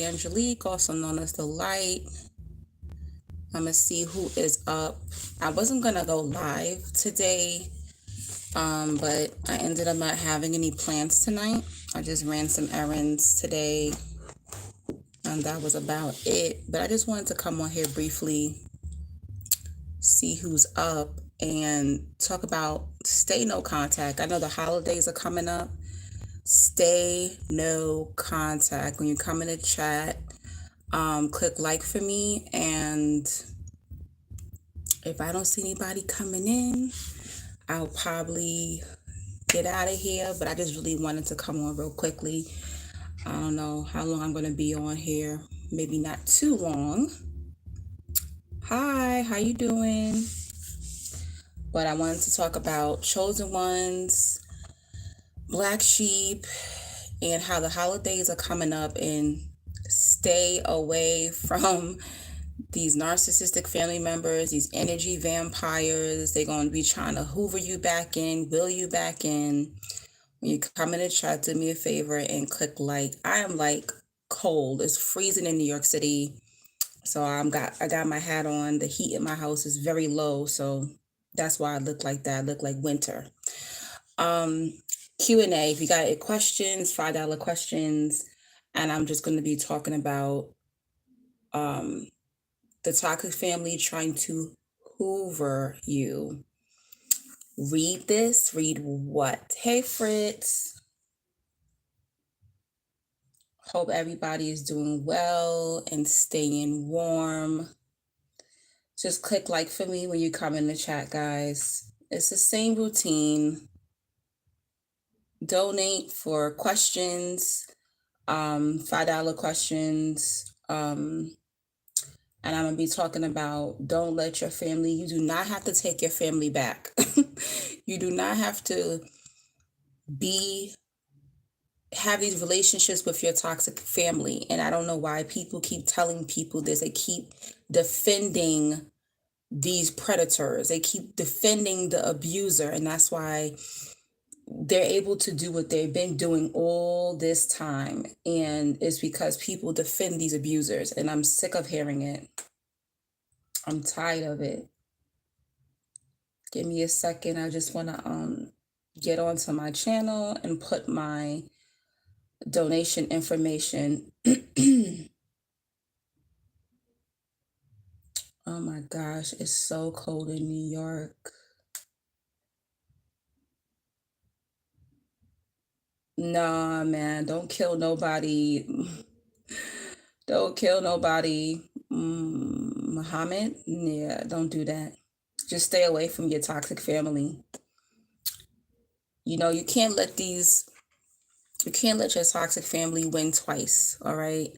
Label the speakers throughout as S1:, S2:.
S1: Angelique, also known as The Light. I'm going to see who is up. I wasn't going to go live today, but I ended up not having any plans tonight. I just ran some errands today, and that was about it. But I just wanted to come on here briefly, see who's up, and talk about stay no contact. I know the holidays are coming up. Stay no contact. When you come in the chat, click like for me, and if I don't see anybody coming in, I'll probably get out of here. But I just really wanted to come on real quickly. I don't know how long I'm going to be on here. Maybe not too long. Hi, how you doing? But I wanted to talk about chosen ones, black sheep, and how the holidays are coming up, and stay away from these narcissistic family members, these energy vampires. They're going to be trying to hoover you back in, will you back in. When you come in the chat, do me a favor and click like. I am like cold. It's freezing in New York City. So I got my hat on. The heat in my house is very low. So that's why I look like that. I look like winter. Q&A, if you got questions, $5 questions. And I'm just going to be talking about the toxic family trying to hoover you. Read this. Read what? Hey, Fritz. Hope everybody is doing well and staying warm. Just click like for me when you come in the chat, guys. It's the same routine. Donate for questions, $5 questions. And I'm going to be talking about don't let your family, you do not have to take your family back. You do not have to have these relationships with your toxic family. And I don't know why people keep telling people this. They keep defending these predators. They keep defending the abuser. And that's why they're able to do what they've been doing all this time. And it's because people defend these abusers. And I'm sick of hearing it. I'm tired of it. Give me a second. I just want to get onto my channel and put my donation information. Oh my gosh, it's so cold in New York. Nah, man, don't kill nobody. Don't kill nobody. Muhammad? Yeah, don't do that. Just stay away from your toxic family. You know, you can't let your toxic family win twice, all right?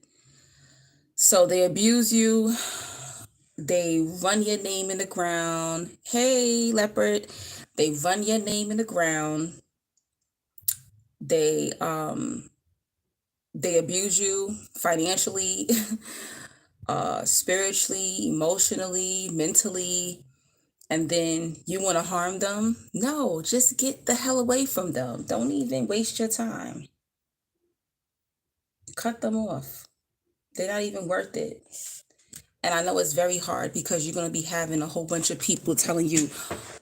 S1: So they abuse you. They run your name in the ground. Hey, leopard. They run your name in the ground. They abuse you financially, spiritually, emotionally, mentally, and then you want to harm them? No, just get the hell away from them. Don't even waste your time. Cut them off. They're not even worth it. And I know it's very hard because you're going to be having a whole bunch of people telling you,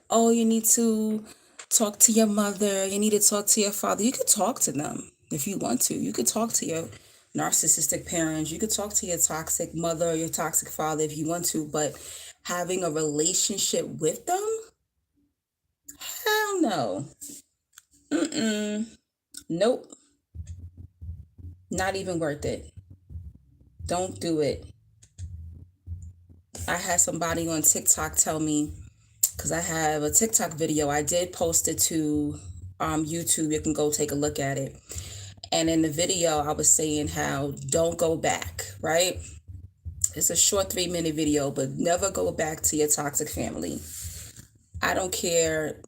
S1: oh, you need to talk to your mother. You need to talk to your father. You could talk to them if you want to. You could talk to your narcissistic parents. You could talk to your toxic mother or your toxic father if you want to. But having a relationship with them? Hell no. Nope. Not even worth it. Don't do it. I had somebody on TikTok tell me, because I have a TikTok video, I did post it to YouTube. You can go take a look at it. And in the video, I was saying how don't go back, right? It's a short 3-minute video, but never go back to your toxic family. I don't care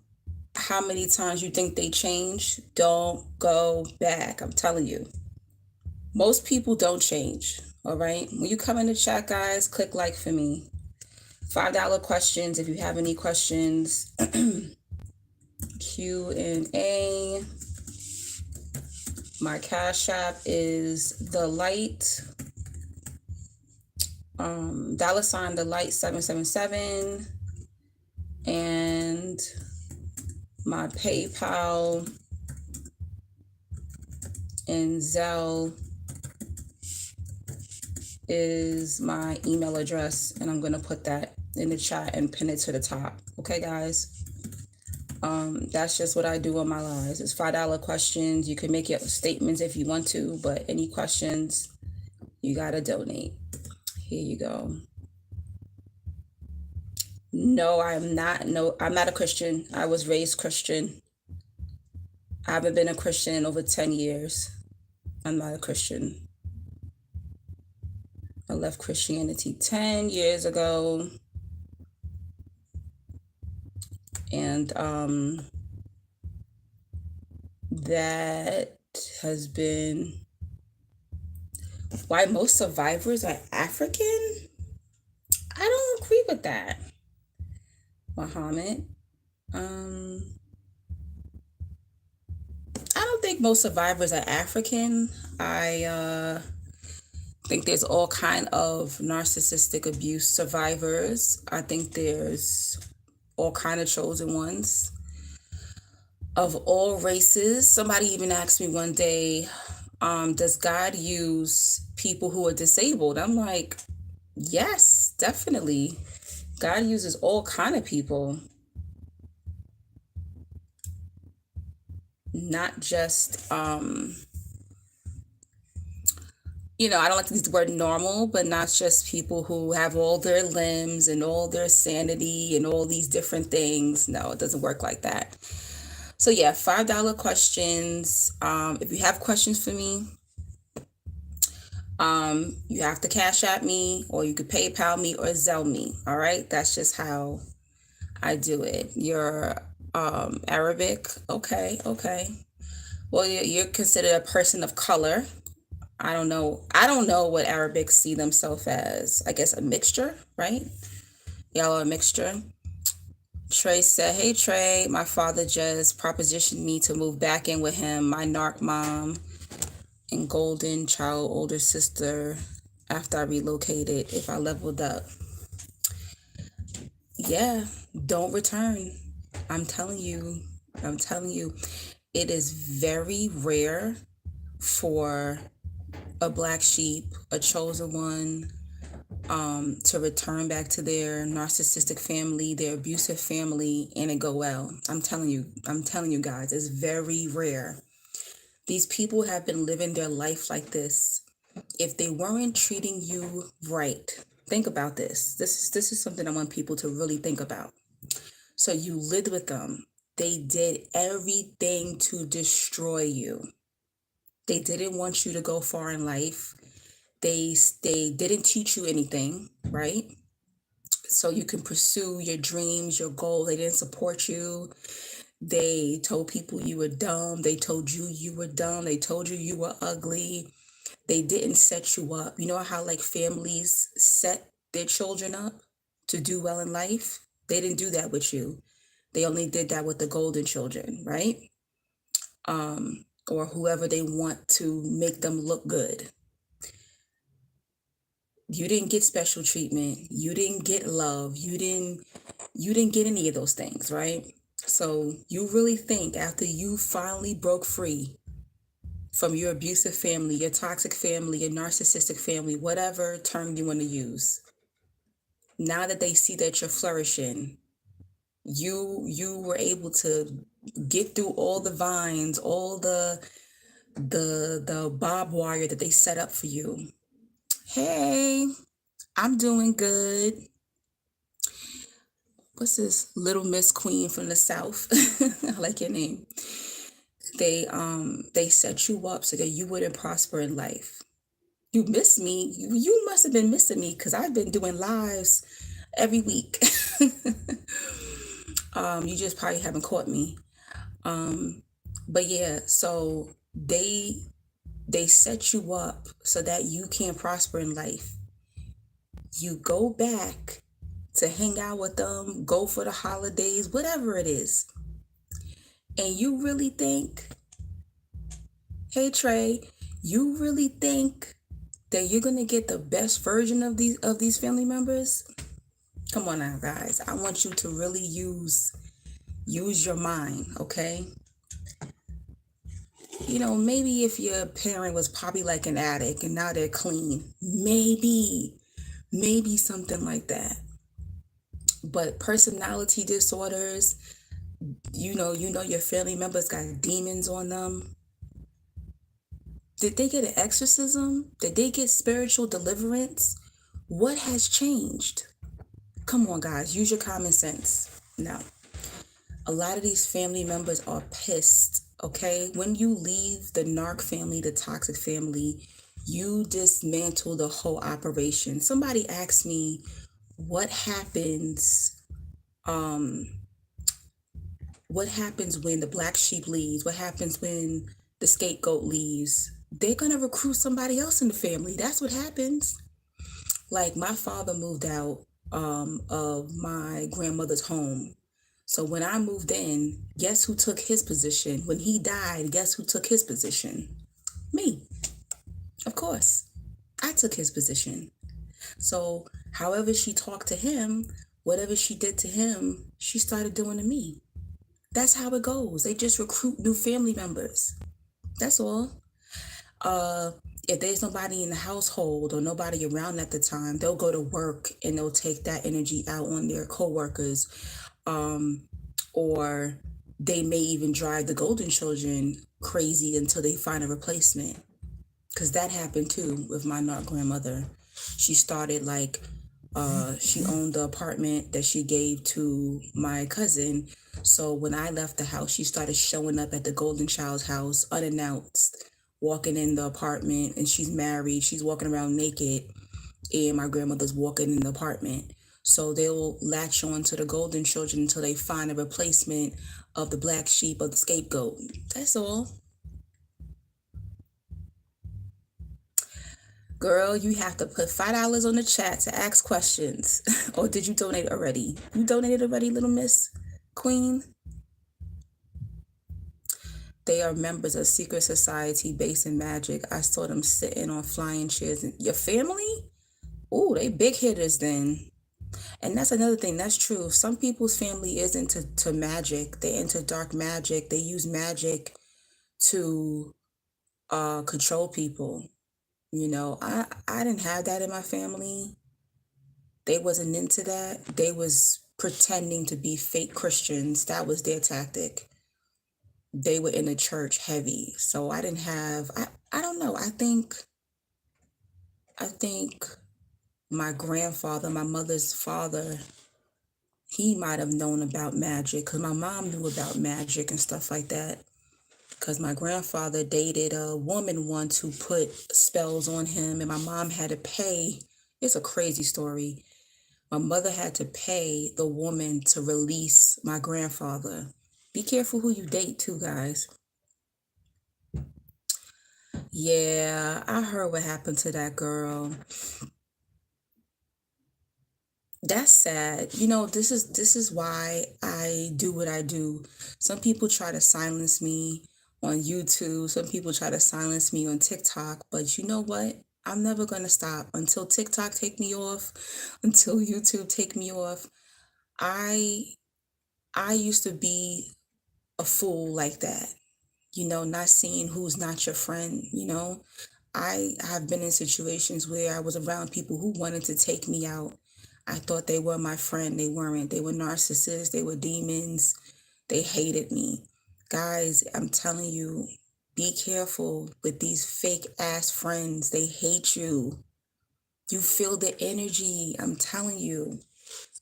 S1: how many times you think they change. Don't go back. I'm telling you. Most people don't change, all right? When you come in the chat, guys, click like for me. $5 questions if you have any questions. Q&A. My Cash App is The Light. $ the light 777, and my PayPal and Zelle is my email address, and I'm gonna put that in the chat and pin it to the top. Okay, guys. That's just what I do on my lives. It's $5 questions. You can make your statements if you want to, but any questions, you gotta donate. Here you go. No, I'm not. No, I'm not a Christian. I was raised Christian. I haven't been a Christian in over 10 years. I'm not a Christian. I left Christianity 10 years ago. And that has been why most survivors are African. I don't agree with that, Muhammad. I don't think most survivors are African. I think there's all kind of narcissistic abuse survivors. I think there's all kind of chosen ones of all races. Somebody even asked me one day, does God use people who are disabled? I'm like, yes, definitely. God uses all kind of people. Not just I don't like to use the word normal, but not just people who have all their limbs and all their sanity and all these different things. No, it doesn't work like that. So yeah, $5 questions. If you have questions for me, you have to Cash App me, or you could PayPal me or Zelle me. All right, that's just how I do it. You're Arabic, okay. Well, you're considered a person of color. I don't know what Arabics see themselves as. I guess a mixture, right? Y'all are a mixture. Trey said, hey Trey, my father just propositioned me to move back in with him, my narc mom and golden child older sister, after I relocated if I leveled up. Yeah, don't return. I'm telling you, it is very rare for a black sheep, a chosen one, to return back to their narcissistic family, their abusive family, and it go well. I'm telling you guys, it's very rare. These people have been living their life like this. If they weren't treating you right, think about this. This is something I want people to really think about. So you lived with them. They did everything to destroy you. They didn't want you to go far in life. They didn't teach you anything, right? So you can pursue your dreams, your goals. They didn't support you. They told people you were dumb. They told you you were dumb. They told you you were ugly. They didn't set you up. You know how like families set their children up to do well in life? They didn't do that with you. They only did that with the golden children, right? Or whoever they want to make them look good. You didn't get special treatment. You didn't get love. You didn't get any of those things, right? So you really think after you finally broke free from your abusive family, your toxic family, your narcissistic family, whatever term you want to use, now that they see that you're flourishing, you were able to get through all the vines, all the barbed wire that they set up for you. Hey, I'm doing good. What's this? Little Miss Queen from the South. I like your name. They set you up so that you wouldn't prosper in life. You miss me. You must have been missing me because I've been doing lives every week. You just probably haven't caught me. But yeah, so they set you up so that you can't prosper in life. You go back to hang out with them, go for the holidays, whatever it is. And you really think, hey Trey, you really think that you're gonna get the best version of these family members. Come on now, guys. I want you to really use your mind, okay? Maybe if your parent was probably like an addict and now they're clean, maybe something like that. But personality disorders, your family members got demons on them. Did they get an exorcism? Did they get spiritual deliverance? What has changed? Come on, guys, use your common sense. Now, a lot of these family members are pissed, okay? When you leave the narc family, the toxic family, you dismantle the whole operation. Somebody asked me, what happens what happens when the black sheep leaves? What happens when the scapegoat leaves? They're going to recruit somebody else in the family. That's what happens. Like my father moved out of my grandmother's home. So when I moved in, guess who took his position? When he died, guess who took his position? Me, of course. I took his position. So however she talked to him, whatever she did to him, she started doing to me. That's how it goes. They just recruit new family members. That's all. Uh, if there's nobody in the household or nobody around at the time, they'll go to work and they'll take that energy out on their coworkers. Or they may even drive the golden children crazy until they find a replacement. Because that happened too with my not grandmother. She started like she owned the apartment that she gave to my cousin. So when I left the house, she started showing up at the golden child's house unannounced, walking in the apartment, and she's married. She's walking around naked, and my grandmother's walking in the apartment. So they'll latch on to the golden children until they find a replacement of the black sheep of the scapegoat. That's all. Girl, you have to put $5 on the chat to ask questions. Or did you donate already? You donated already, little Miss Queen? They are members of secret society based in magic. I saw them sitting on flying chairs. Your family? Ooh, they big hitters then. And that's another thing. That's true. Some people's family is into magic. They're into dark magic. They use magic to control people. I didn't have that in my family. They wasn't into that. They was pretending to be fake Christians. That was their tactic. They were in the church heavy. So I didn't have I don't know. I think my grandfather, my mother's father, he might have known about magic because my mom knew about magic and stuff like that. Because my grandfather dated a woman once who put spells on him, and my mom had to pay. It's a crazy story. My mother had to pay the woman to release my grandfather. Be careful who you date, too, guys. Yeah, I heard what happened to that girl. That's sad. This is why I do what I do. Some people try to silence me on YouTube. Some people try to silence me on TikTok, but you know what? I'm never going to stop until TikTok take me off, until YouTube take me off. I I used to be a fool like that, not seeing who's not your friend. I have been in situations where I was around people who wanted to take me out. I thought they were my friend. They weren't. They were narcissists. They were demons. They hated me. Guys, I'm telling you, be careful with these fake ass friends. They hate you. You feel the energy. I'm telling you.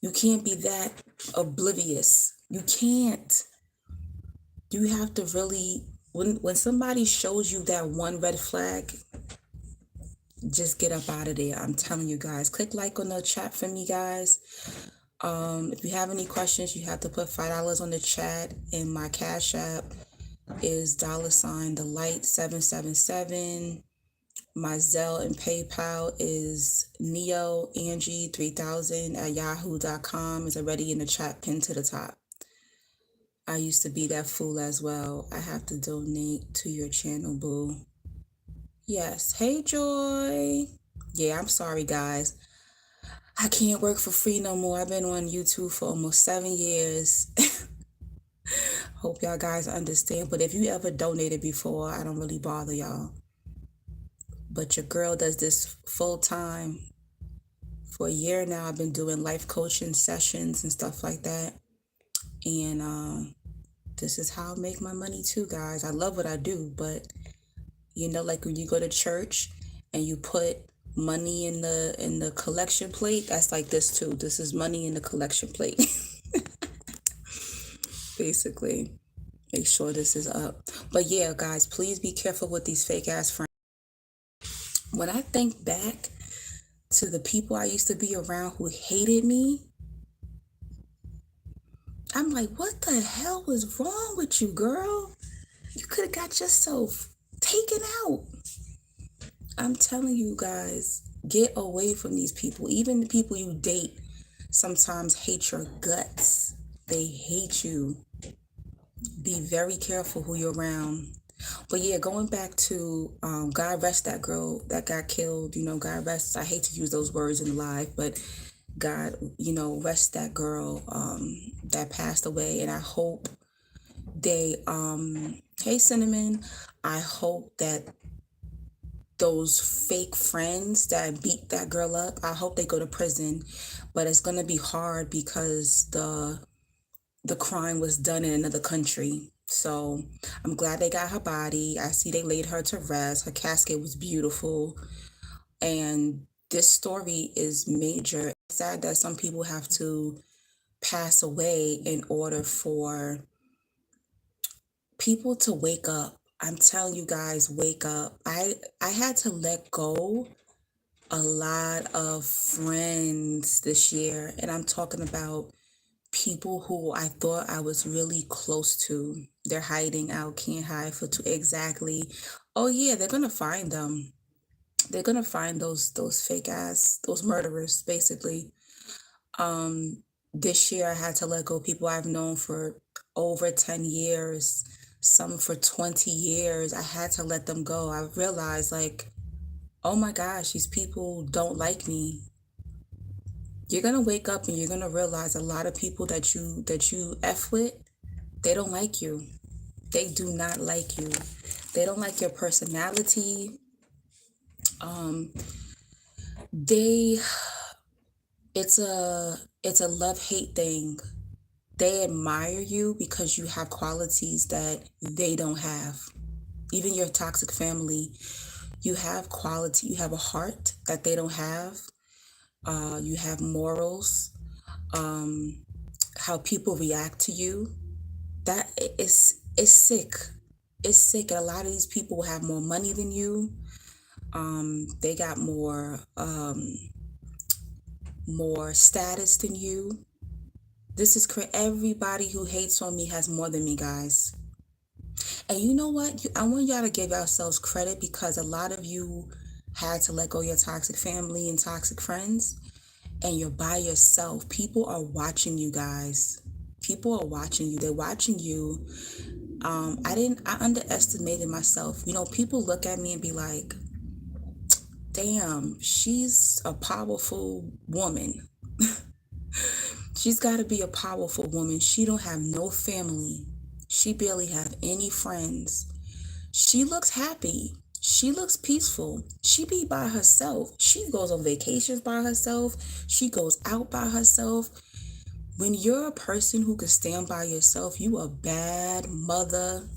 S1: You can't be that oblivious. You can't. You have to really, when somebody shows you that one red flag, just get up out of there. I'm telling you guys. Click like on the chat for me, guys. If you have any questions, you have to put $5 on the chat, and my cash app is $ the light 777. My Zelle and PayPal is neoangie3000 at yahoo.com. Is already in the chat pinned to the top. I used to be that fool as well. I have to donate to your channel, boo. Yes. Hey, Joy. Yeah, I'm sorry, guys. I can't work for free no more. I've been on YouTube for almost 7 years. Hope y'all guys understand. But if you ever donated before, I don't really bother y'all. But your girl does this full time. For a year now, I've been doing life coaching sessions and stuff like that. And this is how I make my money too, guys. I love what I do, but like when you go to church and you put money in the collection plate, that's like this too. This is money in the collection plate. Basically, make sure this is up. But yeah, guys, please be careful with these fake ass friends. When I think back to the people I used to be around who hated me, I'm like, what the hell was wrong with you, girl? You could have got yourself taken out. I'm telling you guys, get away from these people. Even the people you date sometimes hate your guts. They hate you. Be very careful who you're around. But yeah, going back to God rest that girl that got killed. God rest. I hate to use those words in live, but God, rest that girl that passed away. And I hope they, hey Cinnamon, I hope that those fake friends that beat that girl up, I hope they go to prison. But it's gonna be hard because the crime was done in another country. So I'm glad they got her body. I see they laid her to rest. Her casket was beautiful. And this story is major. It's sad that some people have to pass away in order for people to wake up. I'm telling you guys, wake up. I had to let go a lot of friends this year, and I'm talking about people who I thought I was really close to. They're hiding out, can't hide for two exactly. Oh yeah, they're gonna find them. They're gonna find those fake ass, those murderers, basically. This year I had to let go people I've known for over 10 years, some for 20 years. I had to let them go. I realized like, oh my gosh, these people don't like me. You're gonna wake up and you're gonna realize a lot of people that you F with, they don't like you. They do not like you. They don't like your personality. Um, they it's a love-hate thing. They admire you because you have qualities that they don't have. Even your toxic family, you have quality, you have a heart that they don't have. You have morals. How people react to you, that is sick. It's sick. And a lot of these people have more money than you. They got more status than you. This is everybody who hates on me has more than me, guys. And you know what? I want y'all to give yourselves credit because a lot of you had to let go of your toxic family and toxic friends, and you're by yourself. People are watching you, guys. People are watching you. They're watching you. I underestimated myself. People look at me and be like, damn, she's a powerful woman. She's got to be a powerful woman. She don't have no family. She barely have any friends. She looks happy. She looks peaceful. She be by herself. She goes on vacations by herself. She goes out by herself. When you're a person who can stand by yourself, you a bad mother.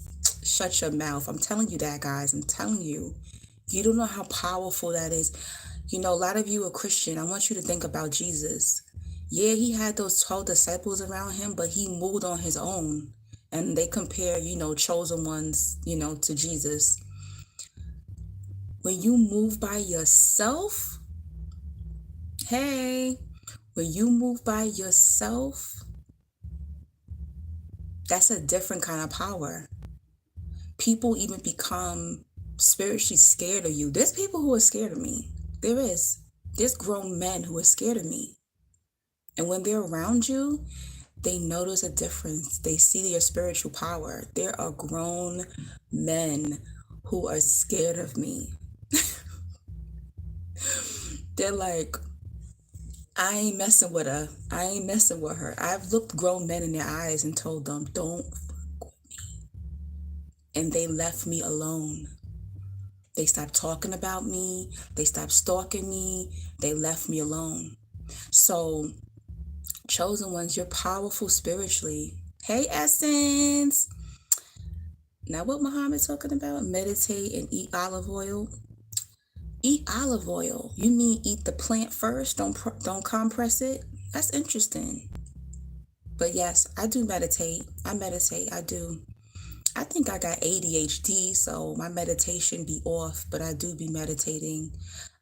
S1: Shut your mouth. I'm telling you that, guys. I'm telling you. You don't know how powerful that is. A lot of you are Christian. I want you to think about Jesus. Yeah, he had those 12 disciples around him, but he moved on his own. And they compare, chosen ones, to Jesus. When you move by yourself, hey, when you move by yourself, that's a different kind of power. People even become spiritually scared of you. There's people who are scared of me. There is. There's grown men who are scared of me. And when they're around you, they notice a difference. They see your spiritual power. There are grown men who are scared of me. They're like, I ain't messing with her. I ain't messing with her. I've looked grown men in their eyes and told them, don't fuck with me. And they left me alone. They stopped talking about me. They stopped stalking me. They left me alone. So, chosen ones, you're powerful spiritually. Hey, Essence. Now, what Muhammad talking about? Meditate and eat olive oil. Eat olive oil. You mean eat the plant first? Don't compress it. That's interesting. But yes, I do meditate. I meditate. I do. I think I got ADHD, so my meditation be off, but I do be meditating.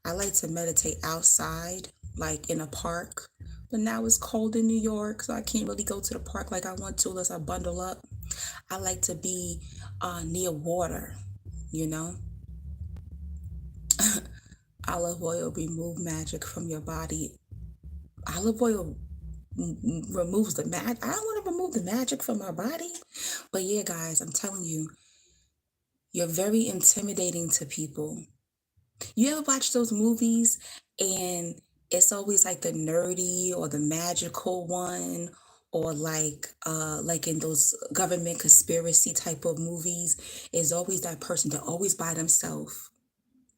S1: I like to meditate outside, like in a park. But now it's cold in New York, so I can't really go to the park like I want to unless I bundle up. I like to be near water, you know? Olive oil remove magic from your body. Olive oil removes the magic. I don't want to remove the magic from my body. But yeah, guys, I'm telling you, you're very intimidating to people. You ever watch those movies and it's always like the nerdy or the magical one, or like in those government conspiracy type of movies, is always that person that always by themselves.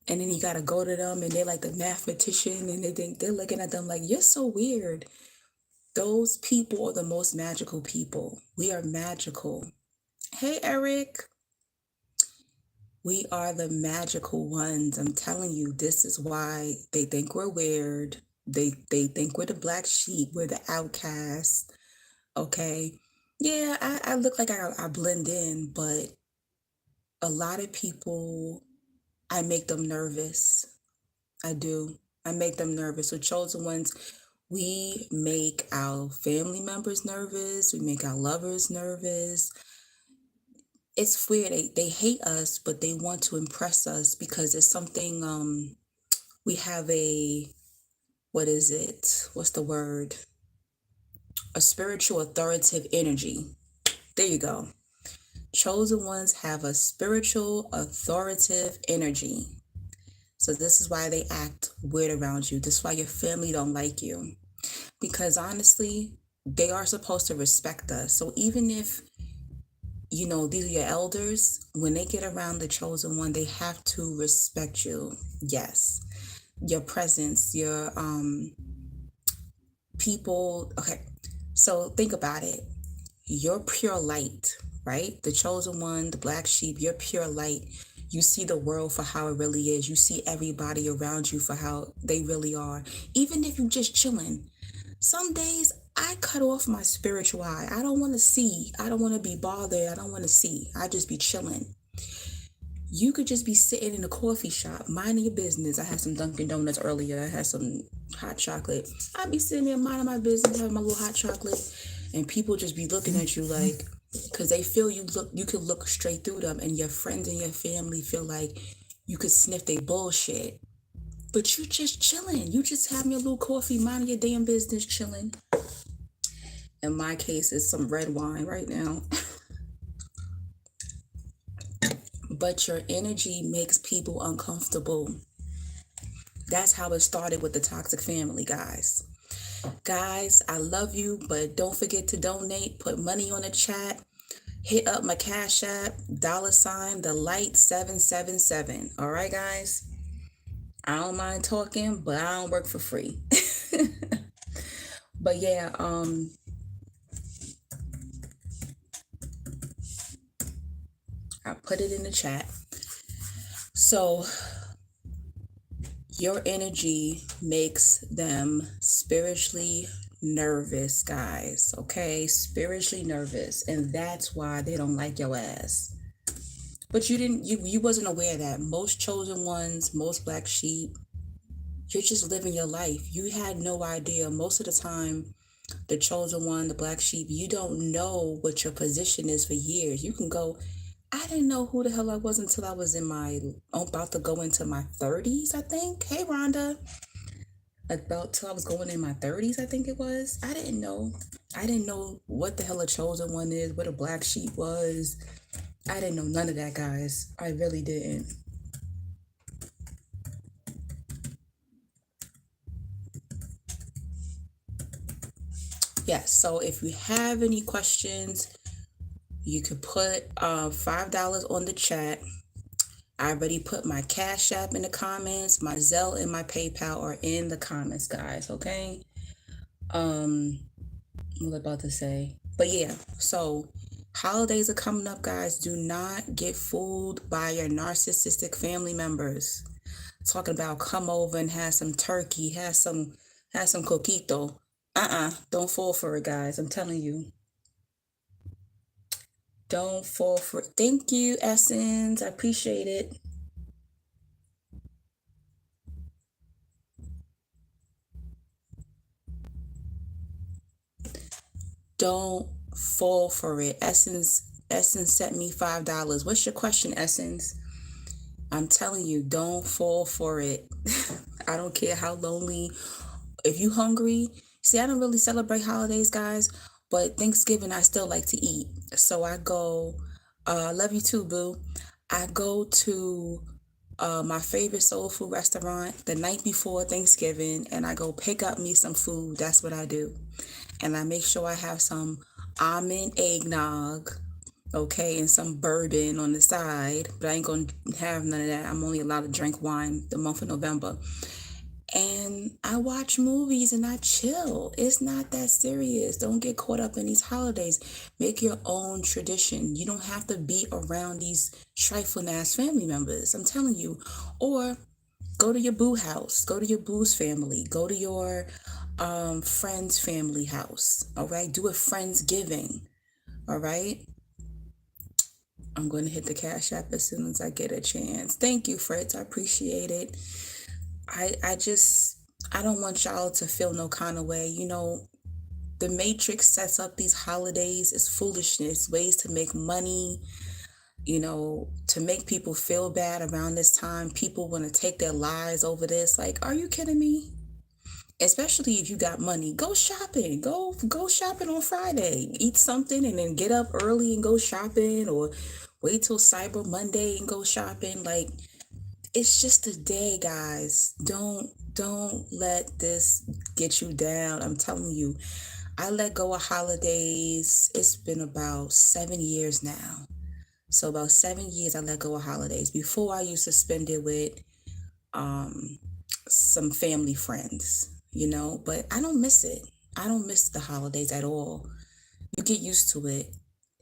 S1: And then you gotta go to them and they're like the mathematician and they think they're looking at them like, you're so weird. Those people are the most magical people. We are magical. Hey, Eric. We are the magical ones. I'm telling you, this is why they think we're weird. They think we're the black sheep. We're the outcasts. Okay. Yeah, I look like I blend in, but a lot of people, I make them nervous. I do. I make them nervous. So chosen ones, we make our family members nervous. We make our lovers nervous. It's weird. They hate us, but they want to impress us because it's something we have a, what is it? What's the word? A spiritual authoritative energy. There you go. Chosen ones have a spiritual authoritative energy. So this is why they act weird around you. This is why your family don't like you. Because honestly, they are supposed to respect us. So even if these are your elders, when they get around the chosen one, they have to respect you. Yes. Your presence, your people. Okay. So think about it. You're pure light, right? The chosen one, the black sheep, you're pure light. You see the world for how it really is. You see everybody around you for how they really are. Even if you're just chilling. Some days I cut off my spiritual eye. I don't want to see. I don't want to be bothered. I don't want to see. I just be chilling. You could just be sitting in a coffee shop, minding your business. I had some Dunkin' Donuts earlier. I had some hot chocolate. I'd be sitting there minding my business, having my little hot chocolate, and people just be looking at you like, because they feel you could look straight through them, and your friends and your family feel like you could sniff their bullshit. But you just chilling. You just having your little coffee, minding your damn business, chilling. In my case, it's some red wine right now. But your energy makes people uncomfortable. That's how it started with the toxic family, guys. Guys, I love you, but don't forget to donate. Put money on the chat. Hit up my Cash App, $the light 777. All right, guys? I don't mind talking, but I don't work for free. But yeah, I put it in the chat. So your energy makes them spiritually nervous, guys. Okay, spiritually nervous, and that's why they don't like your ass. But you wasn't aware that most chosen ones, most black sheep, you're just living your life. You had no idea. Most of the time, the chosen one, the black sheep, you don't know what your position is for years. You can go, I didn't know who the hell I was until I was about to go into my 30s, I think. Hey, Rhonda. About till I was going in my 30s, I think it was. I didn't know. I didn't know what the hell a chosen one is, what a black sheep was. I didn't know none of that, guys. I really didn't. Yes, so if you have any questions, you could put $5 on the chat. I already put my Cash App in the comments. My Zelle and my PayPal are in the comments, guys. Okay. Um, what was I about to say? But yeah, so holidays are coming up, guys. Do not get fooled by your narcissistic family members. Talking about come over and have some turkey, have some coquito. Don't fall for it, guys. I'm telling you. Don't fall for it. Thank you, Essence. I appreciate it. Don't fall for it. Essence sent me $5. What's your question, Essence? I'm telling you, don't fall for it. I don't care how lonely. If you hungry, see, I don't really celebrate holidays, guys, but Thanksgiving I still like to eat. So I go. I love you too, boo. I go to my favorite soul food restaurant the night before Thanksgiving, and I go pick up me some food. That's what I do, and I make sure I have some almond eggnog, okay, and some bourbon on the side. But I ain't gonna have none of that. I'm only allowed to drink wine the month of November. And I watch movies and I chill. It's not that serious. Don't get caught up in these holidays. Make your own tradition. You don't have to be around these trifling ass family members. I'm telling you. Or go to your boo house. Go to your boo's family. Go to your friend's family house. All right. Do a friendsgiving. All right. I'm going to hit the Cash App as soon as I get a chance. Thank you, Fritz. I appreciate it. I just I don't want y'all to feel no kind of way. The Matrix sets up these holidays as foolishness, ways to make money, to make people feel bad around this time. People want to take their lives over this. Like, are you kidding me? Especially if you got money, go shopping. Go shopping on Friday. Eat something and then get up early and go shopping, or wait till Cyber Monday and go shopping. Like, it's just a day, guys. Don't let this get you down. I'm telling you, I let go of holidays. It's been about 7 years now. So about 7 years I let go of holidays. Before I used to spend it with um some family friends, but I don't miss it. I don't miss the holidays at all. You get used to it.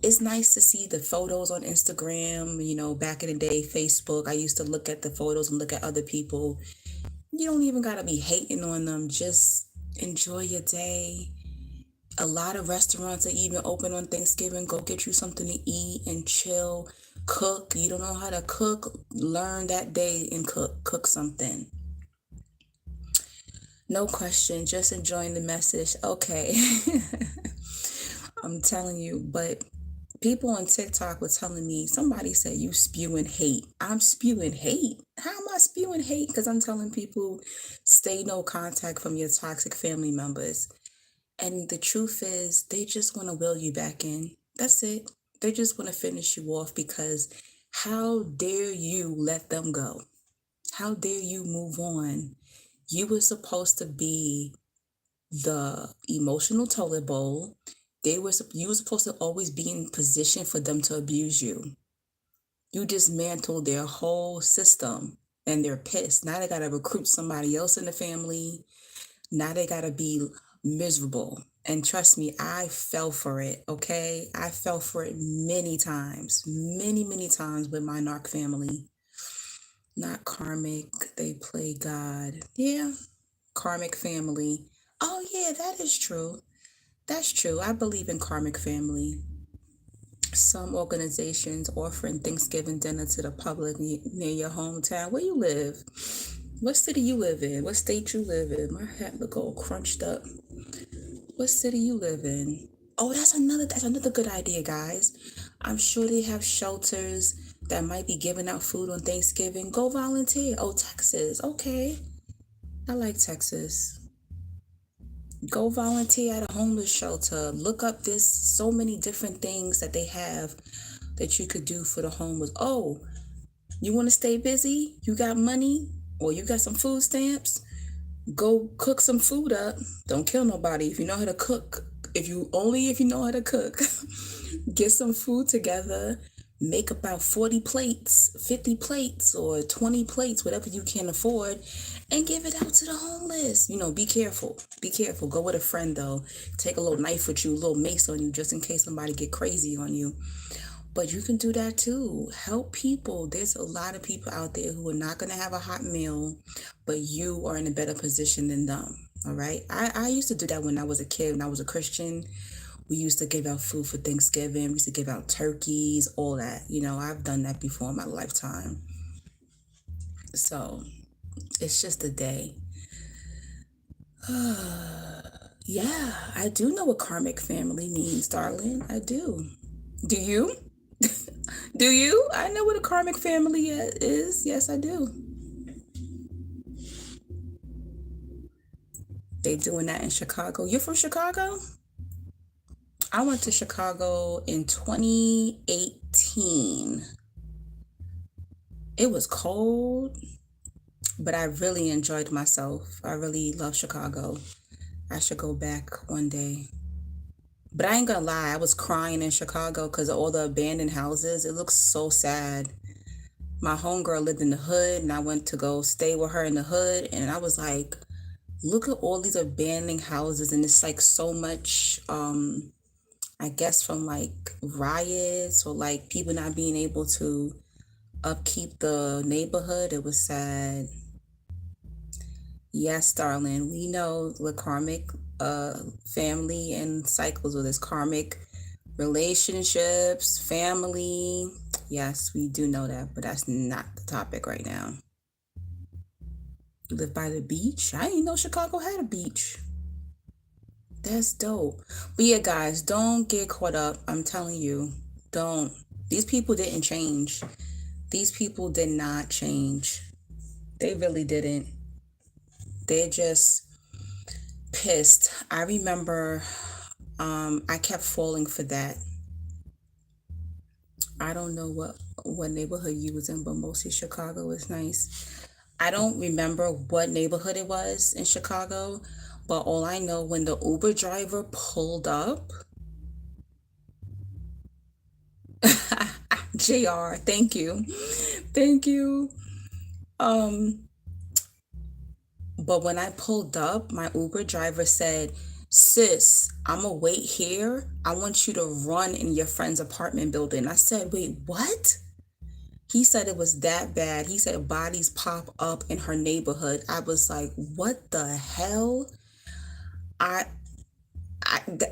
S1: It's nice to see the photos on Instagram, back in the day, Facebook. I used to look at the photos and look at other people. You don't even got to be hating on them. Just enjoy your day. A lot of restaurants are even open on Thanksgiving. Go get you something to eat and chill. Cook. You don't know how to cook? Learn that day and cook. Cook something. No question. Just enjoying the message. Okay. I'm telling you, but people on TikTok were telling me, somebody said you spewing hate. I'm spewing hate. How am I spewing hate? Because I'm telling people stay no contact from your toxic family members. And the truth is, they just want to will you back in. That's it. They just want to finish you off because how dare you let them go? How dare you move on? You were supposed to be the emotional toilet bowl. You were supposed to always be in position for them to abuse you. You dismantled their whole system and they're pissed. Now they gotta recruit somebody else in the family. Now they gotta be miserable. And trust me, I fell for it, okay? I fell for it many times, many, many times with my narc family. Not karmic, they play God. Yeah, karmic family. Oh, yeah, that is true. That's true. I believe in karmic family. Some organizations offering Thanksgiving dinner to the public near your hometown. Where you live? What city you live in? What state you live in? My hat look all crunched up. What city you live in? Oh, that's another good idea, guys. I'm sure they have shelters that might be giving out food on Thanksgiving. Go volunteer. Oh, Texas. Okay. I like Texas. Go volunteer at a homeless shelter. Look up this so many different things that they have that you could do for the homeless. Oh, you want to stay busy? You got money or you got some food stamps? Go cook some food up. Don't kill nobody. If you know how to cook, if you know how to cook, get some food together, make about 40 plates, 50 plates, or 20 plates, whatever you can afford, and give it out to the homeless. Be careful. Be careful. Go with a friend though. Take a little knife with you, a little mace on you, just in case somebody get crazy on you. But you can do that too. Help people. There's a lot of people out there who are not going to have a hot meal, but you are in a better position than them. All right. I used to do that when I was a kid, when I was a Christian. We used to give out food for Thanksgiving. We used to give out turkeys, all that. I've done that before in my lifetime. So it's just a day. Yeah, I do know what karmic family means, darling. I do. Do you? Do you? I know what a karmic family is. Yes, I do. They doing that in Chicago. You're from Chicago? I went to Chicago in 2018. It was cold, but I really enjoyed myself. I really love Chicago. I should go back one day. But I ain't gonna lie, I was crying in Chicago because of all the abandoned houses. It looks so sad. My homegirl lived in the hood, and I went to go stay with her in the hood, and I was like, look at all these abandoned houses, and it's like so much, I guess from like riots or like people not being able to upkeep the neighborhood. It was sad. Yes, darling, we know the karmic family and cycles, or this karmic relationships, family. Yes, we do know that, but that's not the topic right now. You live by the beach? I didn't know Chicago had a beach. That's dope. But yeah, guys, don't get caught up. I'm telling you, don't. These people didn't change. These people did not change. They really didn't. They're just pissed. I remember I kept falling for that. I don't know what neighborhood you was in, but mostly Chicago is nice. I don't remember what neighborhood it was in Chicago, but all I know, when the Uber driver pulled up, JR, thank you. Thank you. Um, but when I pulled up, my Uber driver said, "Sis, I'm gonna wait here. I want you to run in your friend's apartment building." I said, "Wait, what?" He said it was that bad. He said bodies pop up in her neighborhood. I was like, what the hell? I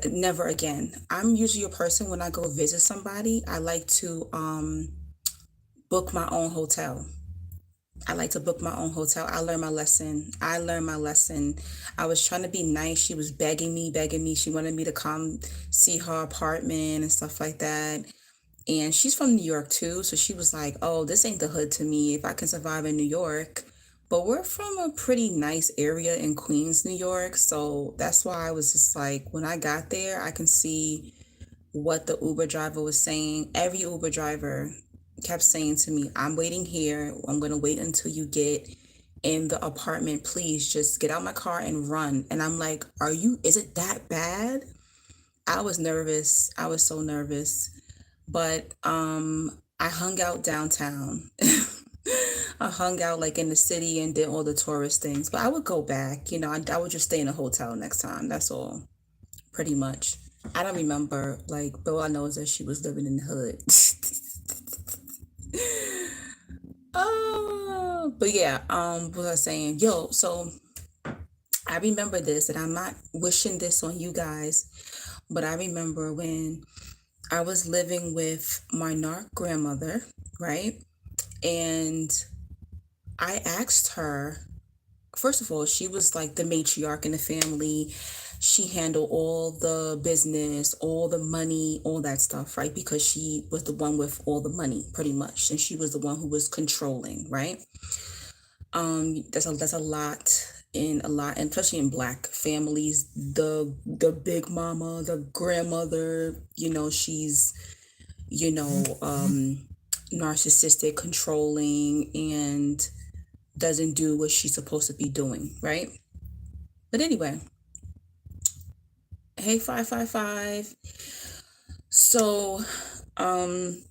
S1: never again. I'm usually a person, when I go visit somebody, I like to book my own hotel. I like to book my own hotel. I learned my lesson. I learned my lesson. I was trying to be nice. She was begging me, begging me. She wanted me to come see her apartment and stuff like that. And she's from New York too. So she was like, oh, this ain't the hood to me if I can survive in New York. But we're from a pretty nice area in Queens, New York. So that's why I was just like, when I got there, I can see what the Uber driver was saying. Every Uber driver kept saying to me, I'm waiting here. I'm going to wait until you get in the apartment. Please just get out my car and run. And I'm like, is it that bad? I was nervous. I was so nervous. But I hung out downtown. I hung out like in the city and did all the tourist things. But I would go back, I would just stay in a hotel next time. That's all, pretty much. I don't remember, like, but all I know is that she was living in the hood. Oh, but yeah, what was I saying? Yo, so I remember this, and I'm not wishing this on you guys, but I remember when I was living with my narc grandmother, right? And I asked her, first of all, she was like the matriarch in the family. She handled all the business, all the money, all that stuff, right? Because she was the one with all the money, pretty much. And she was the one who was controlling, right? That's a lot in a lot, and especially in Black families, the big mama, the grandmother, she's, you know, narcissistic, controlling, and doesn't do what she's supposed to be doing, right? But anyway, Hey, 555. So, um,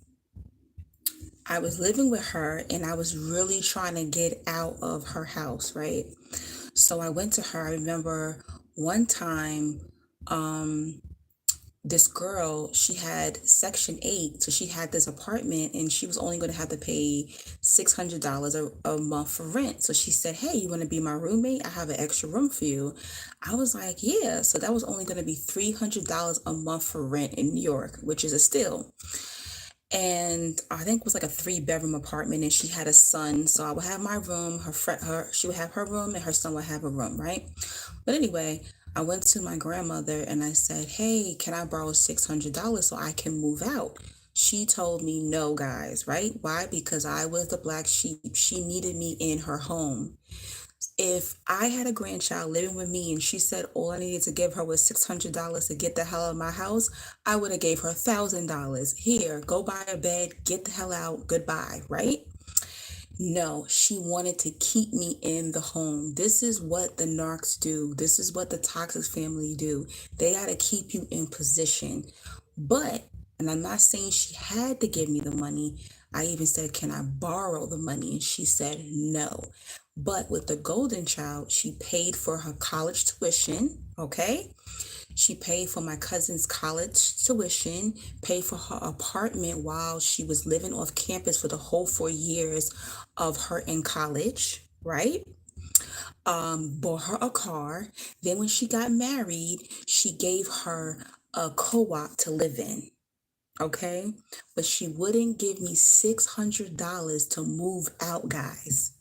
S1: I was living with her and I was really trying to get out of her house, right? So I went to her. I remember one time, um, this girl, she had Section 8. So she had this apartment and she was only going to have to pay $600 a month for rent. So she said, "Hey, you want to be my roommate? I have an extra room for you." I was like, "Yeah." So that was only going to be $300 a month for rent in New York, which is a steal. And I think it was like a three-bedroom apartment, and she had a son. So I would have my room, she would have her room, and her son would have a room, right? But anyway, I went to my grandmother and I said, "Hey, can I borrow $600 so I can move out?" She told me no, guys, right? Why? Because I was the black sheep. She needed me in her home. If I had a grandchild living with me and she said all I needed to give her was $600 to get the hell out of my house, I would have gave her $1,000. Here, go buy a bed, get the hell out, goodbye, right? No, she wanted to keep me in the home. This is what the narcs do. This is what the toxic family do. They got to keep you in position. But, and I'm not saying she had to give me the money. I even said, "Can I borrow the money?" And she said no. But with the golden child, she paid for her college tuition, okay? She paid for my cousin's college tuition, paid for her apartment while she was living off campus for the whole 4 years of her in college, right? Bought her a car. Then when she got married, she gave her a co-op to live in. Okay. But she wouldn't give me $600 to move out, guys.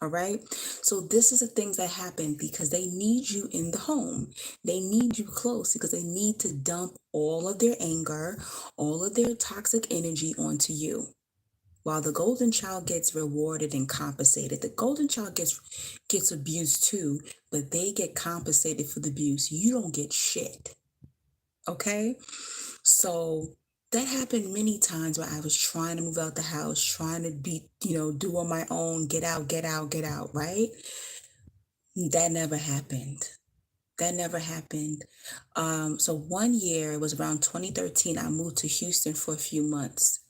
S1: All right. So this is the things that happen because they need you in the home. They need you close because they need to dump all of their anger, all of their toxic energy onto you. While the golden child gets rewarded and compensated, the golden child gets abused too, but they get compensated for the abuse. You don't get shit. Okay? So that happened many times where I was trying to move out the house, trying to do on my own, get out, get out, get out, right? That never happened. That never happened. So one year, it was around 2013, I moved to Houston for a few months.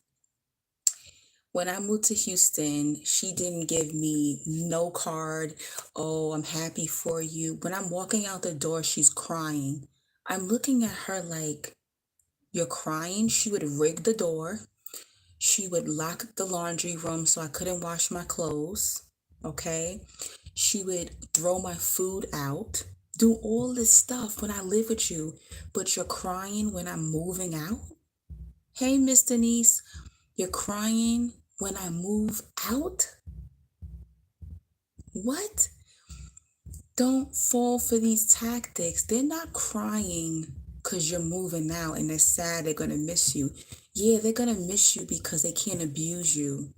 S1: When I moved to Houston, she didn't give me no card. "Oh, I'm happy for you." When I'm walking out the door, she's crying. I'm looking at her like, "You're crying?" She would rig the door. She would lock the laundry room so I couldn't wash my clothes. Okay. She would throw my food out. Do all this stuff when I live with you, but you're crying when I'm moving out? Hey, Miss Denise, you're crying when I move out? What? Don't fall for these tactics. They're not crying because you're moving out and they're sad they're going to miss you. Yeah, they're going to miss you because they can't abuse you.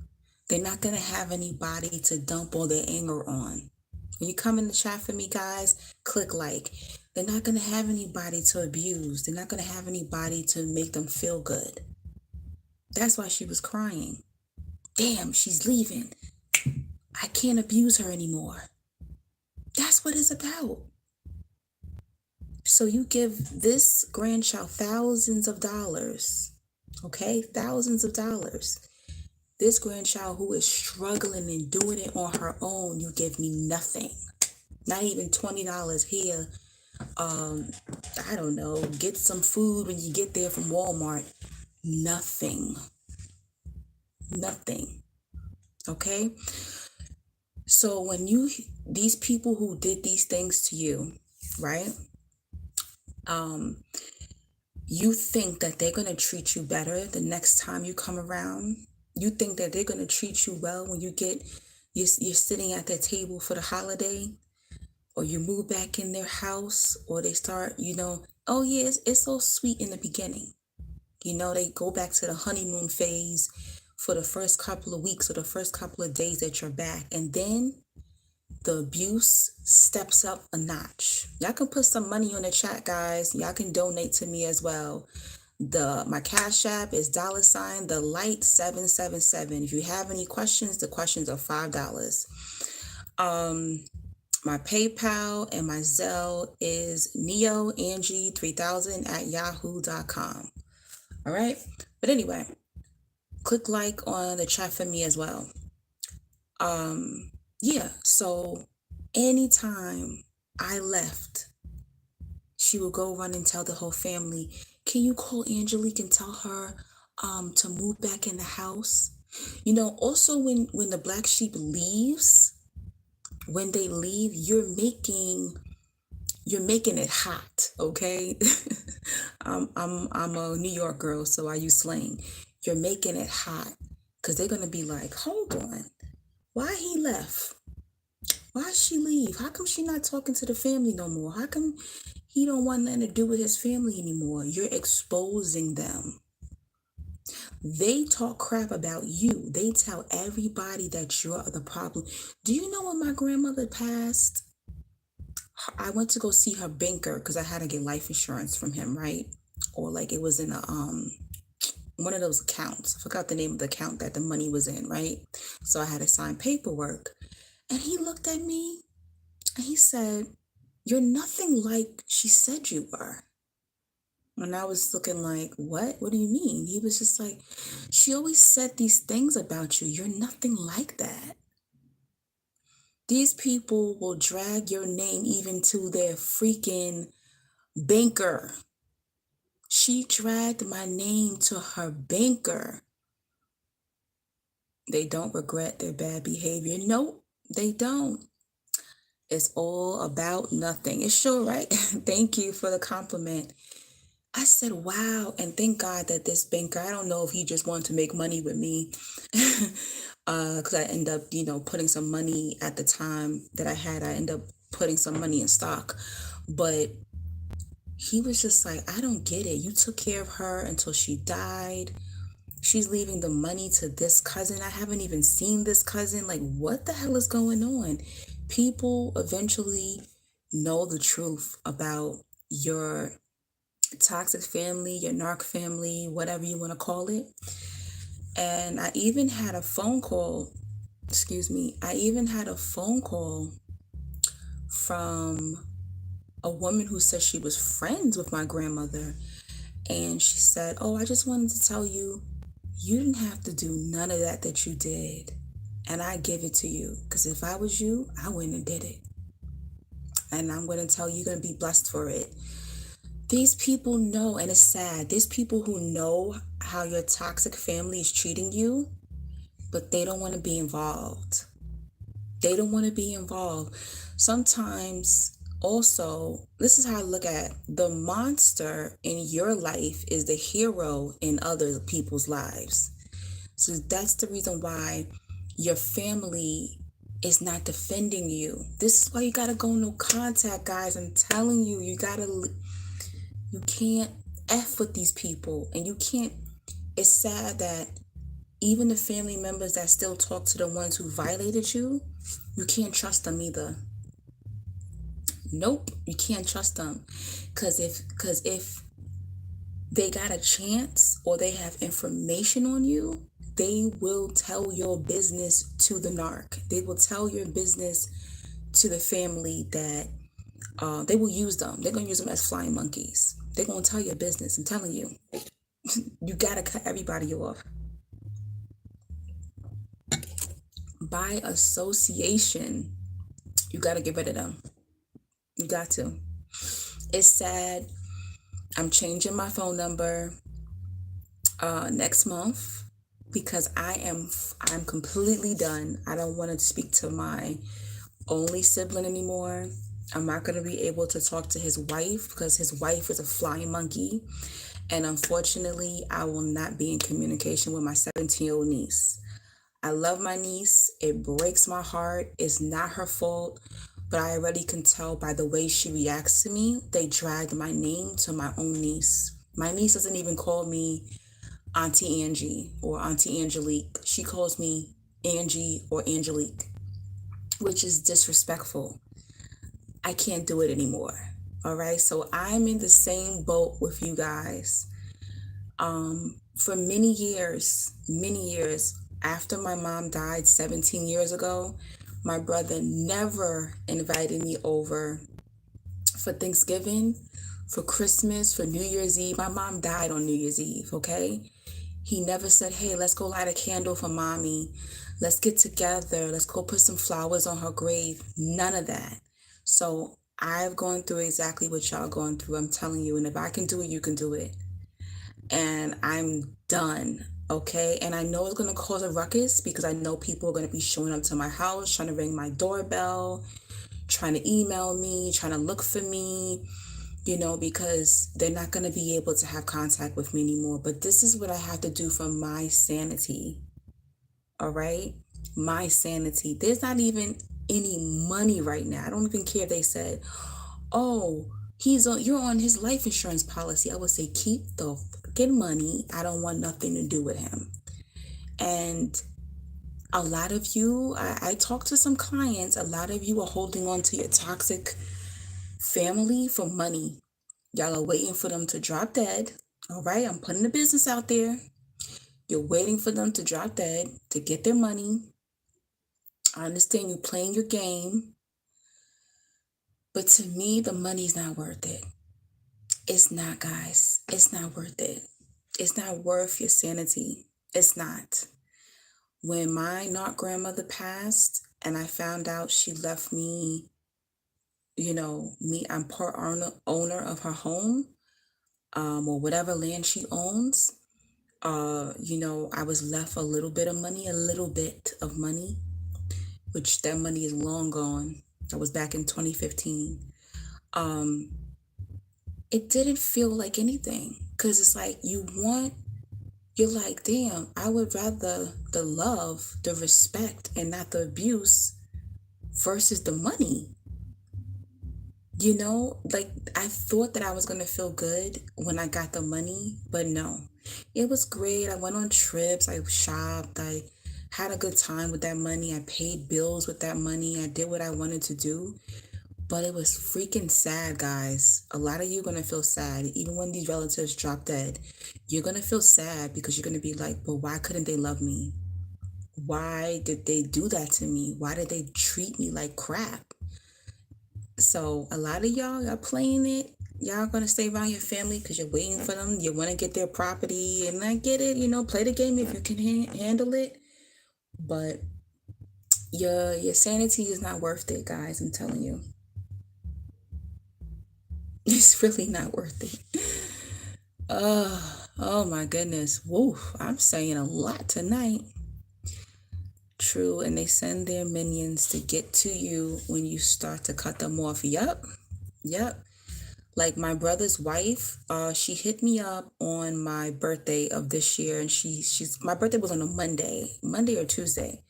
S1: They're not going to have anybody to dump all their anger on. When you come in the chat for me, guys, click like. They're not going to have anybody to abuse. They're not going to have anybody to make them feel good. That's why she was crying. Damn, she's leaving. I can't abuse her anymore. That's what it's about. So you give this grandchild thousands of dollars, okay? Thousands of dollars. This grandchild who is struggling and doing it on her own, you give me nothing. Not even $20 here. I don't know, get some food when you get there from Walmart. Nothing. Nothing. Okay? So when these people who did these things to you, right? You think that they're going to treat you better the next time you come around. You think that they're going to treat you well when you're sitting at their table for the holiday, or you move back in their house, or they start, "Oh yeah, it's so sweet in the beginning." They go back to the honeymoon phase for the first couple of weeks or the first couple of days that you're back. And then the abuse steps up a notch. Y'all can put some money on the chat, guys. Y'all can donate to me as well. My Cash App is $the light 777. If you have any questions, the questions are $5. My PayPal and my Zelle is neoangie3000 at yahoo.com. All right. But anyway, click like on the chat for me as well. Yeah. So anytime I left, she would go run and tell the whole family, can you call Angelique and tell her to move back in the house? Also when the black sheep leaves, when they leave, you're making it hot, okay? I'm a New York girl, so I use slang. You're making it hot because they're gonna be like, hold on, why he left? Why she leave? How come she not talking to the family no more? How come he don't want nothing to do with his family anymore? You're exposing them. They talk crap about you. They tell everybody that you're the problem. Do you know when my grandmother passed? I went to go see her banker because I had to get life insurance from him, right? Or like it was in a one of those accounts. I forgot the name of the account that the money was in, right? So I had to sign paperwork. And he looked at me and he said, you're nothing like she said you were. And I was looking like, what? What do you mean? He was just like, she always said these things about you. You're nothing like that. These people will drag your name even to their freaking banker. She dragged my name to her banker. They don't regret their bad behavior. Nope, they don't. It's all about nothing. It's sure, right? Thank you for the compliment. I said, wow. And thank God that this banker, I don't know if he just wanted to make money with me. Because I end up, putting some money at the time that I end up putting some money in stock. But he was just like, I don't get it. You took care of her until she died. She's leaving the money to this cousin. I haven't even seen this cousin. Like, what the hell is going on? People eventually know the truth about your toxic family, your narc family, whatever you want to call it. And I even had a phone call, from a woman who said she was friends with my grandmother. And she said, oh, I just wanted to tell you, you didn't have to do none of that you did. And I give it to you. Because if I was you, I wouldn't have did it. And I'm going to tell you, you're going to be blessed for it. These people know, and it's sad, there's people who know how your toxic family is treating you, but they don't want to be involved. They don't want to be involved. Sometimes, also, this is how I look at the monster in your life is the hero in other people's lives. So that's the reason why your family is not defending you. This is why you gotta go no contact, guys. I'm telling you, you can't F with these people. And you can't, it's sad that even the family members that still talk to the ones who violated you, you can't trust them either. Nope, you can't trust them. Because if they got a chance or they have information on you, they will tell your business to the narc. They will tell your business to the family that they will use them. They're going to use them as flying monkeys. They're going to tell your business. I'm telling you. You got to cut everybody off. By association, you got to get rid of them. You got to. It's sad. I'm changing my phone number next month because I'm completely done. I don't want to speak to my only sibling anymore. I'm not going to be able to talk to his wife because his wife is a flying monkey. And unfortunately, I will not be in communication with my 17-year-old niece. I love my niece. It breaks my heart. It's not her fault. But I already can tell by the way she reacts to me. They dragged my name to my own niece. My niece doesn't even call me Auntie Angie or Auntie Angelique. She calls me Angie or Angelique, which is disrespectful. I can't do it anymore. All right. So I'm in the same boat with you guys. For many years after my mom died 17 years ago, My brother never invited me over for Thanksgiving, for Christmas, for New Year's Eve. My mom died on New Year's Eve, okay? He never said, hey, let's go light a candle for mommy. Let's get together. Let's go put some flowers on her grave. None of that. So I've gone through exactly what y'all going through. I'm telling you. And if I can do it, you can do it. And I'm done. Okay. And I know it's going to cause a ruckus because I know people are going to be showing up to my house, trying to ring my doorbell, trying to email me, trying to look for me, because they're not going to be able to have contact with me anymore. But this is what I have to do for my sanity. All right? My sanity. There's not even any money right now. I don't even care if they said, oh, you're on his life insurance policy. I would say, keep the fucking money. I don't want nothing to do with him. And a lot of you, I talked to some clients, a lot of you are holding on to your toxic family for money. Y'all are waiting for them to drop dead. All right, I'm putting the business out there. You're waiting for them to drop dead to get their money. I understand you playing your game. But to me, the money's not worth it. It's not, guys. It's not worth it. It's not worth your sanity. It's not. When my not grandmother passed and I found out she left me, I'm part owner of her home, or whatever land she owns. I was left a little bit of money, which that money is long gone. That was back in 2015. It didn't feel like anything because it's like you're like, damn, I would rather the love, the respect, and not the abuse versus the money. Like I thought that I was going to feel good when I got the money, but no, it was great. I went on trips, I shopped, I had a good time with that money. I paid bills with that money. I did what I wanted to do, but it was freaking sad, guys. A lot of you are going to feel sad. Even when these relatives drop dead, you're going to feel sad because you're going to be like, but why couldn't they love me? Why did they do that to me? Why did they treat me like crap? So a lot of y'all are playing it. Y'all gonna stay around your family because you're waiting for them. You want to get their property, and I get it. Play the game if you can handle it. But your sanity is not worth it, guys. I'm telling you, it's really not worth it. Oh my goodness. Woo, I'm saying a lot tonight. True, and they send their minions to get to you when you start to cut them off. Yep. Like my brother's wife, she hit me up on my birthday of this year, and she's my birthday was on a Monday or Tuesday.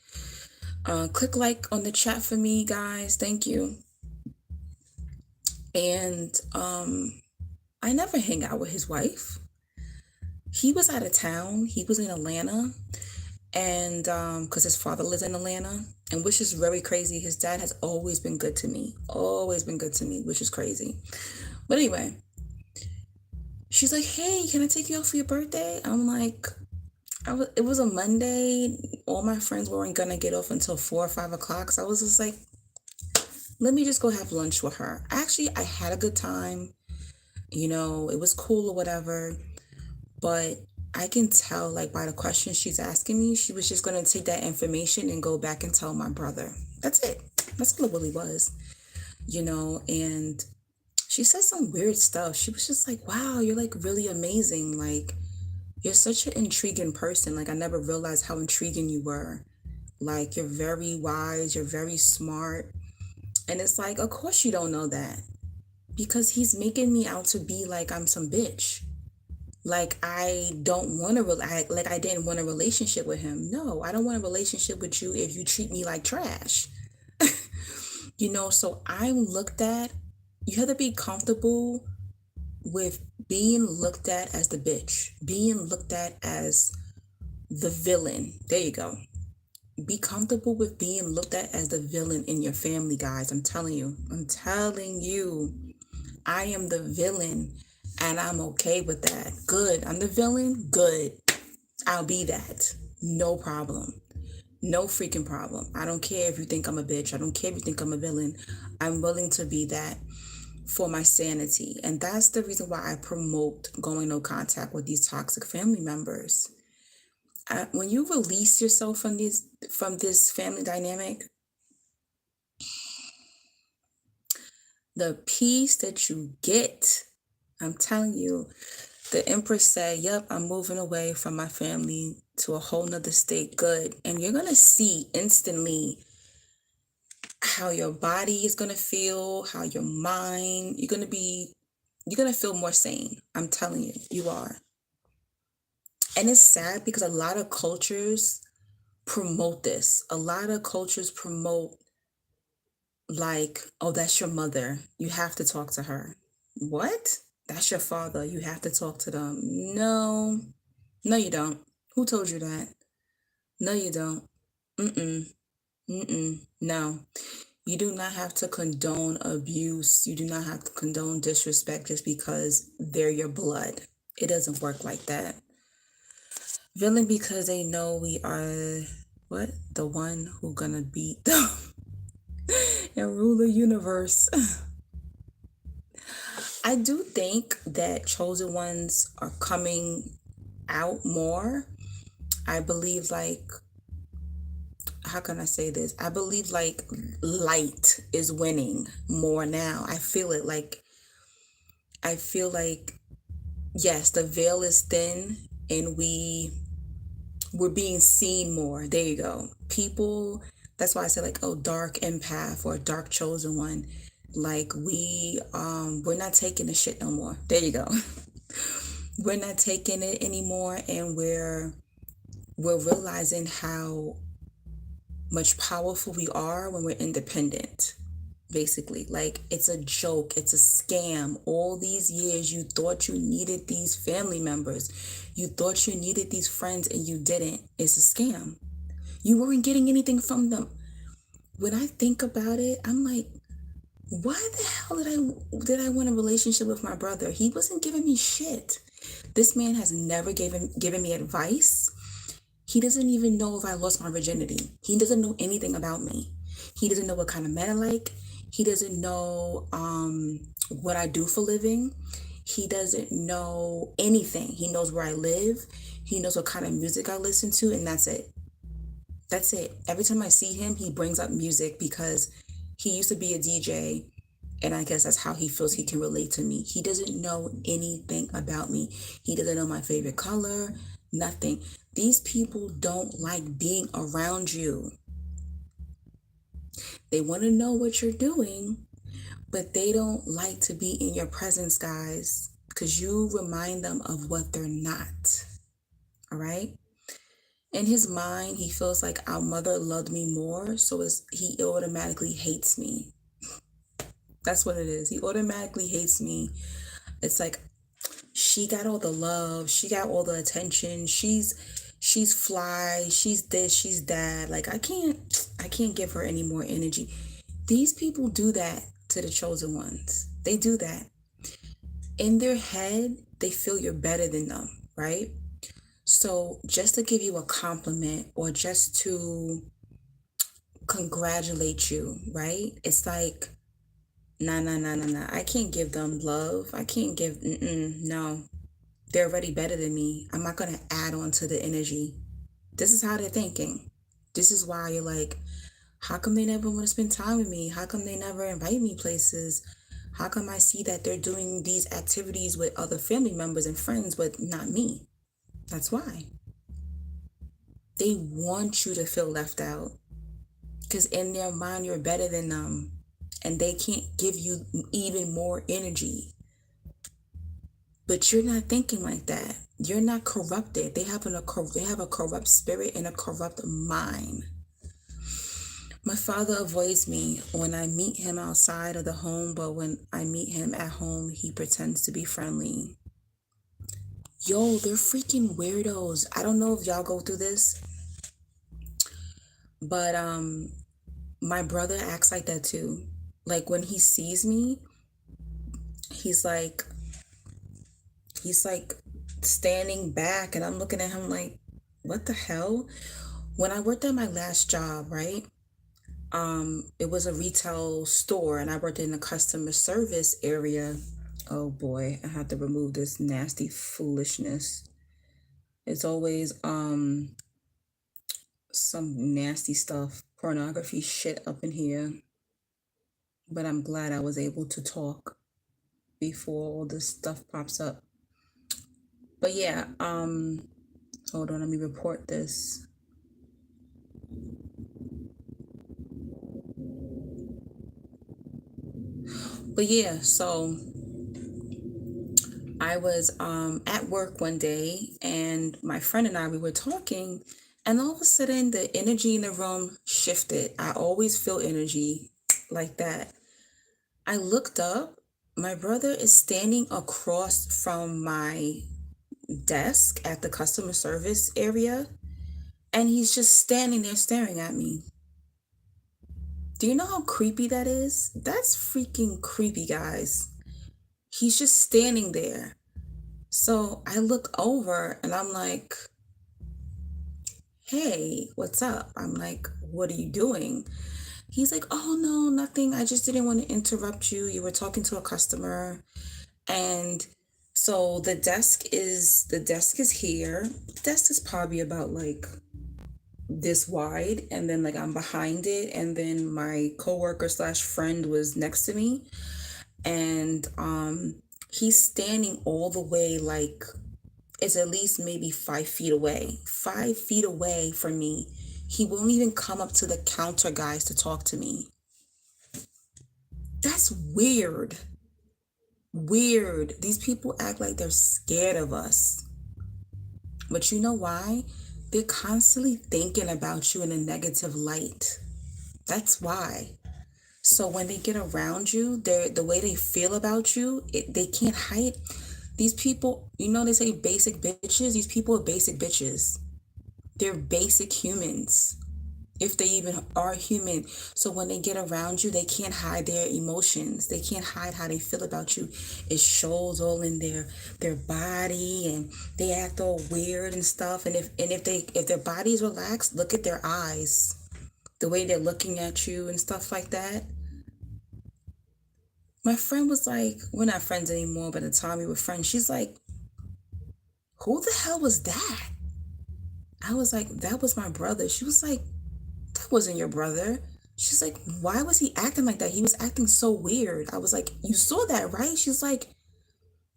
S1: Click like on the chat for me, guys. Thank you. And I never hang out with his wife. He was out of town. He was in Atlanta, and because his father lives in Atlanta, and which is very crazy. His dad has always been good to me, which is crazy. But anyway, she's like, hey, can I take you out for your birthday? I'm like, it was a Monday. All my friends weren't gonna get off until 4 or 5 o'clock. So I was just like, let me just go have lunch with her. Actually, I had a good time. It was cool or whatever. But I can tell, like, by the questions she's asking me, she was just gonna take that information and go back and tell my brother. That's it. That's all it really was. And she said some weird stuff. She was just like, wow, you're like really amazing. Like, you're such an intriguing person. Like, I never realized how intriguing you were. Like, you're very wise, you're very smart. And it's like, of course you don't know that. Because he's making me out to be like I'm some bitch. Like, I don't want to, like, I didn't want a relationship with him. No, I don't want a relationship with you if you treat me like trash. So I'm looked at, you have to be comfortable with being looked at as the bitch, being looked at as the villain. There you go. Be comfortable with being looked at as the villain in your family, guys. I'm telling you, I am the villain and I'm okay with that. Good. I'm the villain. Good. I'll be that. No problem. No freaking problem. I don't care if you think I'm a bitch. I don't care if you think I'm a villain. I'm willing to be that for my sanity. And that's the reason why I promote going no contact with these toxic family members. When you release yourself from this family dynamic, the peace that you get, I'm telling you, the Empress said, yep, I'm moving away from my family to a whole nother state. Good. And you're going to see instantly how your body is going to feel, how your mind, you're going to feel more sane. I'm telling you, you are. And it's sad because a lot of cultures promote this. A lot of cultures promote, like, oh, that's your mother. You have to talk to her. What? That's your father. You have to talk to them. No, no, you don't. Who told you that? No, you don't. Mm-mm. Mm-mm. No. You do not have to condone abuse. You do not have to condone disrespect just because they're your blood. It doesn't work like that. Villain because they know we are what? The one who gonna beat them and rule the universe. I do think that chosen ones are coming out more. I believe, like, how can I say this? I believe like light is winning more now. I feel like yes, the veil is thin and we're being seen more. There you go. People, that's why I say like, oh, dark empath or dark chosen one. Like we're not taking the shit no more. There you go. We're not taking it anymore, and we're realizing how much powerful we are when we're independent. Basically, like, it's a joke, it's a scam. All these years you thought you needed these family members, you thought you needed these friends, and you didn't. It's a scam. You weren't getting anything from them. When I think about it, I'm like, why the hell did I want a relationship with my brother? He wasn't giving me shit. This man has never given me advice. He doesn't even know if I lost my virginity. He doesn't know anything about me. He doesn't know what kind of men I like. He doesn't know what I do for living. He doesn't know anything. He knows where I live. He knows what kind of music I listen to, and that's it. That's it. Every time I see him, he brings up music because he used to be a DJ, and I guess that's how he feels he can relate to me. He doesn't know anything about me. He doesn't know my favorite color, nothing. These people don't like being around you. They want to know what you're doing, but they don't like to be in your presence, guys, because you remind them of what they're not. All right? In his mind, he feels like our mother loved me more, so he automatically hates me. That's what it is. He automatically hates me. It's like, she got all the love, she got all the attention, she's fly, she's this, she's that. Like, I can't give her any more energy. These people do that to the chosen ones. They do that. In their head, they feel you're better than them, right? So just to give you a compliment or just to congratulate you, right? It's like, nah, nah, nah, nah, nah. I can't give them love. I can't give, no. They're already better than me. I'm not going to add on to the energy. This is how they're thinking. This is why you're like, how come they never want to spend time with me? How come they never invite me places? How come I see that they're doing these activities with other family members and friends, but not me? That's why. They want you to feel left out because in their mind, you're better than them and they can't give you even more energy. But you're not thinking like that. You're not corrupted. They have a corrupt spirit and a corrupt mind. My father avoids me when I meet him outside of the home, but when I meet him at home, he pretends to be friendly. Yo, they're freaking weirdos. I don't know if y'all go through this, but my brother acts like that too. Like, when he sees me, he's like he's like standing back, and I'm looking at him like, what the hell? When I worked at my last job, right? It was a retail store and I worked in the customer service area. Oh boy, I have to remove this nasty foolishness. It's always some nasty stuff, pornography shit up in here. But I'm glad I was able to talk before all this stuff pops up. But yeah, hold on, let me report this. But yeah, so I was at work one day and my friend and I we were talking and all of a sudden the energy in the room shifted. I always feel energy like that. I looked up, my brother is standing across from my desk at the customer service area and he's just standing there staring at me. Do you know how creepy that is? That's freaking creepy, guys. He's just standing there. So I look over and I'm like, hey, what's up? I'm like, what are you doing? He's like, oh, no, nothing. I just didn't want to interrupt you. You were talking to a customer. And so the desk is here. The desk is probably about like this wide. And then like I'm behind it. And then my coworker slash friend was next to me. And he's standing all the way like is at least maybe 5 feet away. 5 feet away from me. He won't even come up to the counter guys to talk to me. That's weird. Weird. These people act like they're scared of us. But you know why? They're constantly thinking about you in a negative light. That's why. So when they get around you, the way they feel about you, they can't hide. These people, they say basic bitches. These people are basic bitches. They're basic humans, if they even are human. So when they get around you, they can't hide their emotions. They can't hide how they feel about you. It shows all in their body, and they act all weird and stuff. And if their body's relaxed, look at their eyes, the way they're looking at you and stuff like that. My friend was like, we're not friends anymore, but at the time we were friends. She's like, who the hell was that? I was like, that was my brother. She was like, that wasn't your brother. She's like, why was he acting like that? He was acting so weird. I was like, you saw that, right? She's like,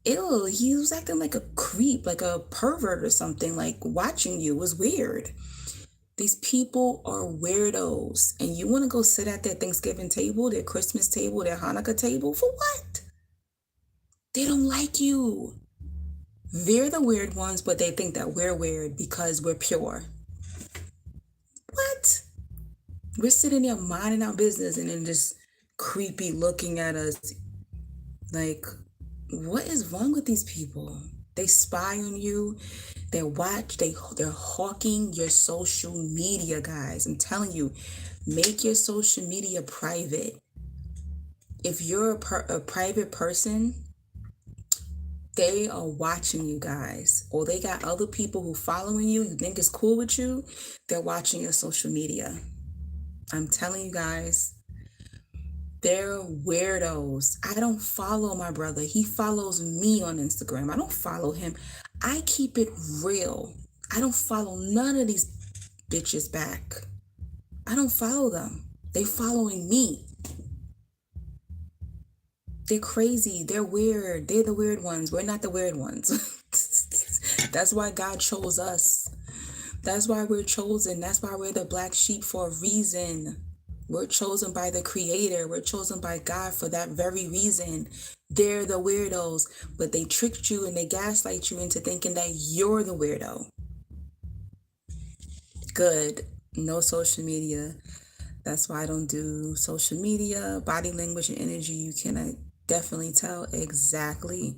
S1: ew, he was acting like a creep, like a pervert or something, like watching you was weird. These people are weirdos. And you want to go sit at their Thanksgiving table, their Christmas table, their Hanukkah table for what? They don't like you. They're the weird ones, but they think that we're weird because we're pure. What? We're sitting there minding our business and then just creepy looking at us like, what is wrong with these people? They spy on you. They're hawking your social media, guys. I'm telling you, make your social media private. If you're a private person, they are watching you guys, or they got other people who following you think is cool with you. They're watching your social media. I'm telling you guys, they're weirdos. I don't follow my brother. He follows me on Instagram. I don't follow him. I keep it real. I don't follow none of these bitches back. I don't follow them. They following me. They're crazy. They're weird. They're the weird ones. We're not the weird ones. That's why God chose us. That's why we're chosen. That's why we're the black sheep for a reason. We're chosen by the Creator. We're chosen by God for that very reason. They're the weirdos, but they tricked you and they gaslight you into thinking that you're the weirdo. Good. No social media. That's why I don't do social media. Body language and energy, you can definitely tell exactly.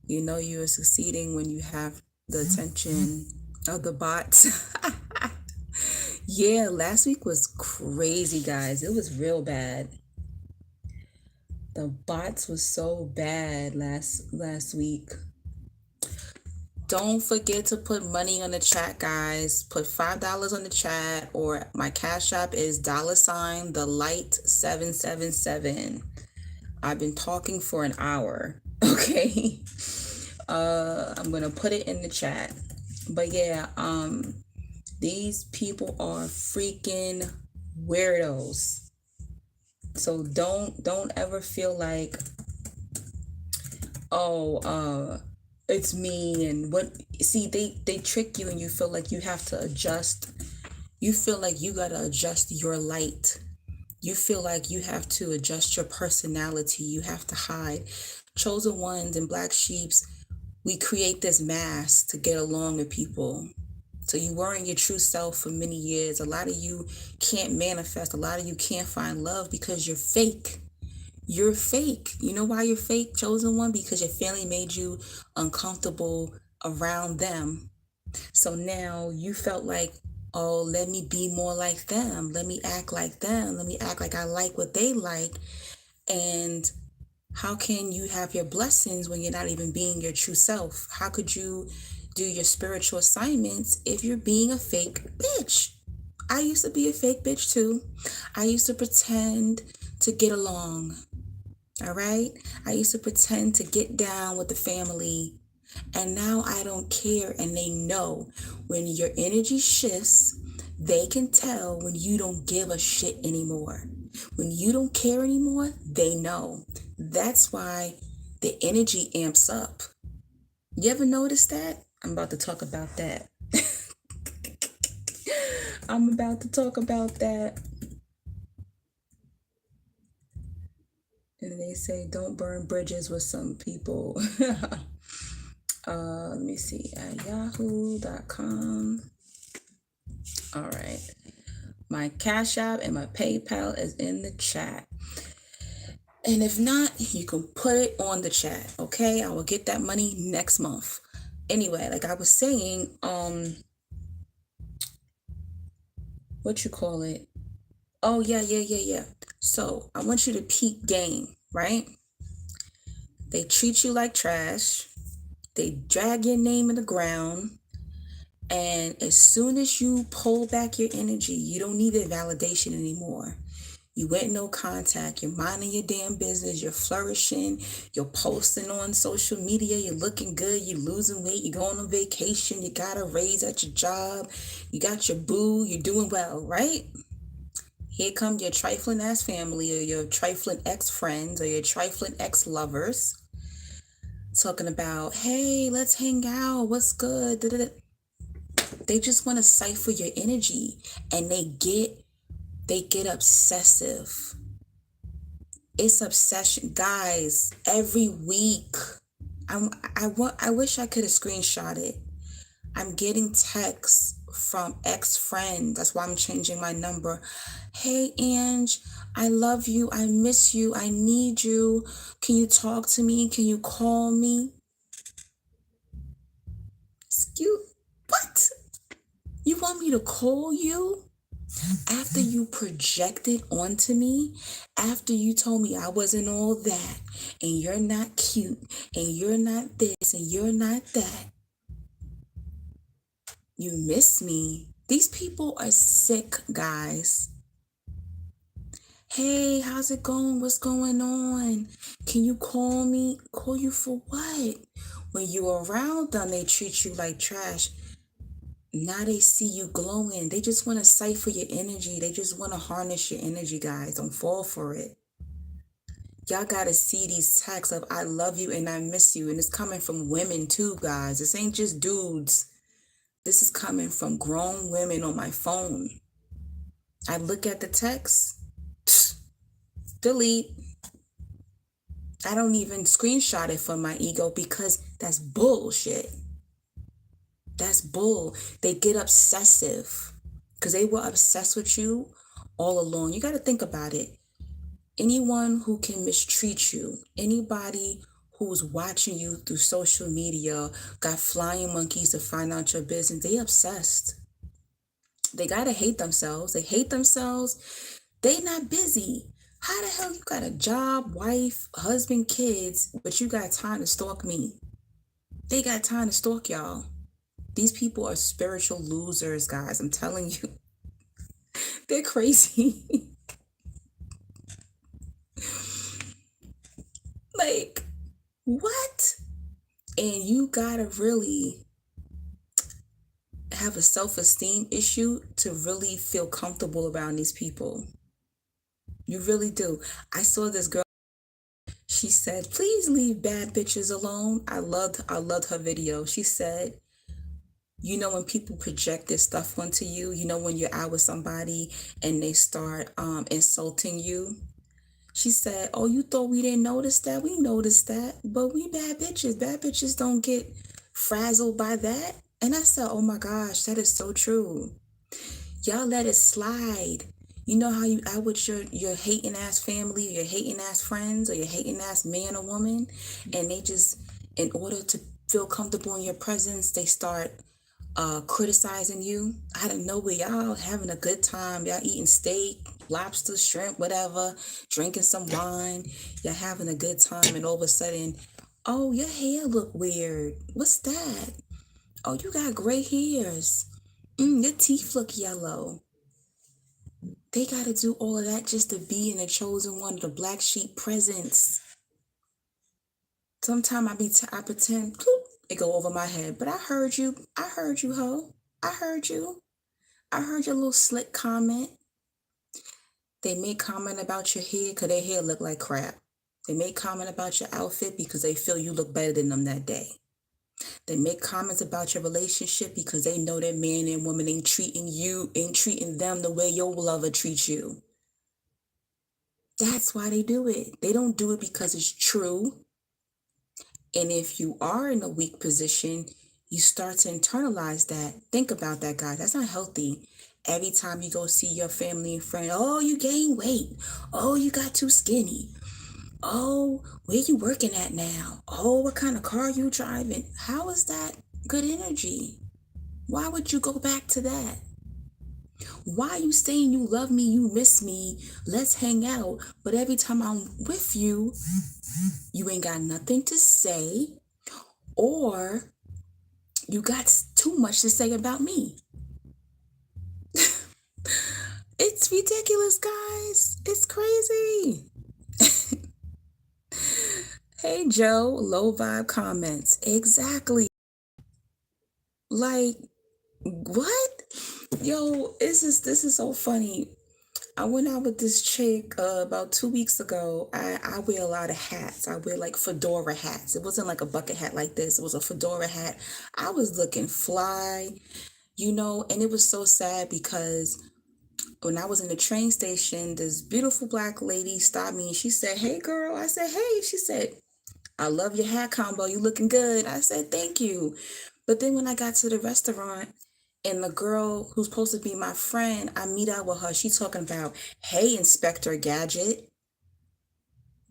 S1: You know you are succeeding when you have the attention of the bots. Yeah, last week was crazy, guys. It was real bad. The bots was so bad last week. Don't forget to put money on the chat, guys. Put $5 on the chat, or my cash app is $ the light 777. I've been talking for an hour. Okay. I'm gonna put it in the chat. But yeah, these people are freaking weirdos. So don't ever feel like, oh, it's me. And what, see, they trick you and you feel like you have to adjust. You feel like you gotta adjust your light. You feel like you have to adjust your personality. You have to hide. Chosen ones and black sheeps, we create this mask to get along with people. So you weren't your true self for many years. A lot of you can't manifest. A lot of you can't find love because you're fake. You're fake. You know why you're fake, chosen one? Because your family made you uncomfortable around them. So now you felt like, oh, let me be more like them. Let me act like them. Let me act like I like what they like. And how can you have your blessings when you're not even being your true self? How could you do your spiritual assignments if you're being a fake bitch? I used to be a fake bitch too. I used to pretend to get along. All right? I used to pretend to get down with the family. And now I don't care. And they know when your energy shifts, they can tell when you don't give a shit anymore. When you don't care anymore, they know. That's why the energy amps up. You ever notice that? I'm about to talk about that. I'm about to talk about that. And they say don't burn bridges with some people. Let me see, at yahoo.com. All right. My Cash App and my PayPal is in the chat. And if not, you can put it on the chat, okay? I will get that money next month. Anyway, like I was saying, what you call it? Oh, yeah. So I want you to peep game, right? They treat you like trash. They drag your name in the ground. And as soon as you pull back your energy, you don't need their validation anymore. You went no contact. You're minding your damn business. You're flourishing. You're posting on social media. You're looking good. You're losing weight. You're going on vacation. You got a raise at your job. You got your boo. You're doing well, right? Here come your trifling ass family, or your trifling ex-friends, or your trifling ex-lovers talking about, hey, let's hang out. What's good? Da-da-da. They just want to cipher your energy, and they get obsessive. It's obsession, guys. Every week, I wish I could have screenshot it. I'm getting texts from ex-friends. That's why I'm changing my number. Hey, Ange, I love you. I miss you. I need you. Can you talk to me? Can you call me? Excuse, what? You want me to call you? After you projected onto me, after you told me I wasn't all that, and you're not cute, and you're not this, and you're not that, you miss me. These people are sick, guys. Hey, how's it going? What's going on? Can you call me? Call you for what? When you're around them, they treat you like trash. Now they see you glowing. They just want to cipher your energy. They just want to harness your energy, guys. Don't fall for it. Y'all gotta see these texts of I love you and I miss you. And it's coming from women too, guys. This ain't just dudes. This is coming from grown women on my phone. I look at the text, delete. I don't even screenshot it for my ego because that's bullshit. That's bull. They get obsessive because they were obsessed with you all along. You got to think about it. Anyone who can mistreat you, anybody who's watching you through social media, got flying monkeys to find out your business, they obsessed. They got to hate themselves. They hate themselves. They not busy. How the hell you got a job, wife, husband, kids, but you got time to stalk me? They got time to stalk y'all. These people are spiritual losers, guys. I'm telling you. They're crazy. Like, what? And you gotta really have a self-esteem issue to really feel comfortable around these people. You really do. I saw this girl. She said, "Please leave bad bitches alone." I loved her video. She said, when people project this stuff onto you, when you're out with somebody and they start insulting you. She said, "Oh, you thought we didn't notice that? We noticed that, but we bad bitches. Bad bitches don't get frazzled by that." And I said, "Oh my gosh, that is so true. Y'all let it slide. You know how you out with your hating ass family, or your hating ass friends, or your hating ass man or woman, and they just, in order to feel comfortable in your presence, they start criticizing you out of nowhere. Y'all having a good time. Y'all eating steak, lobster, shrimp, whatever, drinking some wine. Y'all having a good time, and all of a sudden, oh, your hair look weird. What's that? Oh, you got gray hairs. Your teeth look yellow. They got to do all of that just to be in the chosen one, the black sheep presence. Sometimes I pretend, it go over my head, but I heard you. I heard you, ho. I heard you. I heard your little slick comment. They may comment about your hair because their hair look like crap. They may comment about your outfit because they feel you look better than them that day. They make comments about your relationship because they know that man and woman ain't treating them the way your lover treats you. That's why they do it. They don't do it because it's true. And if you are in a weak position, you start to internalize that. Think about that, guys. That's not healthy. Every time you go see your family and friend, oh, you gained weight. Oh, you got too skinny. Oh, where you working at now? Oh, what kind of car you driving? How is that good energy? Why would you go back to that? Why are you saying you love me, you miss me, let's hang out, but every time I'm with you, you ain't got nothing to say, or you got too much to say about me? It's ridiculous, guys. It's crazy. Hey, Joe, low vibe comments. Exactly. Like, what? Yo, this is so funny. I went out with this chick about 2 weeks ago. I wear a lot of hats. I wear like fedora hats. It wasn't like a bucket hat like this. It was a fedora hat. I was looking fly, and it was so sad because when I was in the train station, this beautiful black lady stopped me and she said, "Hey, girl." I said, "Hey." She said, "I love your hat combo. You looking good." I said, "Thank you." But then when I got to the restaurant, and the girl who's supposed to be my friend, I meet up with her. She talking about, "Hey, Inspector Gadget."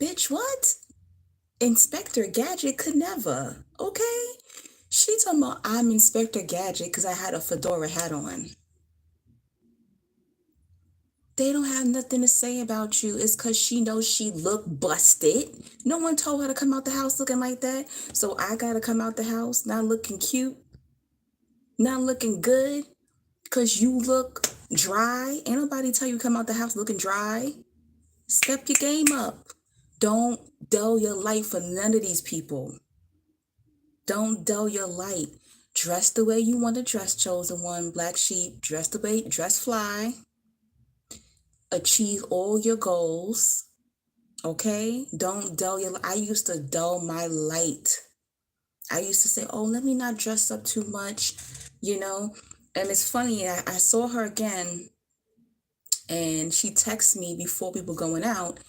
S1: Bitch, what? Inspector Gadget could never. Okay? She talking about I'm Inspector Gadget because I had a fedora hat on. They don't have nothing to say about you. It's because she knows she looked busted. No one told her to come out the house looking like that. So I got to come out the house not looking cute, not looking good, because you look dry. Ain't nobody tell you come out the house looking dry. Step your game up. Don't dull your light for none of these people. Don't dull your light. Dress the way you want to dress, chosen one, black sheep. Dress fly. Achieve all your goals. Okay? Don't dull your light. I used to dull my light. I used to say, "Oh, let me not dress up too much," And it's funny, I saw her again, and she texted me before we were going out.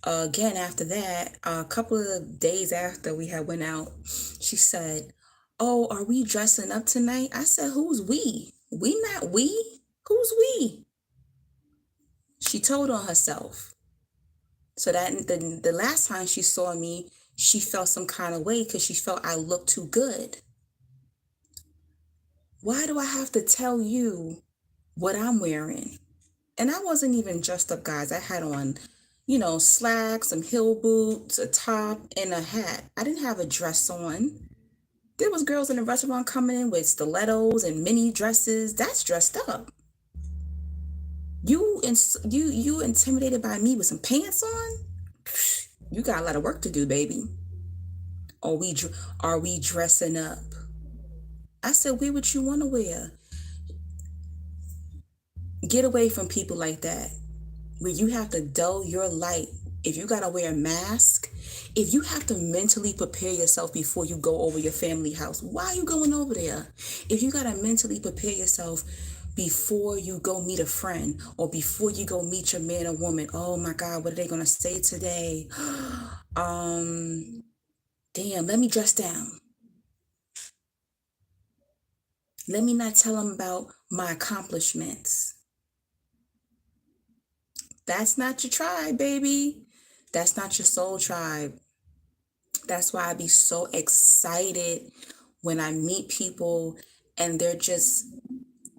S1: Again, after that, a couple of days after we had went out, she said, "Oh, are we dressing up tonight?" I said, "Who's we? We not we? Who's we?" She told on herself. So that the last time she saw me, she felt some kind of way because she felt I looked too good. Why do I have to tell you what I'm wearing? And I wasn't even dressed up, guys. I had on, slacks, some heel boots, a top, and a hat. I didn't have a dress on. There was girls in the restaurant coming in with stilettos and mini dresses. That's dressed up. You intimidated by me with some pants on? You got a lot of work to do, baby. Are we dressing up? I said, wear what you want to wear. Get away from people like that, where you have to dull your light. If you got to wear a mask, if you have to mentally prepare yourself before you go over your family house, why are you going over there? If you got to mentally prepare yourself before you go meet a friend or before you go meet your man or woman, oh my God, what are they going to say today? Damn, let me dress down. Let me not tell them about my accomplishments. That's not your tribe, baby. That's not your soul tribe. That's why I be so excited when I meet people and they're just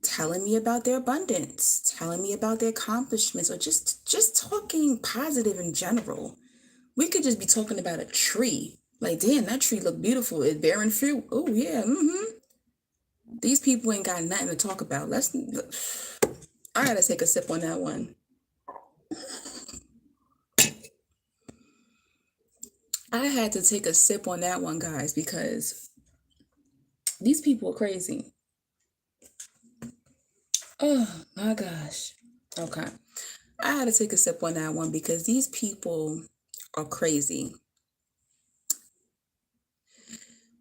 S1: telling me about their abundance, telling me about their accomplishments, or just talking positive in general. We could just be talking about a tree. Like, damn, that tree look beautiful. It's bearing fruit. Oh yeah, These people ain't got nothing to talk about. I gotta take a sip on that one. I had to take a sip on that one, guys, because these people are crazy. Oh my gosh. Okay. I had to take a sip on that one because these people are crazy.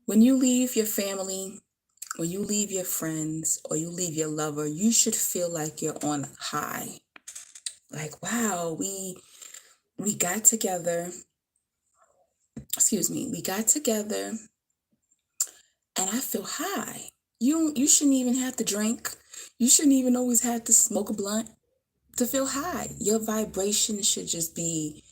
S1: When you leave your family, when you leave your friends, or you leave your lover, you should feel like you're on high. Like, wow, we got together. Excuse me. We got together and I feel high. You shouldn't even have to drink. You shouldn't even always have to smoke a blunt to feel high. Your vibration should just be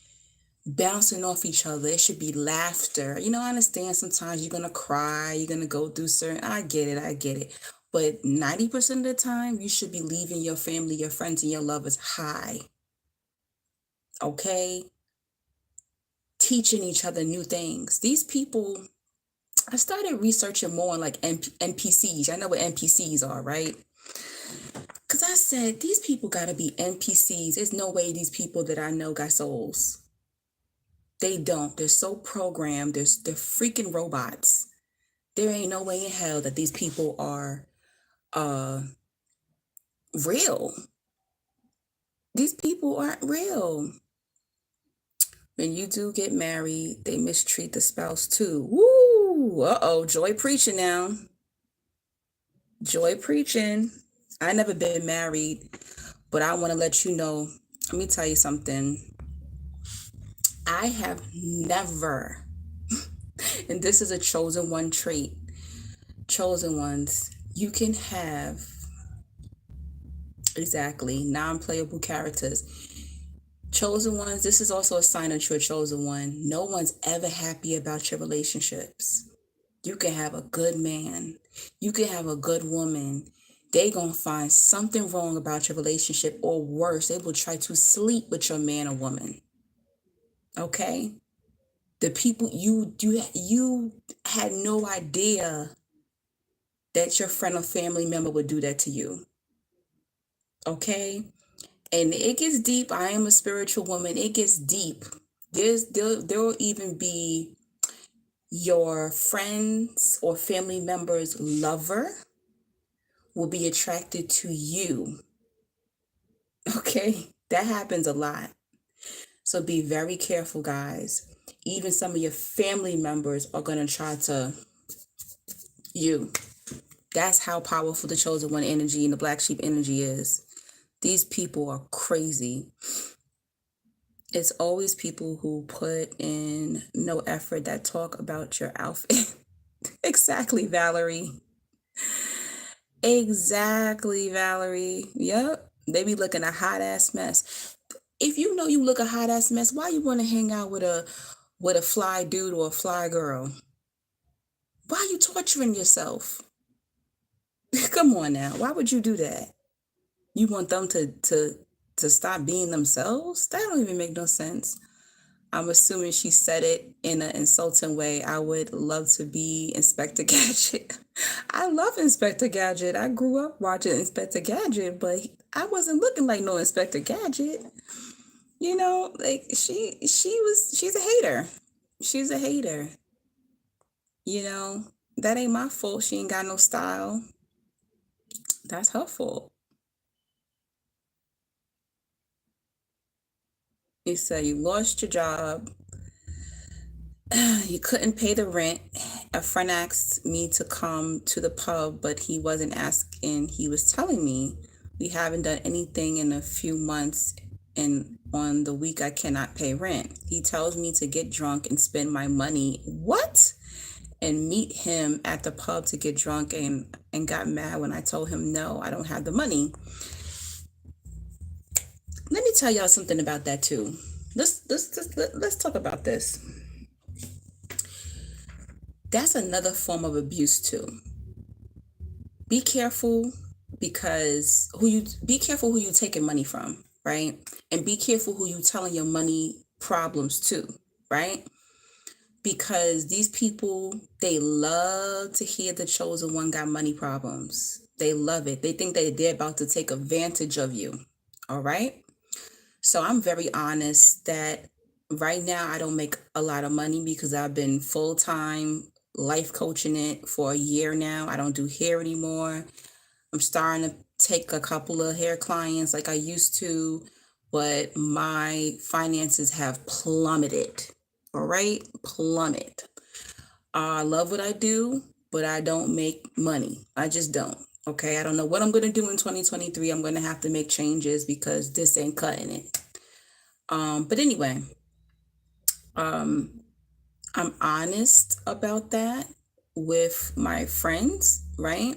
S1: bouncing off each other. It should be laughter. I understand sometimes you're gonna cry, you're gonna go through certain, I get it. But 90% of the time, you should be leaving your family, your friends, and your lovers high. Okay? Teaching each other new things. These people, I started researching more on like NPCs. I know what NPCs are, right? Because I said, these people gotta be NPCs. There's no way these people that I know got souls. They don't. They're so programmed. They're freaking robots. There ain't no way in hell that these people are real. These people aren't real. When you do get married, they mistreat the spouse too. Woo! Uh-oh, Joy preaching now. Joy preaching. I never been married, but I want to let you know. Let me tell you something. I have never, and this is a chosen one trait. Chosen ones, you can have exactly non-playable characters. Chosen ones, this is also a sign that you're a chosen one. No one's ever happy about your relationships. You can have a good man, you can have a good woman. They gonna find something wrong about your relationship, or worse, they will try to sleep with your man or woman. Okay? The people you had no idea that your friend or family member would do that to you. Okay? And it gets deep. I am a spiritual woman. It gets deep. There will even be your friends or family members' lover will be attracted to you. Okay? That happens a lot. So be very careful, guys. Even some of your family members are going to try to you. That's how powerful the chosen one energy and the black sheep energy is. These people are crazy. It's always people who put in no effort that talk about your outfit. Exactly, Valerie. Exactly, Valerie. Yep. They be looking a hot ass mess. If you know you look a hot ass mess, why you want to hang out with a fly dude or a fly girl? Why are you torturing yourself? Come on now. Why would you do that? You want them to stop being themselves? That don't even make no sense. I'm assuming she said it in an insulting way. I would love to be Inspector Gadget. I love Inspector Gadget. I grew up watching Inspector Gadget, but I wasn't looking like no Inspector Gadget. You know, like she's a hater. She's a hater. You know, that ain't my fault. She ain't got no style. That's her fault. You said you lost your job. You couldn't pay the rent. A friend asked me to come to the pub, but he wasn't asking. He was telling me we haven't done anything in a few months, and on the week I cannot pay rent. He tells me to get drunk and spend my money. What? And meet him at the pub to get drunk and got mad when I told him no, I don't have the money. Let me tell y'all something about that too. Let's talk about this. That's another form of abuse too. Be careful because be careful who you taking money from, right? And be careful who you telling your money problems to, right? Because these people, they love to hear the chosen one got money problems. They love it. They think that they're about to take advantage of you. All right. So I'm very honest that right now I don't make a lot of money because I've been full-time life coaching it for a year now. I don't do hair anymore. I'm starting to take a couple of hair clients like I used to, but my finances have plummeted. All right, plummet. I love what I do, but I don't make money. I just don't. Okay, I don't know what I'm gonna do in 2023. I'm gonna have to make changes because this ain't cutting it. But anyway, I'm honest about that with my friends, right?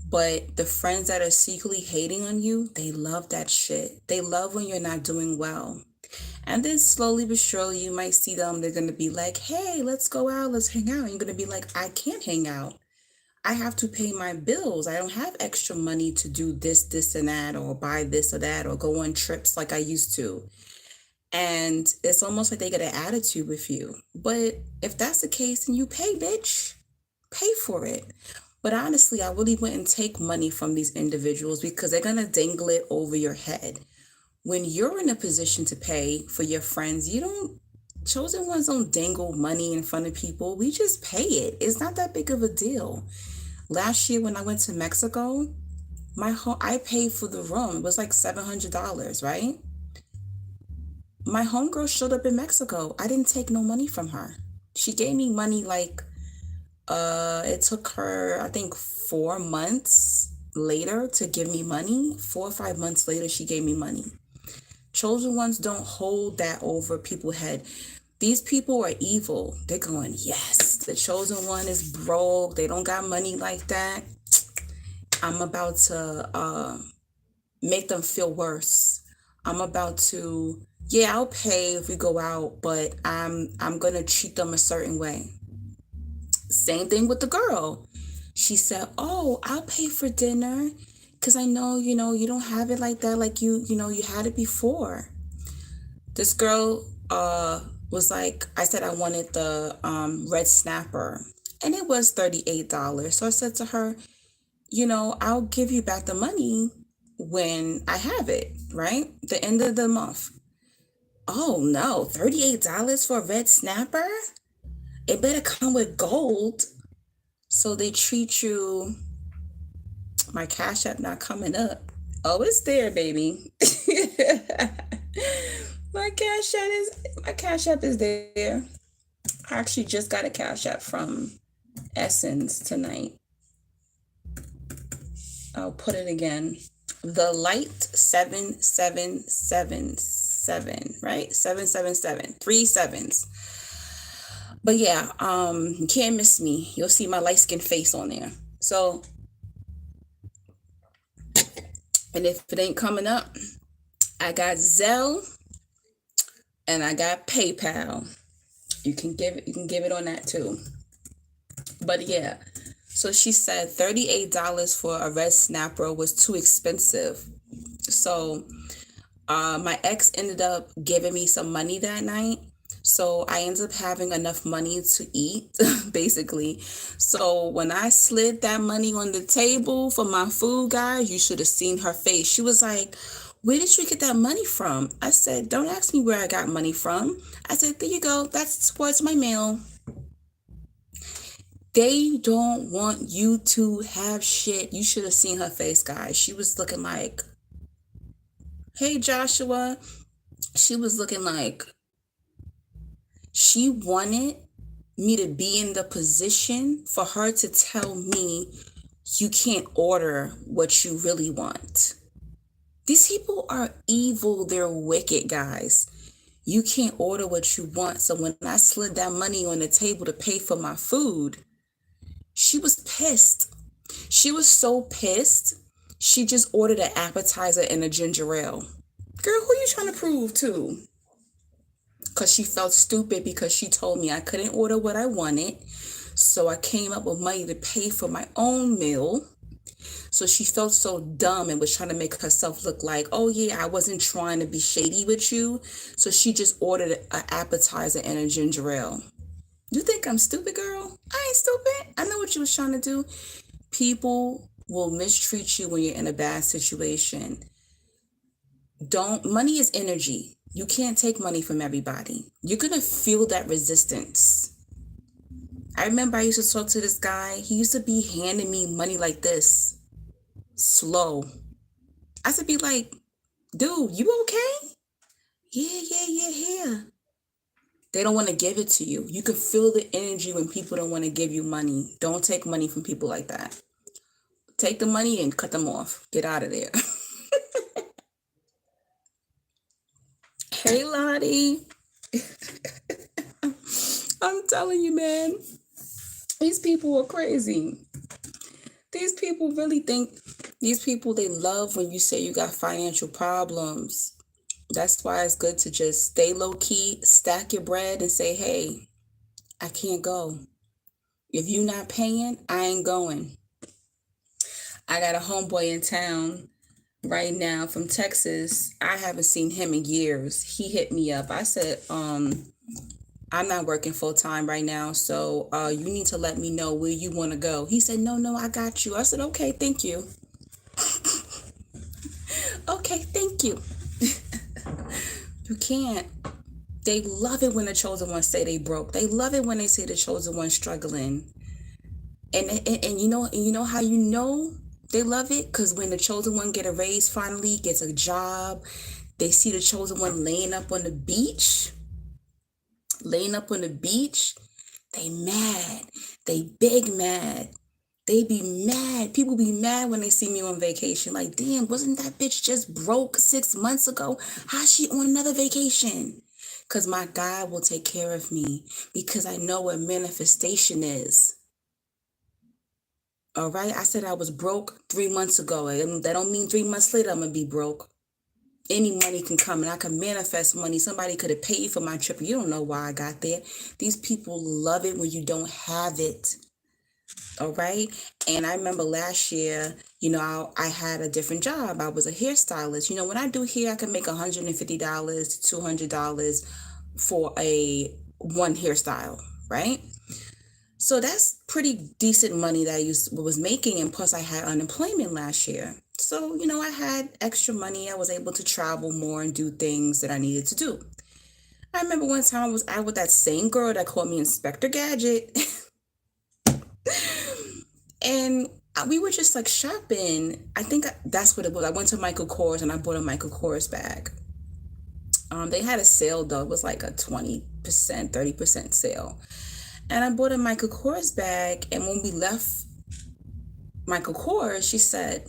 S1: But the friends that are secretly hating on you, they love that shit. They love when you're not doing well. And then slowly but surely, you might see them. They're going to be like, hey, let's go out. Let's hang out. And you're going to be like, I can't hang out. I have to pay my bills. I don't have extra money to do this, and that, or buy this or that, or go on trips like I used to. And it's almost like they get an attitude with you. But if that's the case, then you pay, bitch. Pay for it. But honestly, I really wouldn't take money from these individuals because they're going to dangle it over your head. When you're in a position to pay for your friends, chosen ones don't dangle money in front of people. We just pay it. It's not that big of a deal. Last year when I went to Mexico, I paid for the room. It was like $700, right? My homegirl showed up in Mexico. I didn't take no money from her. She gave me money like it took her, I think, 4 months later to give me money. 4 or 5 months later, she gave me money. Chosen ones don't hold that over people's head. These people are evil. They're going, yes, the chosen one is broke. They don't got money like that. I'm about to make them feel worse. I'm about to, yeah, I'll pay if we go out, but I'm gonna treat them a certain way. Same thing with the girl. She said, oh, I'll pay for dinner because I know, you don't have it like that, like you had it before. This girl was like, I said I wanted the red snapper, and it was $38. So I said to her, I'll give you back the money when I have it, right? The end of the month. Oh no, $38 for a red snapper? It better come with gold. So they treat you. My Cash App not coming up. Oh, it's there, baby. my Cash App is there. I actually just got a Cash App from Essence tonight. I'll put it again. The Light 7777, right? 777, 3 sevens. But yeah, you can't miss me. You'll see my light skinned face on there. So, and if it ain't coming up, I got Zelle and I got PayPal. You can give it on that too. But yeah, so she said $38 for a red snapper was too expensive. So my ex ended up giving me some money that night. So I ended up having enough money to eat, basically. So when I slid that money on the table for my food, guys, you should have seen her face. She was like, "Where did you get that money from?" I said, "Don't ask me where I got money from." I said, "There you go. That's towards my meal." They don't want you to have shit. You should have seen her face, guys. She was looking like, "Hey, Joshua." She was looking like she wanted me to be in the position for her to tell me you can't order what you really want. These people are evil. They're wicked, guys. You can't order what you want. So when I slid that money on the table to pay for my food, she was pissed. She was so pissed. She just ordered an appetizer and a ginger ale. Girl, who you trying to prove to? Because she felt stupid because she told me I couldn't order what I wanted. So I came up with money to pay for my own meal. So she felt so dumb and was trying to make herself look like, oh yeah, I wasn't trying to be shady with you. So she just ordered an appetizer and a ginger ale. You think I'm stupid, girl? I ain't stupid. I know what you was trying to do. People will mistreat you when you're in a bad situation. Money is energy. You can't take money from everybody. You're going to feel that resistance. I remember I used to talk to this guy. He used to be handing me money like this, slow. I used to be like, dude, you okay? Yeah. They don't want to give it to you. You can feel the energy when people don't want to give you money. Don't take money from people like that. Take the money and cut them off. Get out of there. Hey, Lottie. I'm telling you, man. These people are crazy. These people really think, these people, they love when you say you got financial problems. That's why it's good to just stay low key, stack your bread, and say, hey, I can't go. If you're not paying, I ain't going. I got a homeboy in town right now from Texas. I haven't seen him in years. He hit me up. I said, I'm not working full time right now, so you need to let me know where you want to go. He said, no, I got you. I said, okay, thank you. Okay, thank you. You can't. They love it when the chosen ones say they broke. They love it when they say the chosen one's struggling. And you know how you know they love it? Because when the chosen one get a raise, finally gets a job, they see the chosen one laying up on the beach, they mad. They big mad. They be mad. People be mad when they see me on vacation. Like, damn, wasn't that bitch just broke 6 months ago? How's she on another vacation? Because my God will take care of me. Because I know what manifestation is. All right? I said I was broke 3 months ago. And that don't mean 3 months later I'm going to be broke. Any money can come and I can manifest money. Somebody could have paid for my trip. You don't know why I got there. These people love it when you don't have it. All right. And I remember last year, I had a different job. I was a hairstylist. When I do hair, I can make $150, $200 for one hairstyle. Right. So that's pretty decent money that I was making. And plus I had unemployment last year. So, I had extra money. I was able to travel more and do things that I needed to do. I remember one time I was out with that same girl that called me Inspector Gadget. And we were just like shopping. I think that's what it was. I went to Michael Kors and I bought a Michael Kors bag. They had a sale though. It was like a 20%, 30% sale. And I bought a Michael Kors bag. And when we left Michael Kors, she said,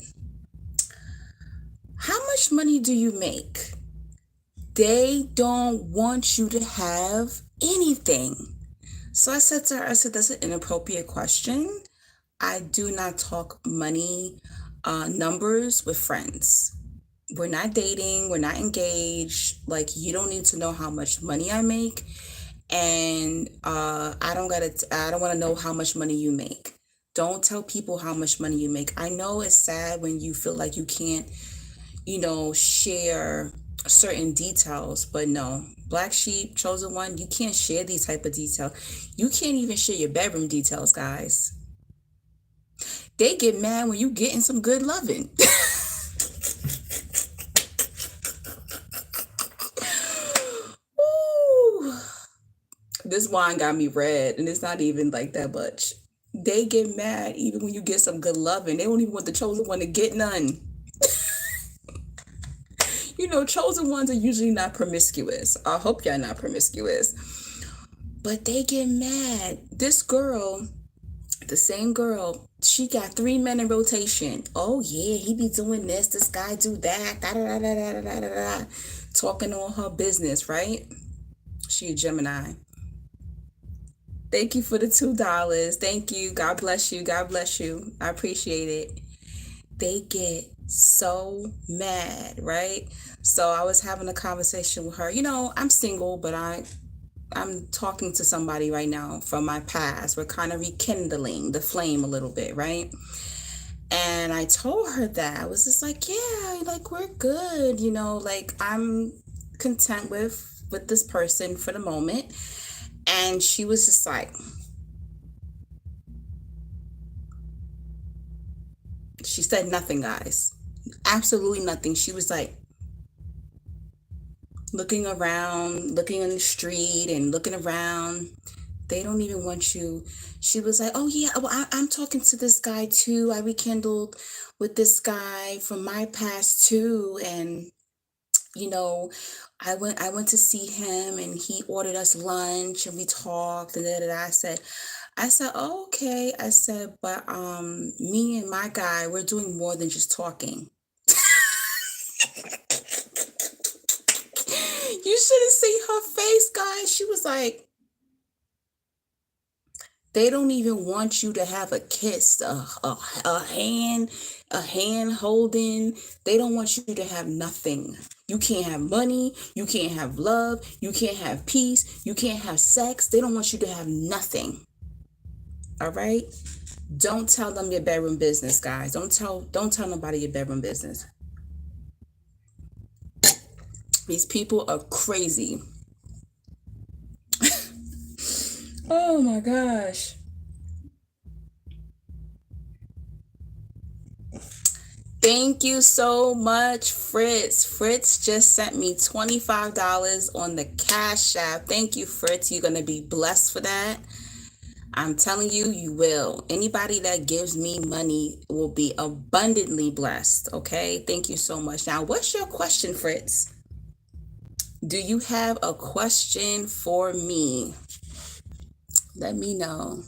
S1: how much money do you make? They don't want you to have anything. So I said to her, that's an inappropriate question. I do not talk money numbers with friends. We're not dating. We're not engaged. Like, you don't need to know how much money I make. And I don't want to know how much money you make. Don't tell people how much money you make. I know it's sad when you feel like you can't, share certain details, but no, Black Sheep, Chosen One, you can't share these type of details. You can't even share your bedroom details, guys. They get mad when you getting some good loving. Ooh, this wine got me red, and it's not even like that much. They get mad even when you get some good loving. They don't even want the chosen one to get none. You know, chosen ones are usually not promiscuous. I hope y'all not promiscuous. But they get mad. This girl, the same girl, she got 3 men in rotation. Oh yeah, he be doing this, this guy do that, da da da da da da da da. Talking on her business, right? She a Gemini. Thank you for the $2. Thank you. God bless you. God bless you. I appreciate it. They get so mad, right? So I was having a conversation with her. You know, I'm single, but I'm talking to somebody right now from my past. We're kind of rekindling the flame a little bit, right? And I told her that. I was just like, yeah, like we're good, you know, like I'm content with this person for the moment. And she was just like, she said nothing, guys. Absolutely nothing. She was like looking around, looking in the street and looking around. They don't even want you. She was like, oh yeah, well, I'm talking to this guy too. I rekindled with this guy from my past too. And you know, I went to see him and he ordered us lunch and we talked and da, da, da. I said, oh, okay. I said, but me and my guy, we're doing more than just talking. You should have seen her face, guys. She was like, they don't even want you to have a kiss, a hand holding. They don't want you to have nothing. You can't have money. You can't have love. You can't have peace. You can't have sex. They don't want you to have nothing. All right? Don't tell them your bedroom business, guys. Don't tell nobody your bedroom business. These people are crazy. Oh my gosh. Thank you so much, Fritz. Fritz just sent me $25 on the Cash App. Thank you, Fritz. You're going to be blessed for that. I'm telling you, you will. Anybody that gives me money will be abundantly blessed. Okay. Thank you so much. Now, what's your question, Fritz? Do you have a question for me? Let me know.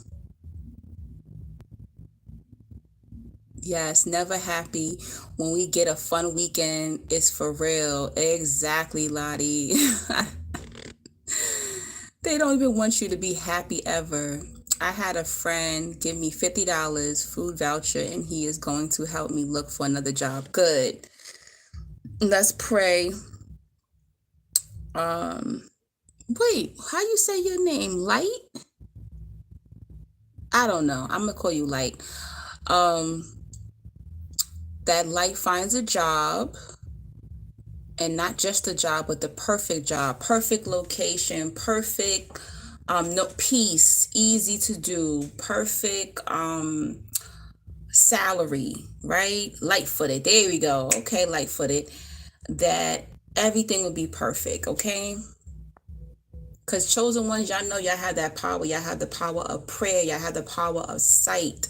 S1: Yes, never happy. When we get a fun weekend, it's for real. Exactly, Lottie. They don't even want you to be happy ever. I had a friend give me $50 food voucher and he is going to help me look for another job. Good. Let's pray. Wait, how you say your name? Light? I don't know. I'm gonna call you Light. Um, that Light finds a job, and not just a job, but the perfect job, perfect location, perfect no peace, easy to do, perfect salary, right? Light-footed. There we go. Okay, light-footed. That everything will be perfect, okay? Because chosen ones, y'all know y'all have that power. Y'all have the power of prayer. Y'all have the power of sight.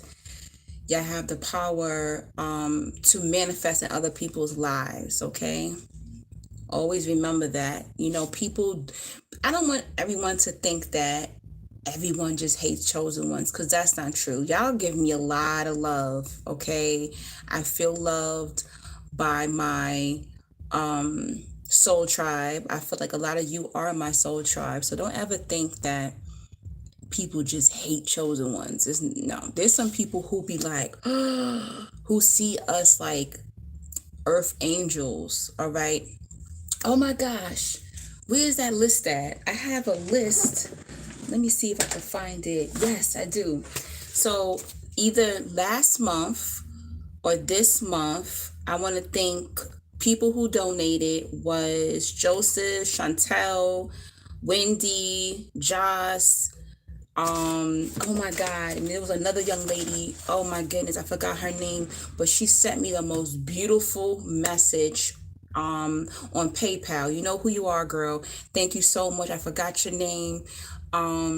S1: Y'all have the power to manifest in other people's lives, okay? Always remember that. You know, people, I don't want everyone to think that everyone just hates chosen ones, because that's not true. Y'all give me a lot of love, okay? I feel loved by my soul tribe. I feel like a lot of you are my soul tribe. So don't ever think that people just hate chosen ones. No, there's some people who be like, who see us like earth angels, all right? Oh my gosh, where's that list at? I have a list. Let me see if I can find it. Yes, I do. So either last month or this month, I want to thank People who donated was Joseph, Chantel, Wendy, Joss, oh my God, and there was another young lady, oh my goodness, I forgot her name, but she sent me the most beautiful message on PayPal. You know who you are, girl. Thank you so much. I forgot your name.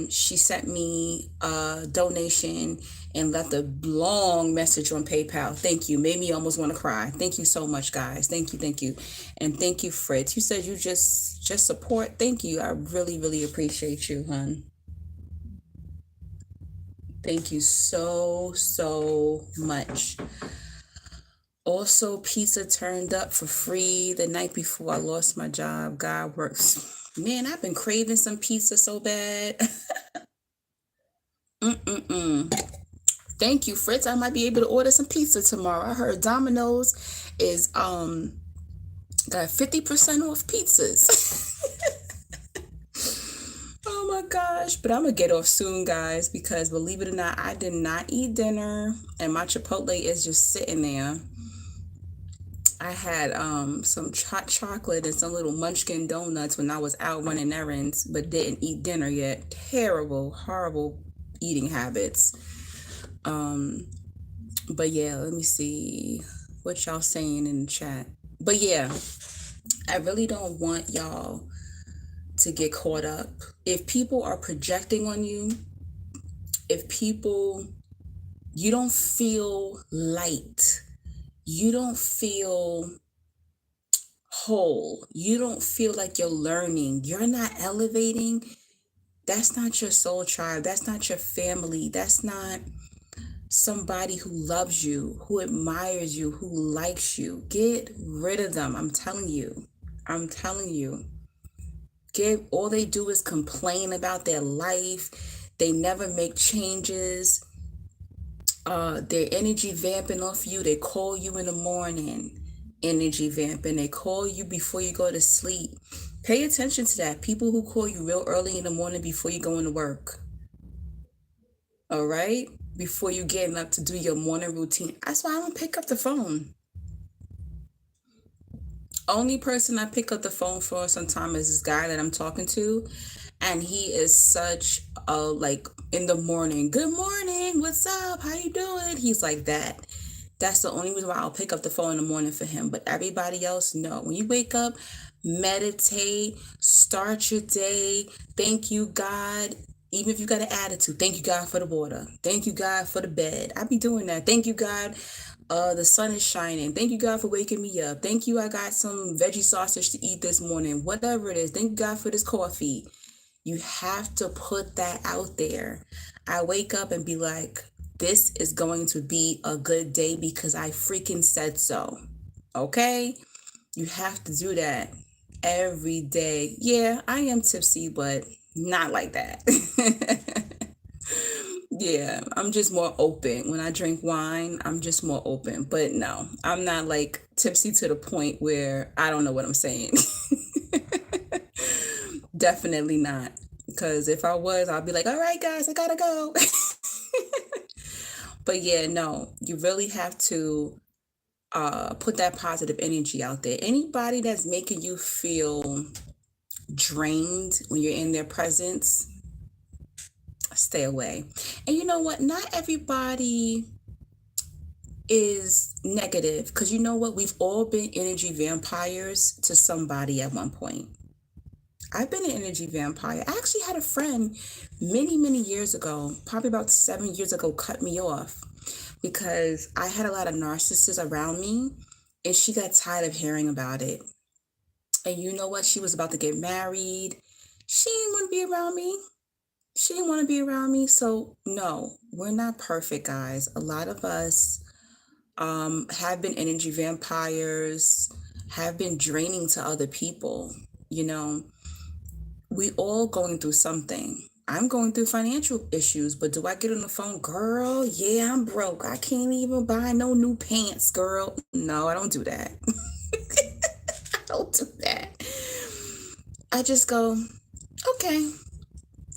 S1: She sent me a donation and left a long message on PayPal. Thank you. Made me almost want to cry. Thank you so much, guys. Thank you, thank you. And thank you, Fritz. You said you just support. Thank you. I really, really appreciate you, hon. Thank you so, so much. Also, pizza turned up for free the night before I lost my job. God works. Man, I've been craving some pizza so bad. Mm-mm-mm. Thank you, Fritz. I might be able to order some pizza tomorrow. I heard Domino's is got 50% off pizzas. Oh my gosh. But I'm gonna get off soon, guys, because believe it or not, I did not eat dinner and my Chipotle is just sitting there. I had some hot chocolate and some little munchkin donuts when I was out running errands, but didn't eat dinner yet. Terrible, horrible eating habits. Um, but yeah, let me see what y'all saying in the chat. But yeah, I really don't want y'all to get caught up. If people are projecting on you, if people, you don't feel light, you don't feel whole, you don't feel like you're learning, you're not elevating, that's not your soul tribe, that's not your family, that's not somebody who loves you, who admires you, who likes you. Get rid of them. I'm telling you. I'm telling you. All they do is complain about their life. They never make changes. Their energy vamping off you. They call you in the morning, energy vamping. They call you before you go to sleep. Pay attention to that. People who call you real early in the morning before you go into work. All right? Before you getting up to do your morning routine. That's why I don't pick up the phone. Only person I pick up the phone for sometimes is this guy that I'm talking to. And he is such a, like, in the morning, good morning, what's up, how you doing? He's like that. That's the only reason why I'll pick up the phone in the morning for him. But everybody else, no. When you wake up, meditate, start your day, thank you, God. Even if you got an attitude, thank you, God, for the water. Thank you, God, for the bed. I be doing that. Thank you, God. The sun is shining. Thank you, God, for waking me up. Thank you, I got some veggie sausage to eat this morning. Whatever it is. Thank you, God, for this coffee. You have to put that out there. I wake up and be like, this is going to be a good day because I freaking said so. Okay? You have to do that every day. Yeah, I am tipsy, but not like that. Yeah, I'm just more open. When I drink wine, I'm just more open. But no, I'm not like tipsy to the point where I don't know what I'm saying. Definitely not. Because if I was, I'd be like, all right, guys, I gotta go. But yeah, no, you really have to put that positive energy out there. Anybody that's making you feel drained when you're in their presence, stay away. And you know what? Not everybody is negative, because you know what? We've all been energy vampires to somebody at one point. I've been an energy vampire. I actually had a friend many, many years ago, probably about 7 years ago, cut me off because I had a lot of narcissists around me and she got tired of hearing about it. And you know what? She was about to get married. She didn't want to be around me. She didn't want to be around me. So, no, we're not perfect, guys. A lot of us have been energy vampires, have been draining to other people. You know, we all going through something. I'm going through financial issues, but do I get on the phone, girl? Yeah, I'm broke. I can't even buy no new pants, girl. No, I don't do that. I don't do that. I just go, okay,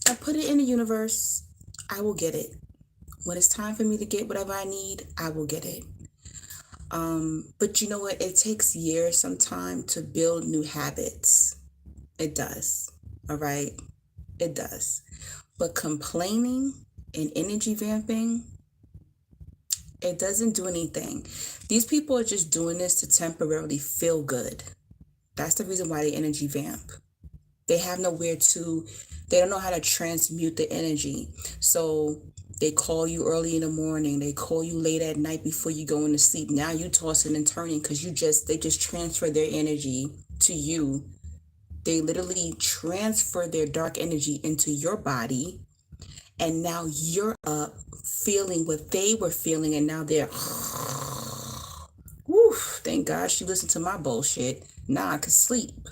S1: I put it in the universe. I will get it. When it's time for me to get whatever I need, I will get it. But you know what? It takes years sometimes to build new habits. It does. All right. It does. But complaining and energy vamping, it doesn't do anything. These people are just doing this to temporarily feel good. That's the reason why they energy vamp. They have nowhere to, they don't know how to transmute the energy. So they call you early in the morning, they call you late at night before you go into sleep. Now you tossing and turning because they just transfer their energy to you. They literally transfer their dark energy into your body. And now you're up feeling what they were feeling. And now they're, woof, thank God she listened to my bullshit. Now I could sleep.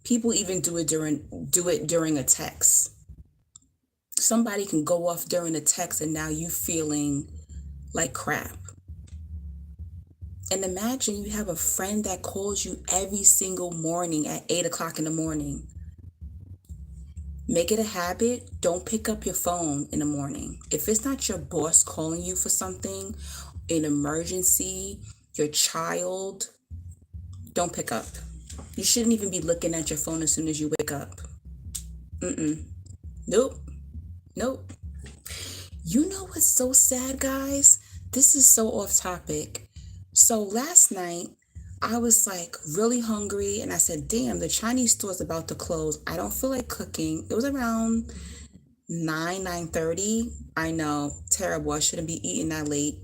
S1: People even do it during a text. Somebody can go off during a text and now you feeling like crap. And imagine you have a friend that calls you every single morning at 8 o'clock in the morning. Make it a habit. Don't pick up your phone in the morning. If it's not your boss calling you for something, an emergency, your child, don't pick up. You shouldn't even be looking at your phone as soon as you wake up. Nope. Nope. You know what's so sad, guys? This is so off topic. So last night, I was like really hungry and I said, damn, the Chinese store's about to close. I don't feel like cooking. It was around 9:30. I know, terrible. I shouldn't be eating that late.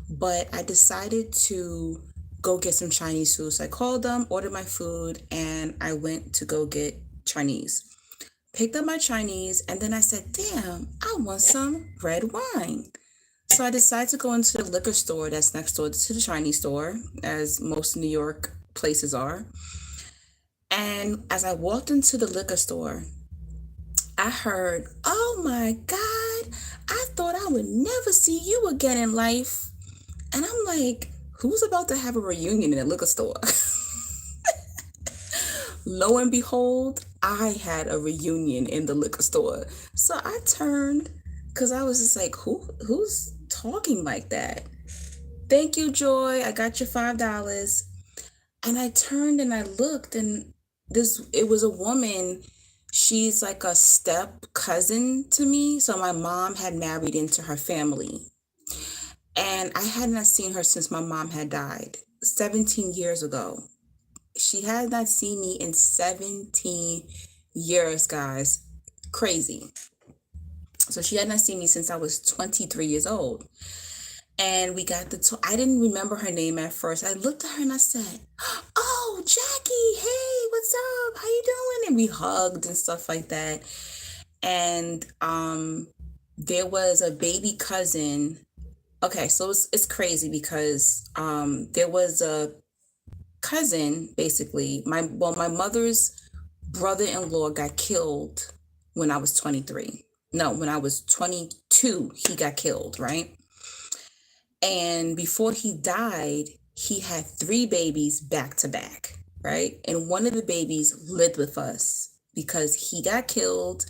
S1: But I decided to go get some Chinese food. So I called them, ordered my food, and I went to go get Chinese. Picked up my Chinese, and then I said, damn, I want some red wine. So I decided to go into the liquor store that's next door to the Chinese store, as most New York places are. And as I walked into the liquor store, I heard, oh my God, I thought I would never see you again in life. And I'm like, who's about to have a reunion in a liquor store? Lo and behold, I had a reunion in the liquor store. So I turned because I was just like, who's talking like that? Thank you, Joy. I got your $5. And I turned and I looked and it was a woman. She's like a step cousin to me. So my mom had married into her family. And I had not seen her since my mom had died 17 years ago. She had not seen me in 17 years, guys. Crazy. So she had not seen me since I was 23 years old. And we got I didn't remember her name at first. I looked at her and I said, oh, Jackie, hey, what's up? How you doing? And we hugged and stuff like that. And there was a baby cousin. Okay, so it's crazy because there was a cousin, basically. My mother's brother-in-law got killed when I was 23. No, when I was 22, he got killed, right? And before he died, he had 3 babies back to back, right? And one of the babies lived with us because he got killed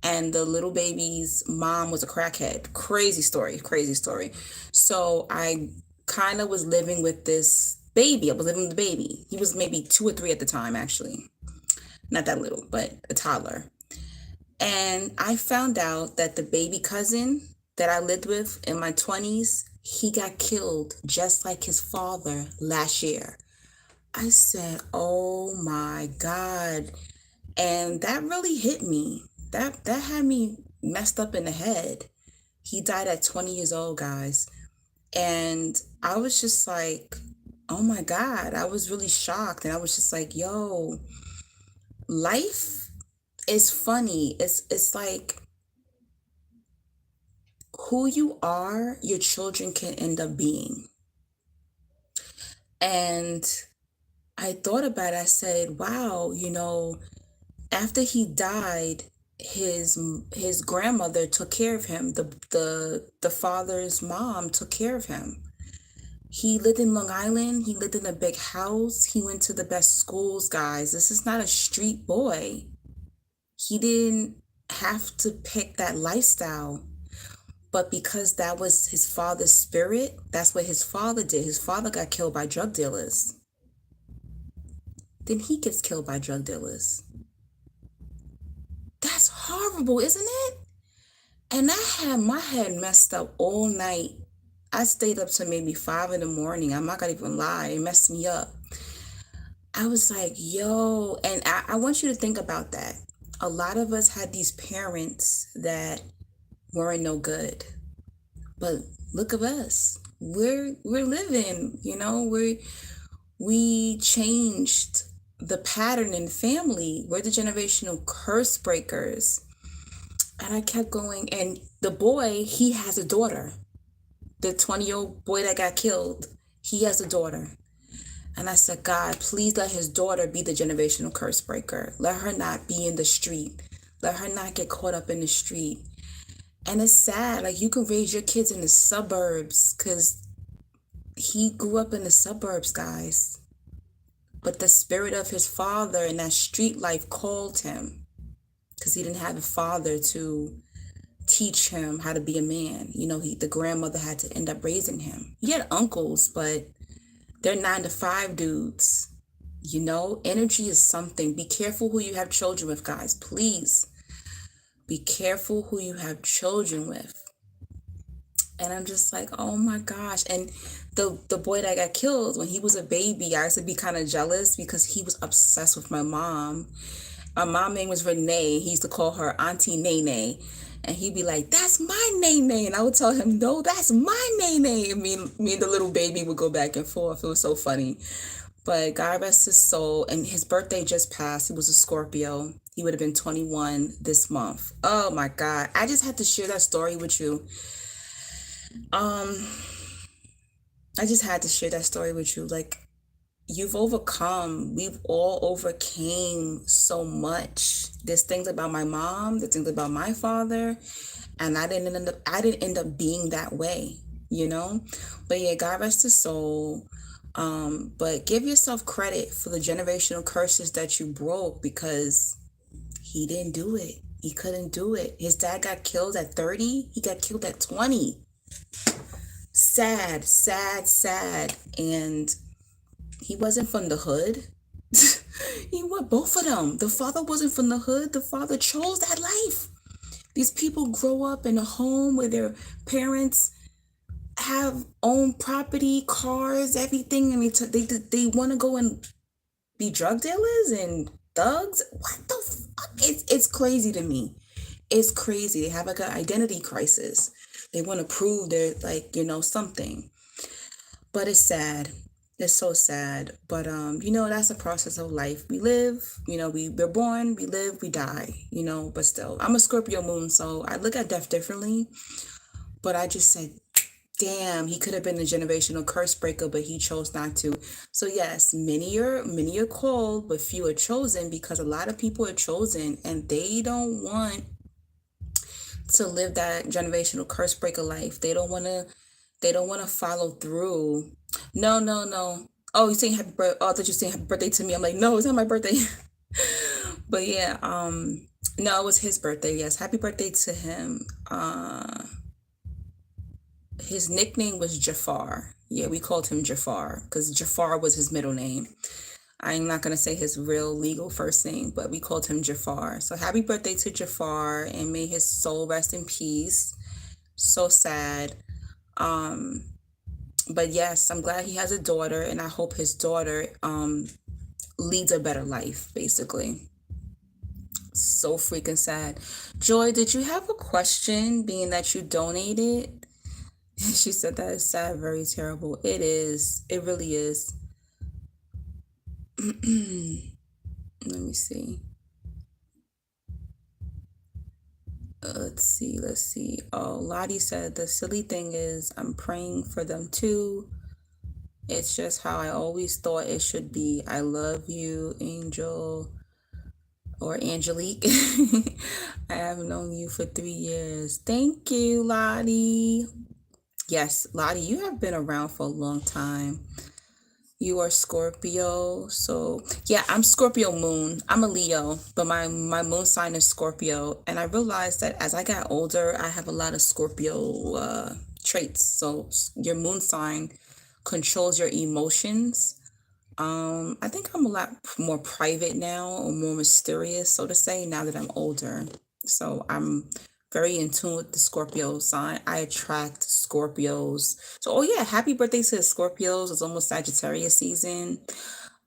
S1: and the little baby's mom was a crackhead. Crazy story, crazy story. So I kind of was living with this baby. I was living with the baby. He was maybe 2 or 3 at the time, actually. Not that little, but a toddler. And I found out that the baby cousin that I lived with in my 20s, he got killed just like his father last year. I said, oh my God. And that really hit me. That had me messed up in the head. He died at 20 years old, guys. And I was just like, oh my God. I was really shocked. And I was just like, yo, life is funny. It's like who you are, your children can end up being. And I thought about it. I said, wow, after he died, his grandmother took care of him. The father's mom took care of him. He lived in Long Island. He lived in a big house. He went to the best schools, guys. This is not a street boy. He didn't have to pick that lifestyle. But because that was his father's spirit, that's what his father did. His father got killed by drug dealers. Then he gets killed by drug dealers. That's horrible, isn't it? And I had my head messed up all night. I stayed up to maybe 5 in the morning. I'm not gonna even lie. It messed me up. I was like, yo, and I want you to think about that. A lot of us had these parents that weren't no good. But look at us. We're living, we changed the pattern in family. We're the generational curse breakers. And I kept going, and the boy, he has a daughter. The 20-year-old boy that got killed, he has a daughter. And I said, God, please let his daughter be the generational curse breaker. Let her not be in the street. Let her not get caught up in the street. And it's sad. Like, you can raise your kids in the suburbs, because he grew up in the suburbs, guys. But the spirit of his father and that street life called him, because he didn't have a father to teach him how to be a man. The grandmother had to end up raising him. He had uncles, but they're 9-to-5 dudes. Energy is something. Be careful who you have children with, guys. Please. Be careful who you have children with. And I'm just like, oh my gosh. And the boy that got killed, when he was a baby, I used to be kind of jealous because he was obsessed with my mom. My mom's name was Renee. He used to call her Auntie Nene. And he'd be like, that's my Nene. And I would tell him, no, that's my Nene. And me and the little baby would go back and forth. It was so funny. But God rest his soul. And his birthday just passed. He was a Scorpio. He would have been 21 this month. Oh my God. I just had to share that story with you. I just had to share that story with you. Like, we've all overcame so much. There's things about my mom, there's things about my father, and I didn't end up being that way, But yeah, God rest his soul. But give yourself credit for the generational curses that you broke, because he didn't do it. He couldn't do it. His dad got killed at 30. He got killed at 20. Sad, sad, sad. And he wasn't from the hood. He was both of them. The father wasn't from the hood. The father chose that life. These people grow up in a home where their parents have own property, cars, everything, and they want to go and be drug dealers and thugs. What the fuck? It's crazy to me. It's crazy. They have like an identity crisis. They want to prove they're like, something. But it's sad. It's so sad. But that's a process of life. We live, we're born, we live, we die, but still. I'm a Scorpio moon, so I look at death differently. But I just said, damn, he could have been a generational curse breaker, but he chose not to. So yes, many are called, but few are chosen, because a lot of people are chosen and they don't want to live that generational curse breaker life. They don't want to follow through. No. Oh, you saying happy birthday? Oh, I thought you were saying happy birthday to me. I'm like, no, it's not my birthday. But yeah, no, it was his birthday. Yes, happy birthday to him. His nickname was Jafar. Yeah, we called him Jafar because Jafar was his middle name. I'm not going to say his real legal first name, but we called him Jafar. So happy birthday to Jafar, and may his soul rest in peace. So sad. But yes, I'm glad he has a daughter, and I hope his daughter leads a better life, basically. So freaking sad. Joy, did you have a question, being that you donated? She said that is sad, very terrible. It is. It really is. Let me see. Let's see. Oh, Lottie said the silly thing is I'm praying for them too. It's just how I always thought it should be. I love you, Angel or Angelique. I have known you for 3 years. Thank you, Lottie. Yes, Lottie, you have been around for a long time. You are Scorpio. So yeah, I'm Scorpio moon. I'm a Leo, but my moon sign is Scorpio. And I realized that as I got older, I have a lot of Scorpio traits. So your moon sign controls your emotions. I think I'm a lot more private now, or more mysterious, so to say, now that I'm older. So I'm very in tune with the Scorpio sign. I attract Scorpios. So, oh yeah, happy birthday to the Scorpios. It's almost Sagittarius season.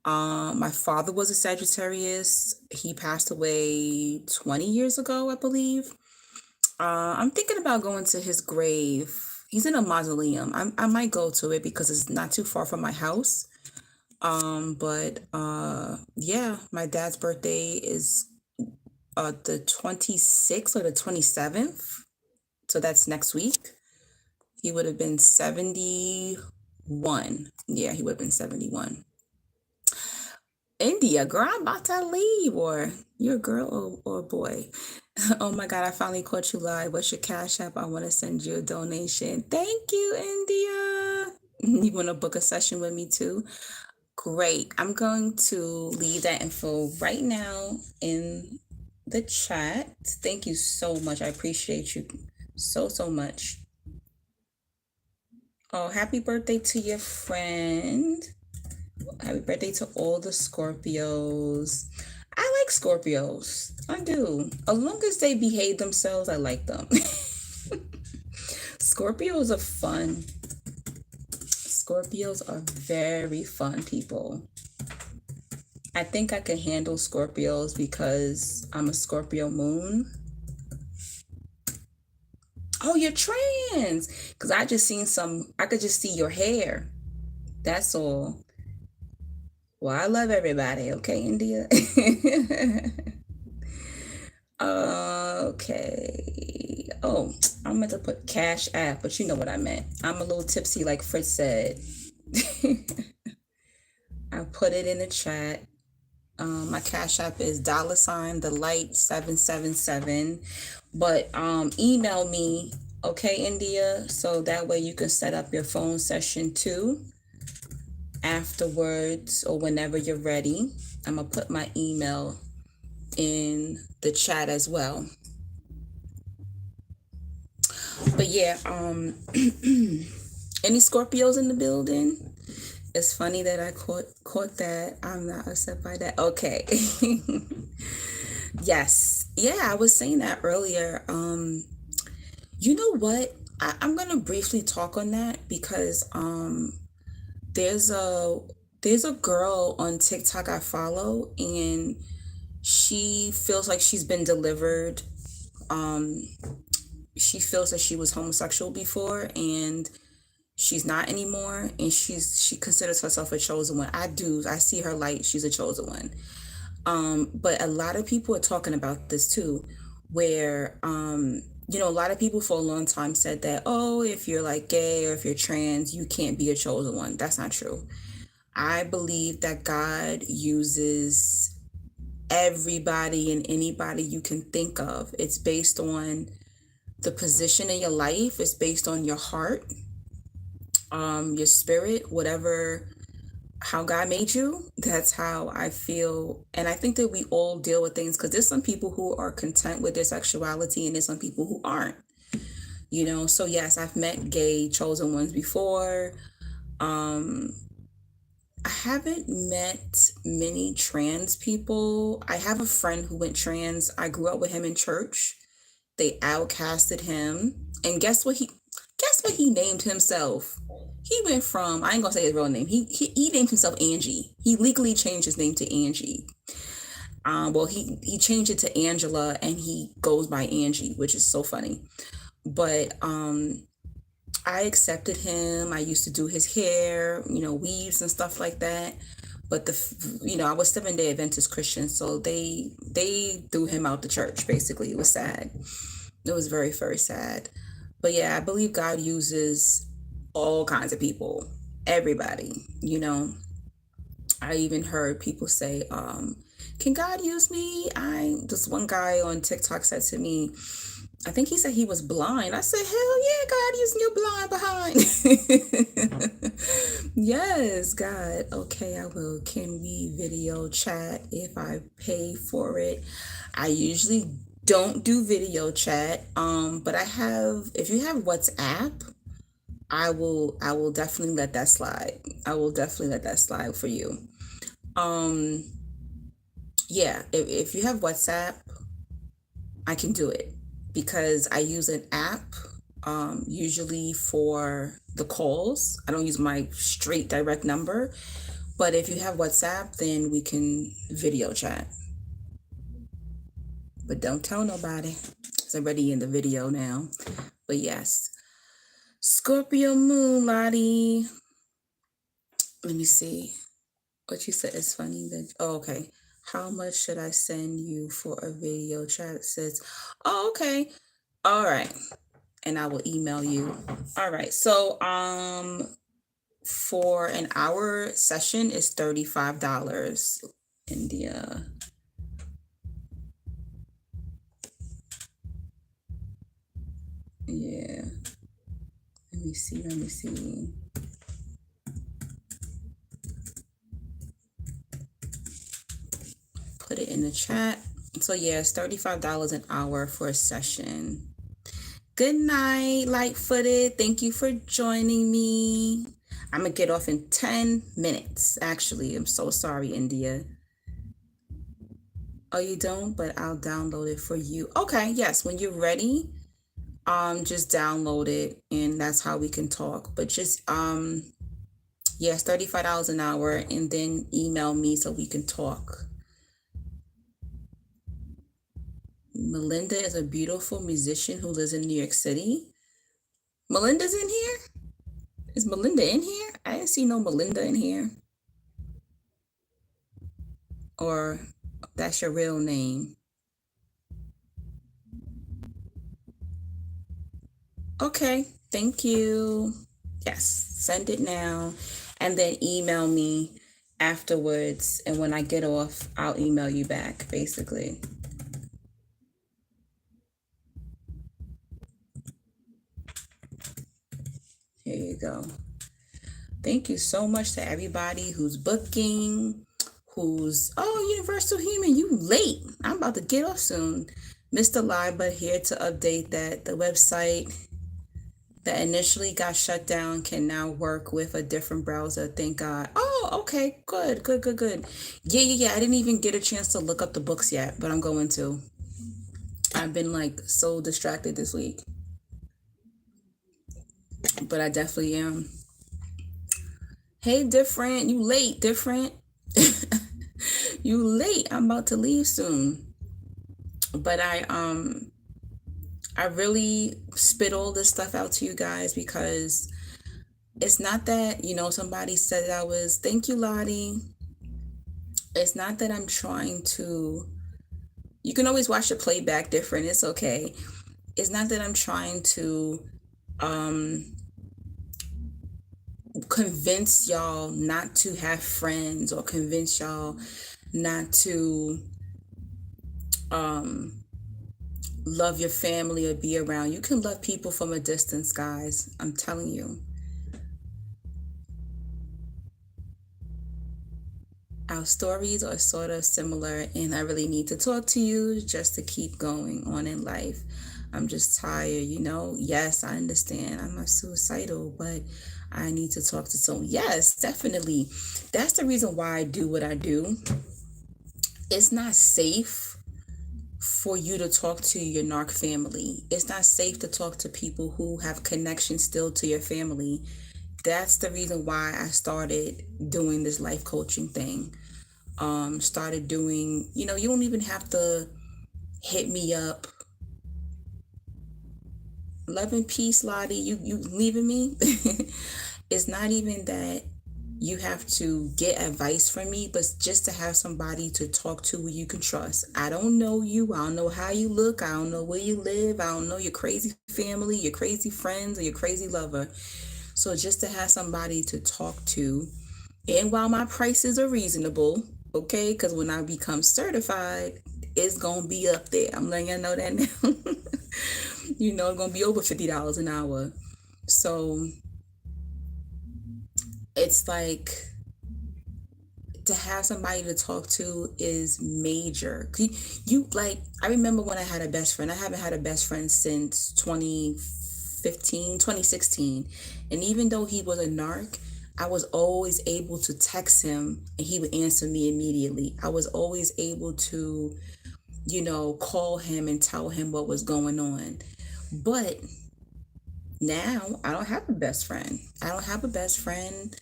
S1: My father was a Sagittarius. He passed away 20 years ago, I believe. I'm thinking about going to his grave. He's in a mausoleum. I might go to it because it's not too far from my house. But yeah, my dad's birthday is the 26th or the 27th. So that's next week. He would have been 71. Yeah, he would have been 71. India, girl, I'm about to leave. Or you're a girl or a boy. Oh my God, I finally caught you live. What's your cash app? I want to send you a donation. Thank you, India. You want to book a session with me too? Great. I'm going to leave that info right now in the chat. Thank you so much. I appreciate you so much. Oh, happy birthday to your friend. Happy birthday to all the Scorpios. I like Scorpios. I do. As long as they behave themselves, I like them. Scorpios are fun. Scorpios are very fun people. I think I can handle Scorpios because I'm a Scorpio moon. Oh, you're trans. Because I could just see your hair. That's all. Well, I love everybody. Okay, India. Okay. Oh, I meant to put Cash App, but you know what I meant. I'm a little tipsy, like Fritz said. I put it in the chat. My Cash App is $the light 777. But email me, okay, India, so that way you can set up your phone session too afterwards or whenever you're ready. I'm gonna put my email in the chat as well. But yeah, any Scorpios in the building? It's funny that I caught that. I'm not upset by that. Okay. Yes. Yeah, I was saying that earlier. You know what? I'm gonna briefly talk on that because there's a there's a girl on TikTok I follow, and she feels like she's been delivered. Um, she feels that she was homosexual before, and she's not anymore, and she considers herself a chosen one. I do. I see her light. She's a chosen one. But a lot of people are talking about this too, where a lot of people for a long time said that, oh, if you're like gay or if you're trans, you can't be a chosen one. That's not true. I believe that God uses everybody and anybody you can think of. It's based on the position in your life. It's based on your heart, your spirit, whatever, how God made you. That's how I feel. And I think that we all deal with things because there's some people who are content with their sexuality and there's some people who aren't, So yes, I've met gay chosen ones before. I haven't met many trans people. I have a friend who went trans. I grew up with him in church. They outcasted him. And guess what he named himself? He went from, I ain't gonna say his real name. He named himself Angie. He legally changed his name to Angie. Well, he changed it to Angela and he goes by Angie, which is so funny. But I accepted him. I used to do his hair, weaves and stuff like that. But I was 7-day Adventist Christian, so they threw him out the church. Basically, it was sad. It was very, very sad. But yeah, I believe God uses all kinds of people, everybody. I even heard people say, "Can God use me?" This one guy on TikTok said to me, I think he said he was blind. I said, hell yeah, God using your blind behind. Yes, God. Okay, I will. Can we video chat if I pay for it? I usually don't do video chat. But I have, if you have WhatsApp, I will definitely let that slide. I will definitely let that slide for you. Um, yeah, if you have WhatsApp, I can do it because I use an app usually for the calls. I don't use my straight direct number, but if you have WhatsApp, then we can video chat. But don't tell nobody. It's already in the video now. But yes, Scorpio moon, Lottie. Let me see. What you said is funny. That oh, okay. How much should I send you for a video chat? It says, oh, okay. All right. And I will email you. All right. So for an hour session is $35. India. Yeah. Let me see. Let me see. Put it in the chat. So yeah, it's $35 an hour for a session. Good night, light footed. Thank you for joining me. I'm gonna get off in 10 minutes. Actually, I'm so sorry, India. Oh, you don't? But I'll download it for you. Okay, yes, when you're ready, just download it and that's how we can talk. But just yes, $35 an hour and then email me so we can talk. Melinda is a beautiful musician who lives in New York City. Melinda's in here? Is Melinda in here? I didn't see no Melinda in here. Or that's your real name. Okay, thank you. Yes, send it now and then email me afterwards. And when I get off, I'll email you back, basically. Here you go. Thank you so much to everybody who's booking, Universal Human, you late. I'm about to get off soon. Mr. Liba here to update that the website that initially got shut down can now work with a different browser. Thank God. Oh, okay. Good, good, good, good. Yeah. I didn't even get a chance to look up the books yet, but I'm going to. I've been like so distracted this week, but I definitely am. Hey, different. You late, different. You late. I'm about to leave soon. But I really spit all this stuff out to you guys because it's not that, somebody said I was, thank you, Lottie. It's not that I'm trying to, you can always watch the playback different. It's okay. It's not that I'm trying to convince y'all not to have friends or convince y'all not to love your family or be around. You can love people from a distance, guys. I'm telling you. Our stories are sort of similar, and I really need to talk to you just to keep going on in life. I'm just tired, Yes, I understand. I'm not suicidal, but I need to talk to someone. Yes, definitely. That's the reason why I do what I do. It's not safe for you to talk to your narc family. It's not safe to talk to people who have connections still to your family. That's the reason why I started doing this life coaching thing. Started doing, you don't even have to hit me up. Love and peace, Lottie. You leaving me? It's not even that you have to get advice from me, but just to have somebody to talk to who you can trust. I don't know you. I don't know how you look. I don't know where you live. I don't know your crazy family, your crazy friends, or your crazy lover. So just to have somebody to talk to, and while my prices are reasonable, okay, because when I become certified, it's gonna be up there. I'm letting you know that now. It's gonna be over $50 an hour. So it's like to have somebody to talk to is major. You like, I remember when I had a best friend. I haven't had a best friend since 2015, 2016. And even though he was a narc, I was always able to text him and he would answer me immediately. I was always able to, call him and tell him what was going on. But now I don't have a best friend. I don't have a best friend.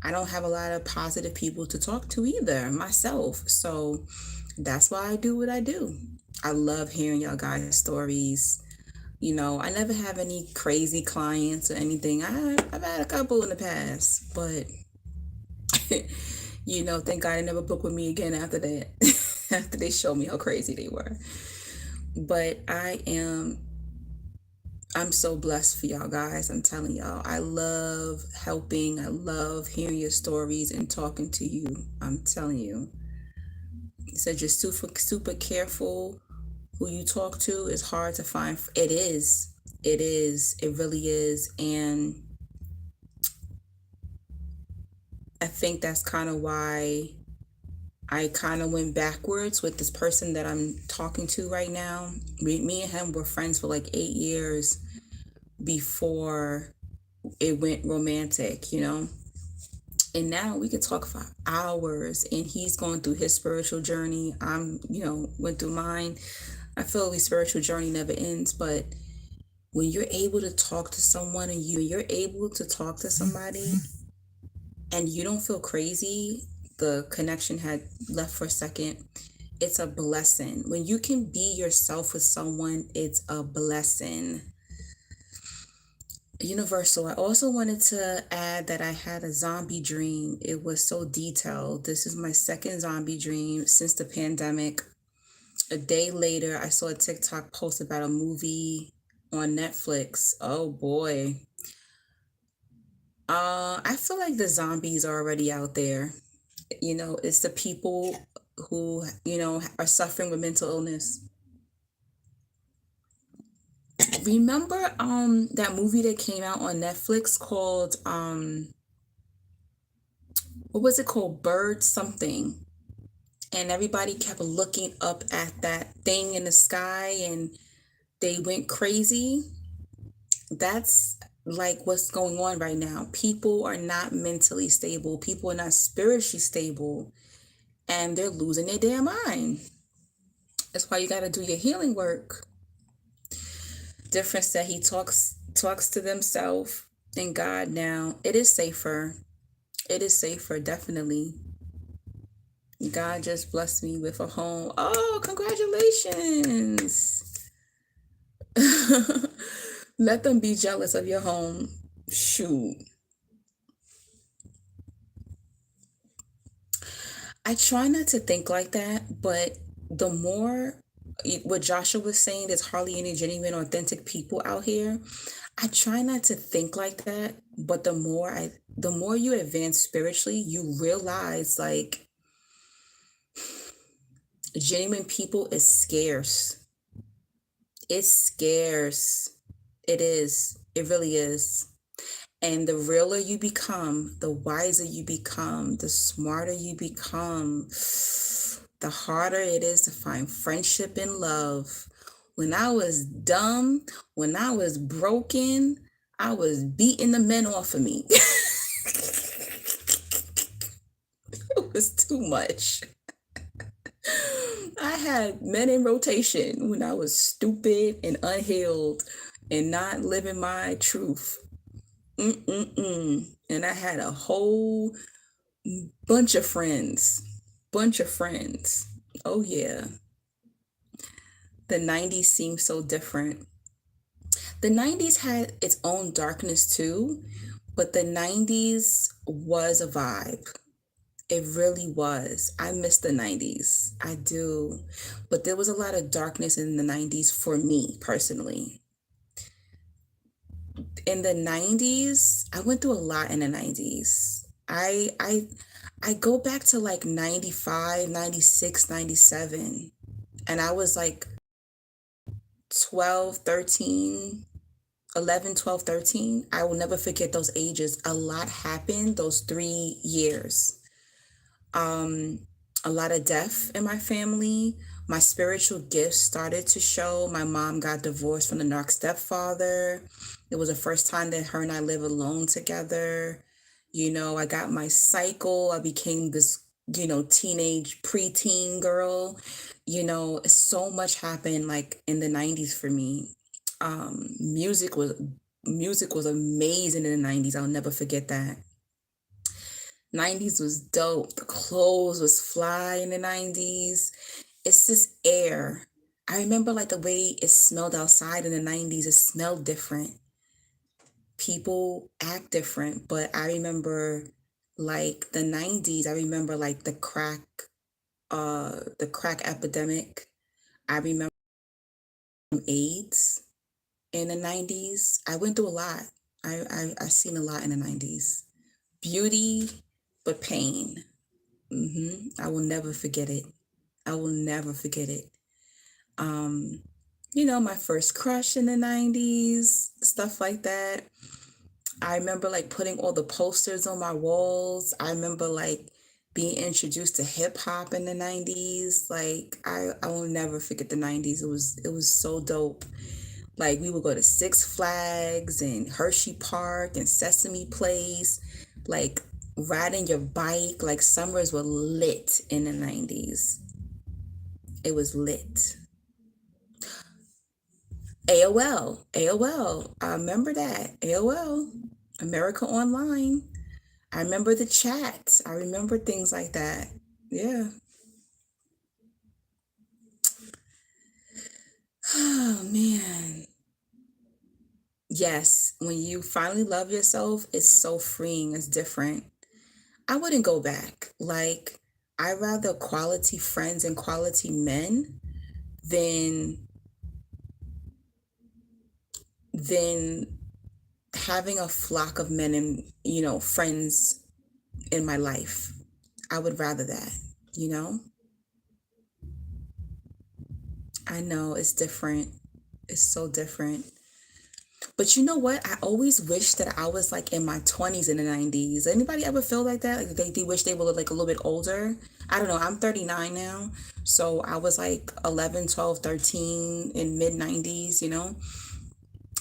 S1: I don't have a lot of positive people to talk to either myself. So that's why I do what I do. I love hearing y'all guys' stories. I never have any crazy clients or anything. I've had a couple in the past, but thank God they never booked with me again after that. After they showed me how crazy they were. But I'm so blessed for y'all guys. I'm telling y'all, I love helping. I love hearing your stories and talking to you. I'm telling you. You said you're super, super careful who you talk to. It's hard to find. It is. It is. It really is. And I think that's kind of why I kind of went backwards with this person that I'm talking to right now. Me and him were friends for like 8 years before it went romantic. And now we could talk for hours, and he's going through his spiritual journey. Went through mine. I feel the spiritual journey never ends, but when you're able to talk to someone and you're able to talk to somebody and you don't feel crazy, the connection had left for a second. It's a blessing. When you can be yourself with someone, it's a blessing. Universal. I also wanted to add that I had a zombie dream. It was so detailed. This is my second zombie dream since the pandemic. A day later, I saw a TikTok post about a movie on Netflix. Oh boy. I feel like the zombies are already out there. It's the people who, are suffering with mental illness. Remember that movie that came out on Netflix called what was it called? Bird something. And everybody kept looking up at that thing in the sky and they went crazy. That's like what's going on right now. People are not mentally stable, people are not spiritually stable, and they're losing their damn mind. That's why you got to do your healing work. Difference that he talks to themselves and God now. It is safer. It is safer, definitely. God just blessed me with a home. Oh, congratulations. Let them be jealous of your home. Shoot. I try not to think like that, but the more what Joshua was saying, there's hardly any genuine, authentic people out here. I try not to think like that, but the more you advance spiritually, you realize like genuine people is scarce. It's scarce. It is. It really is. And the realer you become, the wiser you become, the smarter you become, the harder it is to find friendship and love. When I was dumb, when I was broken, I was beating the men off of me. It was too much. I had men in rotation when I was stupid and unhealed and not living my truth. And I had a whole bunch of friends. Bunch of friends. Oh, yeah. The 90s seemed so different. The 90s had its own darkness too, but the 90s was a vibe. It really was. I miss the 90s. I do. But there was a lot of darkness in the 90s for me personally. In the 90s, I went through a lot in the 90s. I go back to like 95, 96, 97, and I was like 12, 13. 11, 12, 13. I will never forget those ages. A lot happened those 3 years. Um, a lot of death in my family. My spiritual gifts started to show. My mom got divorced from the narc stepfather. It was the first time that her and I live alone together. I got my cycle. I became this, teenage preteen girl. So much happened like in the 90s for me. Um, music was music was amazing in the 90s. I'll never forget that. 90s was dope. The clothes was fly in the 90s. It's this air. I remember like the way it smelled outside in the 90s. It smelled different. People act different, but I remember like the 90s, I remember like the crack epidemic. I remember AIDS in the 90s. I went through a lot. I seen a lot in the 90s. Beauty, but pain. I will never forget it. I will never forget it. Um, my first crush in the 90s, stuff like that. I remember like putting all the posters on my walls. I remember like being introduced to hip hop in the 90s. Like I will never forget the 90s. It was so dope. Like we would go to Six Flags and Hershey Park and Sesame Place, like riding your bike. Like summers were lit in the 90s. It was lit. AOL. I remember that. AOL, America Online. I remember the chats. I remember things like that. Yeah. Oh man. Yes, when you finally love yourself, it's so freeing. It's different. I wouldn't go back. Like, I rather quality friends and quality men than than having a flock of men and, friends in my life. I would rather that, you know? I know it's different. It's so different. But you know what? I always wish that I was like in my 20s in the 90s. Anybody ever feel like that? Like they wish they were like a little bit older? I don't know. I'm 39 now. So I was like 11, 12, 13 in mid 90s.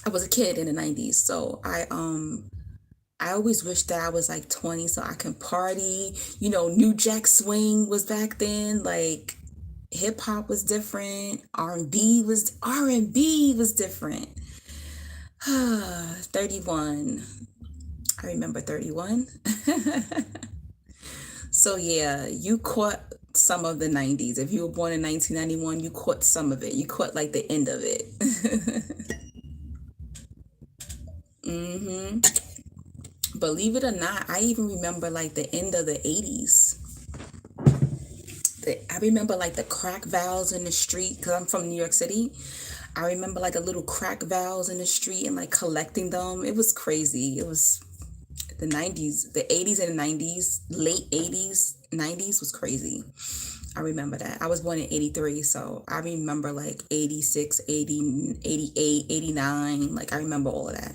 S1: I was a kid in the 90s. So I always wish that I was like 20 so I can party. New Jack Swing was back then. Like hip hop was different. R&B was different. 31. I remember 31. So yeah, you caught some of the 90s. If you were born in 1991, you caught some of it. You caught like the end of it. hmm Believe it or not, I even remember like the end of the 80s. I remember like the crack valves in the street because I'm from New York City. I remember like a little crack valves in the street and like collecting them. It was crazy. It was the 90s, the 80s and the 90s, late 80s, 90s was crazy. I remember that. I was born in 83, so I remember like 86, 80, 88, 89. Like I remember all of that.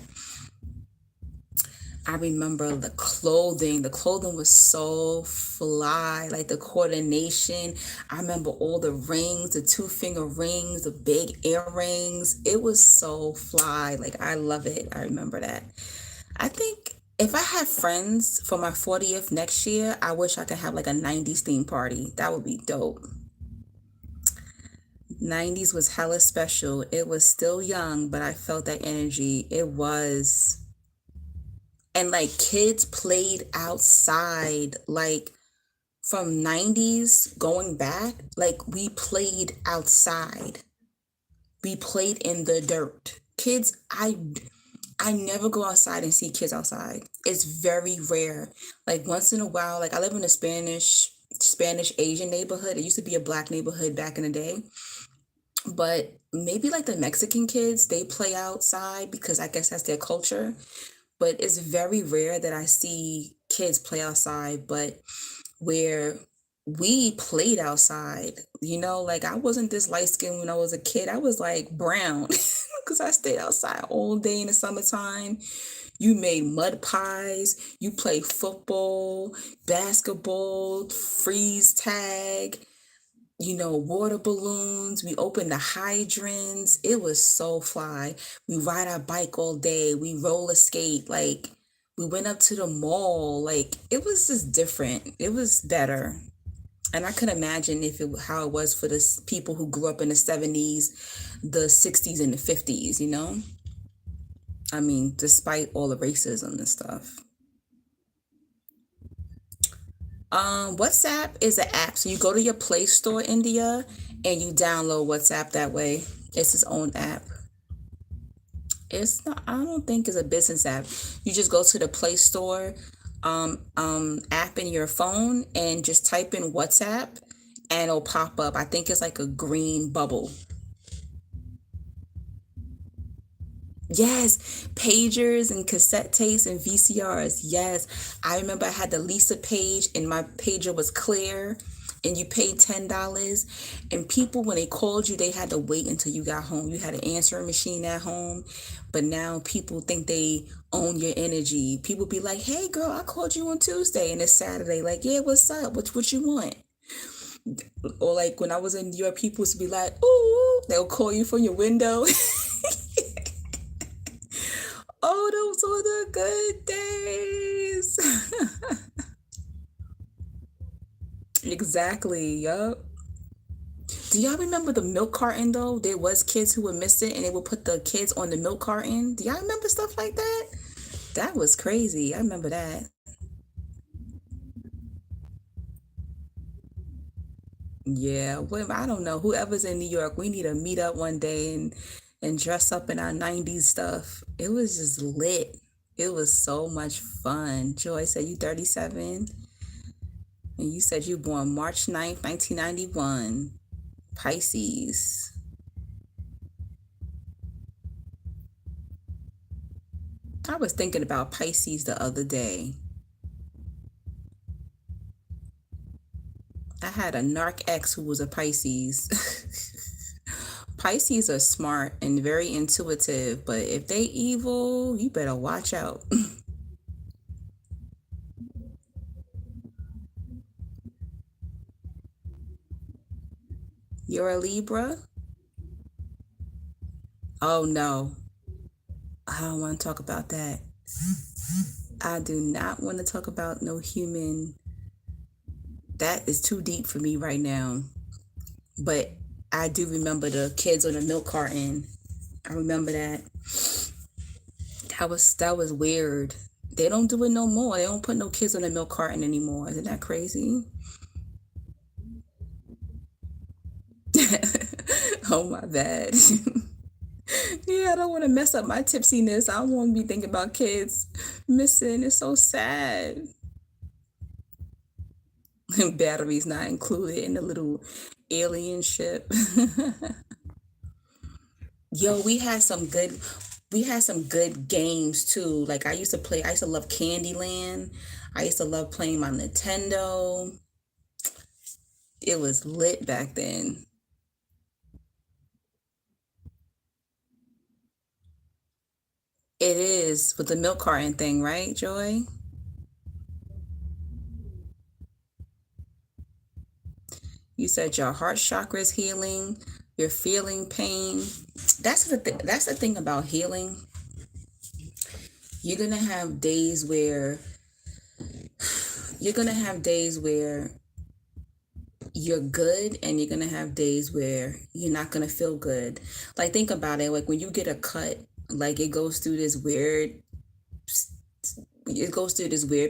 S1: I remember the clothing. The clothing was so fly, like the coordination. I remember all the rings, the two-finger rings, the big earrings. It was so fly. Like I love it. I remember that. I think if I had friends for my 40th next year, I wish I could have like a 90s theme party. That would be dope. 90s was hella special. It was still young, but I felt that energy. It was. And like kids played outside, like from 90s going back, like we played outside. We played in the dirt. Kids, I never go outside and see kids outside. It's very rare. Like once in a while, like I live in a Spanish Asian neighborhood. It used to be a black neighborhood back in the day. But maybe like the Mexican kids, they play outside because I guess that's their culture. But it's very rare that I see kids play outside, but where we played outside, like I wasn't this light skinned when I was a kid. I was like brown. because I stayed outside all day in the summertime. You made mud pies, you played football, basketball, freeze tag, water balloons. We opened the hydrants. It was so fly. We ride our bike all day. We roller skate. Like, we went up to the mall. Like, it was just different. It was better. And I could imagine how it was for the people who grew up in the 70s, the 60s, and the 50s, I mean, despite all the racism and stuff. WhatsApp is an app. So you go to your Play Store, India, and you download WhatsApp that way. It's its own app. It's not, I don't think it's a business app. You just go to the Play Store app in your phone and just type in WhatsApp and it'll pop up. I think it's like a green bubble. Yes, pagers and cassette tapes and VCRs. Yes, I remember I had the Lisa page and my pager was clear and you paid $10. And people, when they called you, they had to wait until you got home. You had an answering machine at home. But now people think they own your energy. People be like, hey, girl, I called you on Tuesday and it's Saturday. Like, yeah, what's up? What you want? Or like when I was in New York, people used to be like, ooh, they'll call you from your window. Oh, those were the good days. Exactly. Yup. Do y'all remember the milk carton though? There was kids who would miss it and they would put the kids on the milk carton. Do y'all remember stuff like that? That was crazy. I remember that. Yeah. Well, I don't know. Whoever's in New York, we need to meet up one day and dress up in our 90s stuff. It was just lit. It was so much fun. Joy said you 37 and you said you born March 9th, 1991. Pisces. I was thinking about Pisces the other day. I had a narc ex who was a Pisces. Pisces are smart and very intuitive, but if they evil, you better watch out. You're a Libra? Oh no. I don't want to talk about that. I do not want to talk about no human. That is too deep for me right now. But I do remember the kids on the milk carton. I remember that. That was weird. They don't do it no more. They don't put no kids on the milk carton anymore. Isn't that crazy? Oh my bad. Yeah, I don't want to mess up my tipsiness. I don't want to be thinking about kids missing. It's so sad. Batteries not included in the little alien ship. Yo, we had some good games too. Like I used to love Candyland. I used to love playing my Nintendo. It was lit back then. It is with the milk carton thing, right, Joy? You said your heart chakra is healing, you're feeling pain. That's the thing about healing. You're gonna have days where you're gonna have days where you're good and you're gonna have days where you're not gonna feel good. Like think about it, like when you get a cut, like it goes through this weird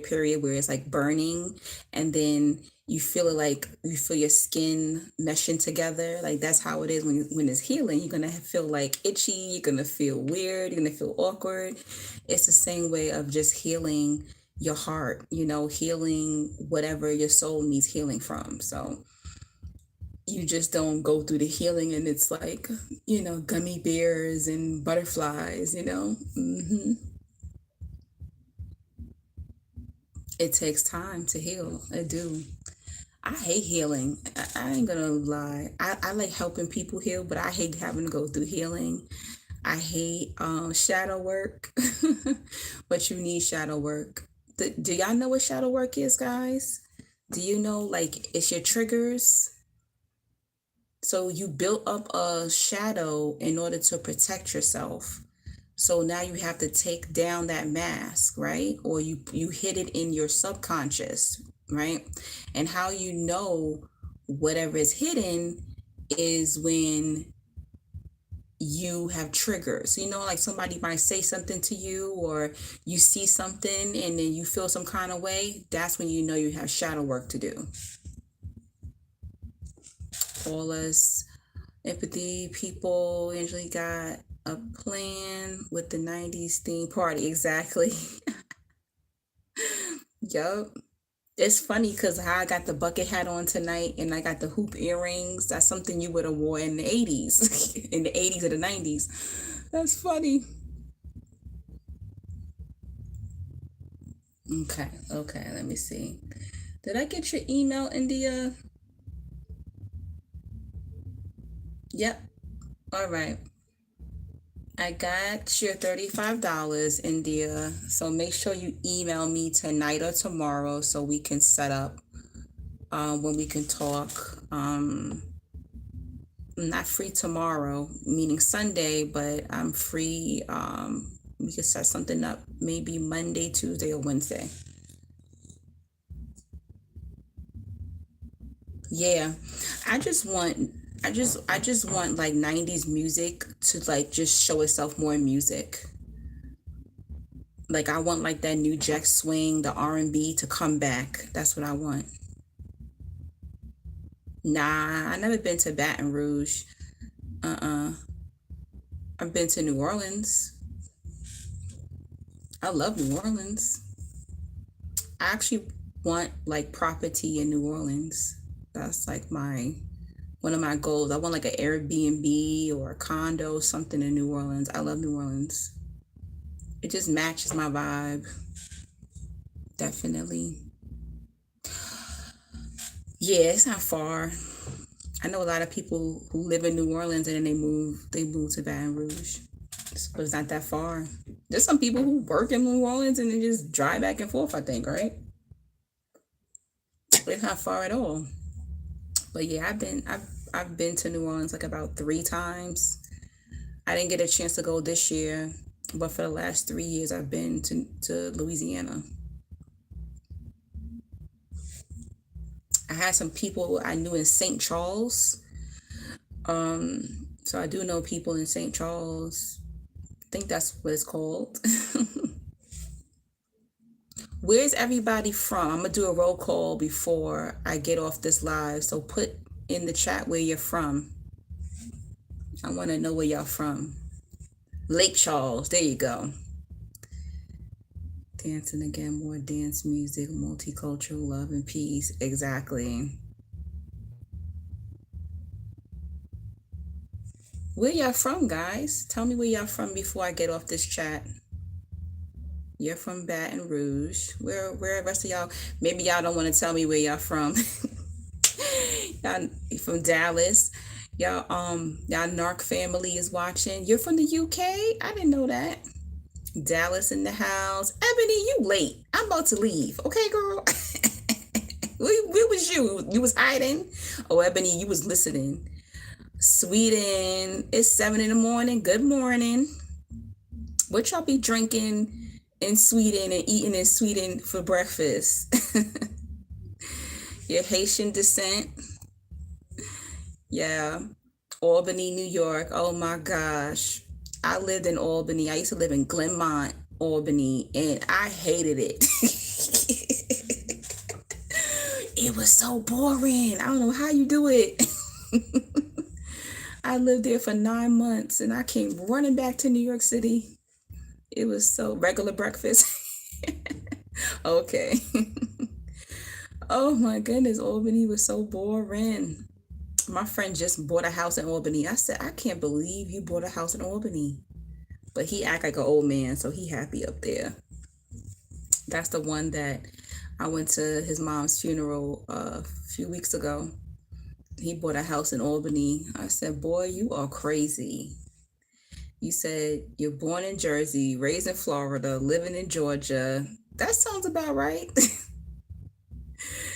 S1: period where it's like burning and then you feel your skin meshing together. Like that's how it is when it's healing. You're gonna feel like itchy, you're gonna feel weird, you're gonna feel awkward. It's the same way of just healing your heart, healing whatever your soul needs healing from. So you just don't go through the healing and it's like, gummy bears and butterflies. It takes time to heal. I do. I hate healing. I ain't gonna lie. I like helping people heal, but I hate having to go through healing. I hate shadow work, but you need shadow work. Do y'all know what shadow work is, guys? Do you know, like, it's your triggers? So you built up a shadow in order to protect yourself. So now you have to take down that mask, right? Or you hid it in your subconscious, right? And how you know whatever is hidden is when you have triggers. You know, like somebody might say something to you, or you see something and then you feel some kind of way. That's when you know you have shadow work to do. All us empathy people usually got a plan with the 90s theme party. Exactly. Yup. It's funny because how I got the bucket hat on tonight and I got the hoop earrings. That's something you would have wore in the 80s, in the 80s or the 90s. That's funny. Okay, okay, let me see. Did I get your email, India? Yep. All right. I got your $35, India. So make sure you email me tonight or tomorrow so we can set up when we can talk. I'm not free tomorrow, meaning Sunday, but I'm free. We could set something up maybe Monday, Tuesday, or Wednesday. Yeah. I just want I just want like 90s music to like just show itself more in music. Like I want like that new jack swing, the R&B to come back. That's what I want. Nah, I never been to Baton Rouge. Uh-uh. I've been to New Orleans. I love New Orleans. I actually want like property in New Orleans. That's like my one of my goals. I want like an Airbnb or a condo, something in New Orleans. I love New Orleans. It just matches my vibe. Definitely. Yeah, it's not far. I know a lot of people who live in New Orleans and then they move to Baton Rouge. So it's not that far. There's some people who work in New Orleans and they just drive back and forth, I think, right? It's not far at all. But yeah, I've been to New Orleans like about 3 times. I didn't get a chance to go this year, but for the last 3 years I've been to Louisiana. I had some people I knew in St. Charles. So I do know people in St. Charles. I think that's what it's called. Where's everybody from? I'm gonna do a roll call before I get off this live. So put in the chat where you're from. I want to know where y'all from. Lake Charles. There you go. Dancing again, more dance music, multicultural love and peace. Exactly. Where y'all from, guys? Tell me where y'all from before I get off this chat. You're from Baton Rouge. Where the rest of y'all? Maybe y'all don't want to tell me where y'all from. Y'all from Dallas. Y'all Narc family is watching. You're from the UK? I didn't know that. Dallas in the house. Ebony, you late. I'm about to leave. Okay, girl. Where was you? You was hiding? Oh, Ebony, you was listening. Sweden. It's 7 in the morning. Good morning. What y'all be drinking in Sweden and eating in Sweden for breakfast? Your Haitian descent? Yeah. Albany, New York. Oh my gosh. I lived in Albany. I used to live in Glenmont, Albany, and I hated it. It was so boring. I don't know how you do it. I lived there for 9 months and I came running back to New York City. It was so regular breakfast. Okay. Oh my goodness, Albany was so boring. My friend just bought a house in Albany. I said, I can't believe you bought a house in Albany. But he act like an old man, so he happy up there. That's the one that I went to his mom's funeral a few weeks ago. He bought a house in Albany. I said, boy, you are crazy. You said you're born in Jersey, raised in Florida, living in Georgia. That sounds about right.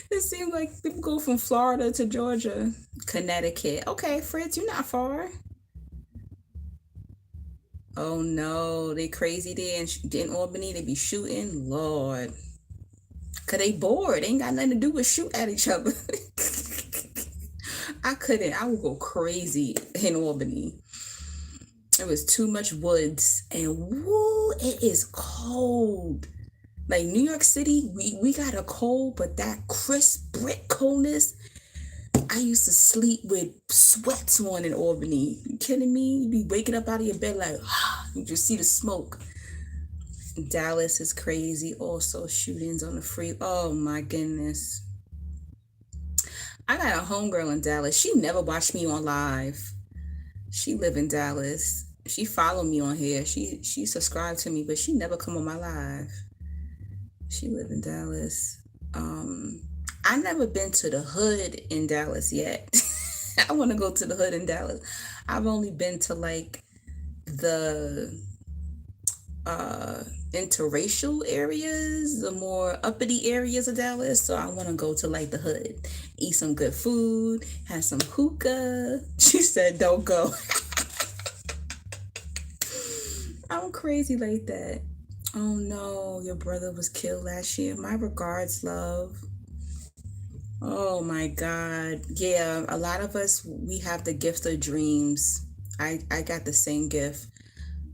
S1: It seems like people go from Florida to Georgia, Connecticut. Okay, Fritz, you're not far. Oh no, they crazy there in Albany. They be shooting. Lord, cause they bored. They ain't got nothing to do but shoot at each other. I couldn't. I would go crazy in Albany. There was too much woods, and woo, it is cold. Like New York City, we got a cold, but that crisp brick coldness. I used to sleep with sweats on in Albany. You kidding me? You be waking up out of your bed like, you just see the smoke. Dallas is crazy. Also, shootings on the free. Oh my goodness. I got a homegirl in Dallas. She never watched me on live. She live in Dallas. She follow me on here. She subscribed to me, but she never come on my live. She live in Dallas. I never been to the hood in Dallas yet. I want to go to the hood in Dallas. I've only been to like the interracial areas, the more uppity areas of Dallas. So I want to go to like the hood, eat some good food, have some hookah. She said, "Don't go." I'm crazy like that. Oh no, your brother was killed last year. My regards, love. Oh my God. Yeah, a lot of us we have the gift of dreams. I got the same gift.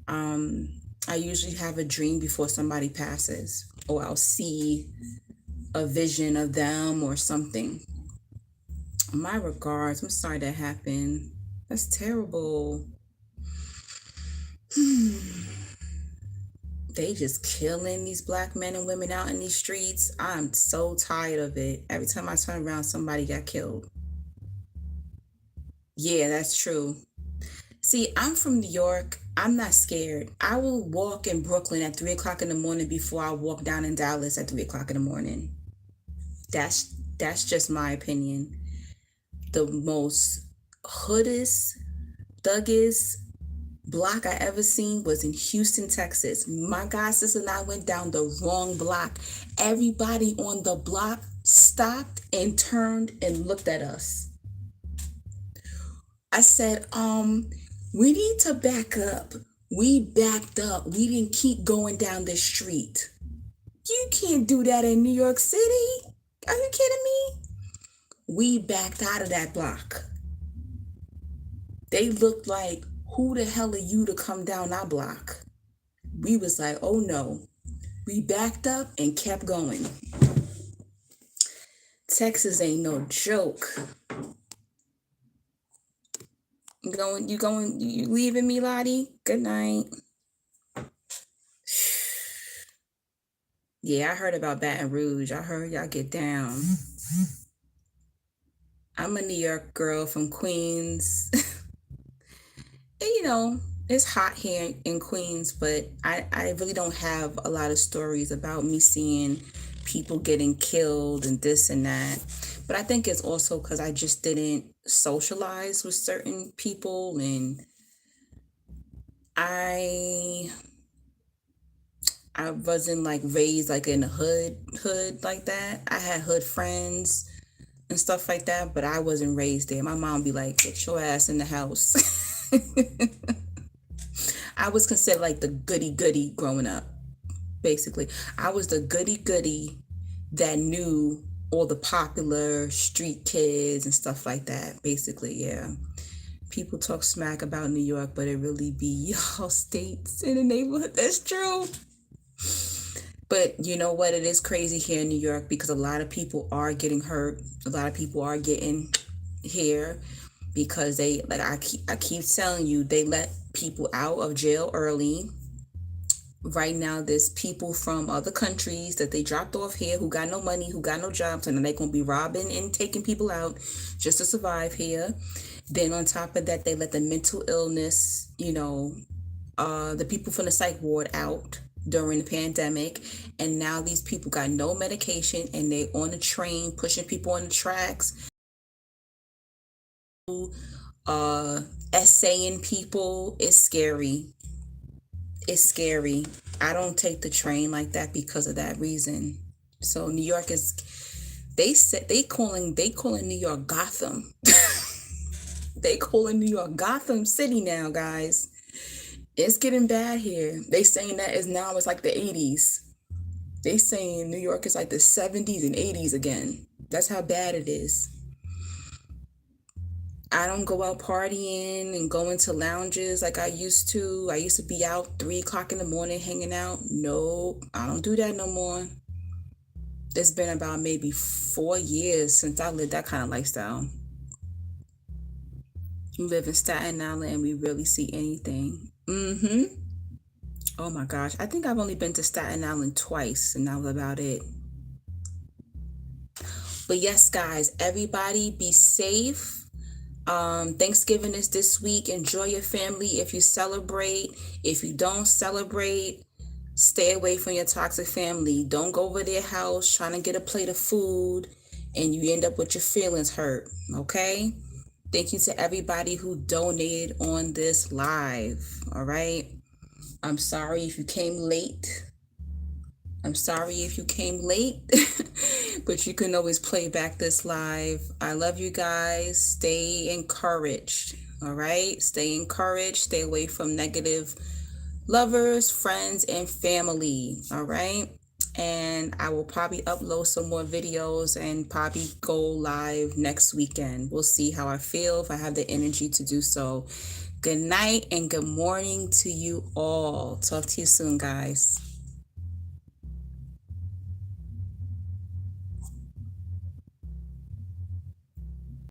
S1: Um I usually have a dream before somebody passes, or I'll see a vision of them or something. My regards. I'm sorry that happened. That's terrible. They just killing these black men and women out in these streets. I'm so tired of it. Every time I turn around, somebody got killed. Yeah, that's true. See, I'm from New York. I'm not scared. I will walk in Brooklyn at 3 o'clock in the morning before I walk down in Dallas at 3 o'clock in the morning. That's just my opinion. The most hoodest, thuggest block I ever seen was in Houston, Texas. My god sister and I went down the wrong block. Everybody on the block stopped and turned and looked at us. I said, we need to back up. We backed up. We didn't keep going down the street. You can't do that in New York City. Are you kidding me? We backed out of that block. They looked like, who the hell are you to come down our block? We was like, oh no. We backed up and kept going. Texas ain't no joke. You leaving me, Lottie? Good night. Yeah, I heard about Baton Rouge. I heard y'all get down. I'm a New York girl from Queens. And, it's hot here in Queens, but I really don't have a lot of stories about me seeing people getting killed and this and that. But I think it's also because I just didn't socialize with certain people, and I wasn't like raised like in a hood like that. I had hood friends and stuff like that, but I wasn't raised there. My mom be like, get your ass in the house. I was considered like the goody goody growing up. Basically, I was the goody goody that knew all the popular street kids and stuff like that. Basically, yeah. People talk smack about New York, but it really be y'all states in the neighborhood. That's true. But you know what? It is crazy here in New York because a lot of people are getting hurt. A lot of people are getting here because they, like I keep telling you, they let people out of jail early. Right now, there's people from other countries that they dropped off here who got no money, who got no jobs, and then they're going to be robbing and taking people out just to survive here. Then on top of that, they let the mental illness, the people from the psych ward out during the pandemic. And now these people got no medication and they on the train, pushing people on the tracks, essaying people. It's scary. it's scary. I don't take the train like that because of that reason. So New York is, they said they calling New York Gotham. They calling New York Gotham City now, guys. It's getting bad here. They saying that is now it's like the 80s. They saying New York is like the 70s and 80s again. That's how bad it is. I don't go out partying and go into lounges like I used to. I used to be out 3 o'clock in the morning hanging out. Nope, I don't do that no more. It's been about maybe 4 years since I lived that kind of lifestyle. We live in Staten Island and we rarely see anything. Oh my gosh, I think I've only been to Staten Island twice, and that was about it. But yes, guys, everybody be safe. Thanksgiving is this week. Enjoy your family if you celebrate. If you don't celebrate, stay away from your toxic family. Don't go over their house trying to get a plate of food and you end up with your feelings hurt. Okay? Thank you to everybody who donated on this live. All right? I'm sorry if you came late. But you can always play back this live. I love you guys. Stay encouraged. All right? Stay encouraged. Stay away from negative lovers, friends, and family. All right? And I will probably upload some more videos and probably go live next weekend. We'll see how I feel, if I have the energy to do so. Good night and good morning to you all. Talk to you soon, guys.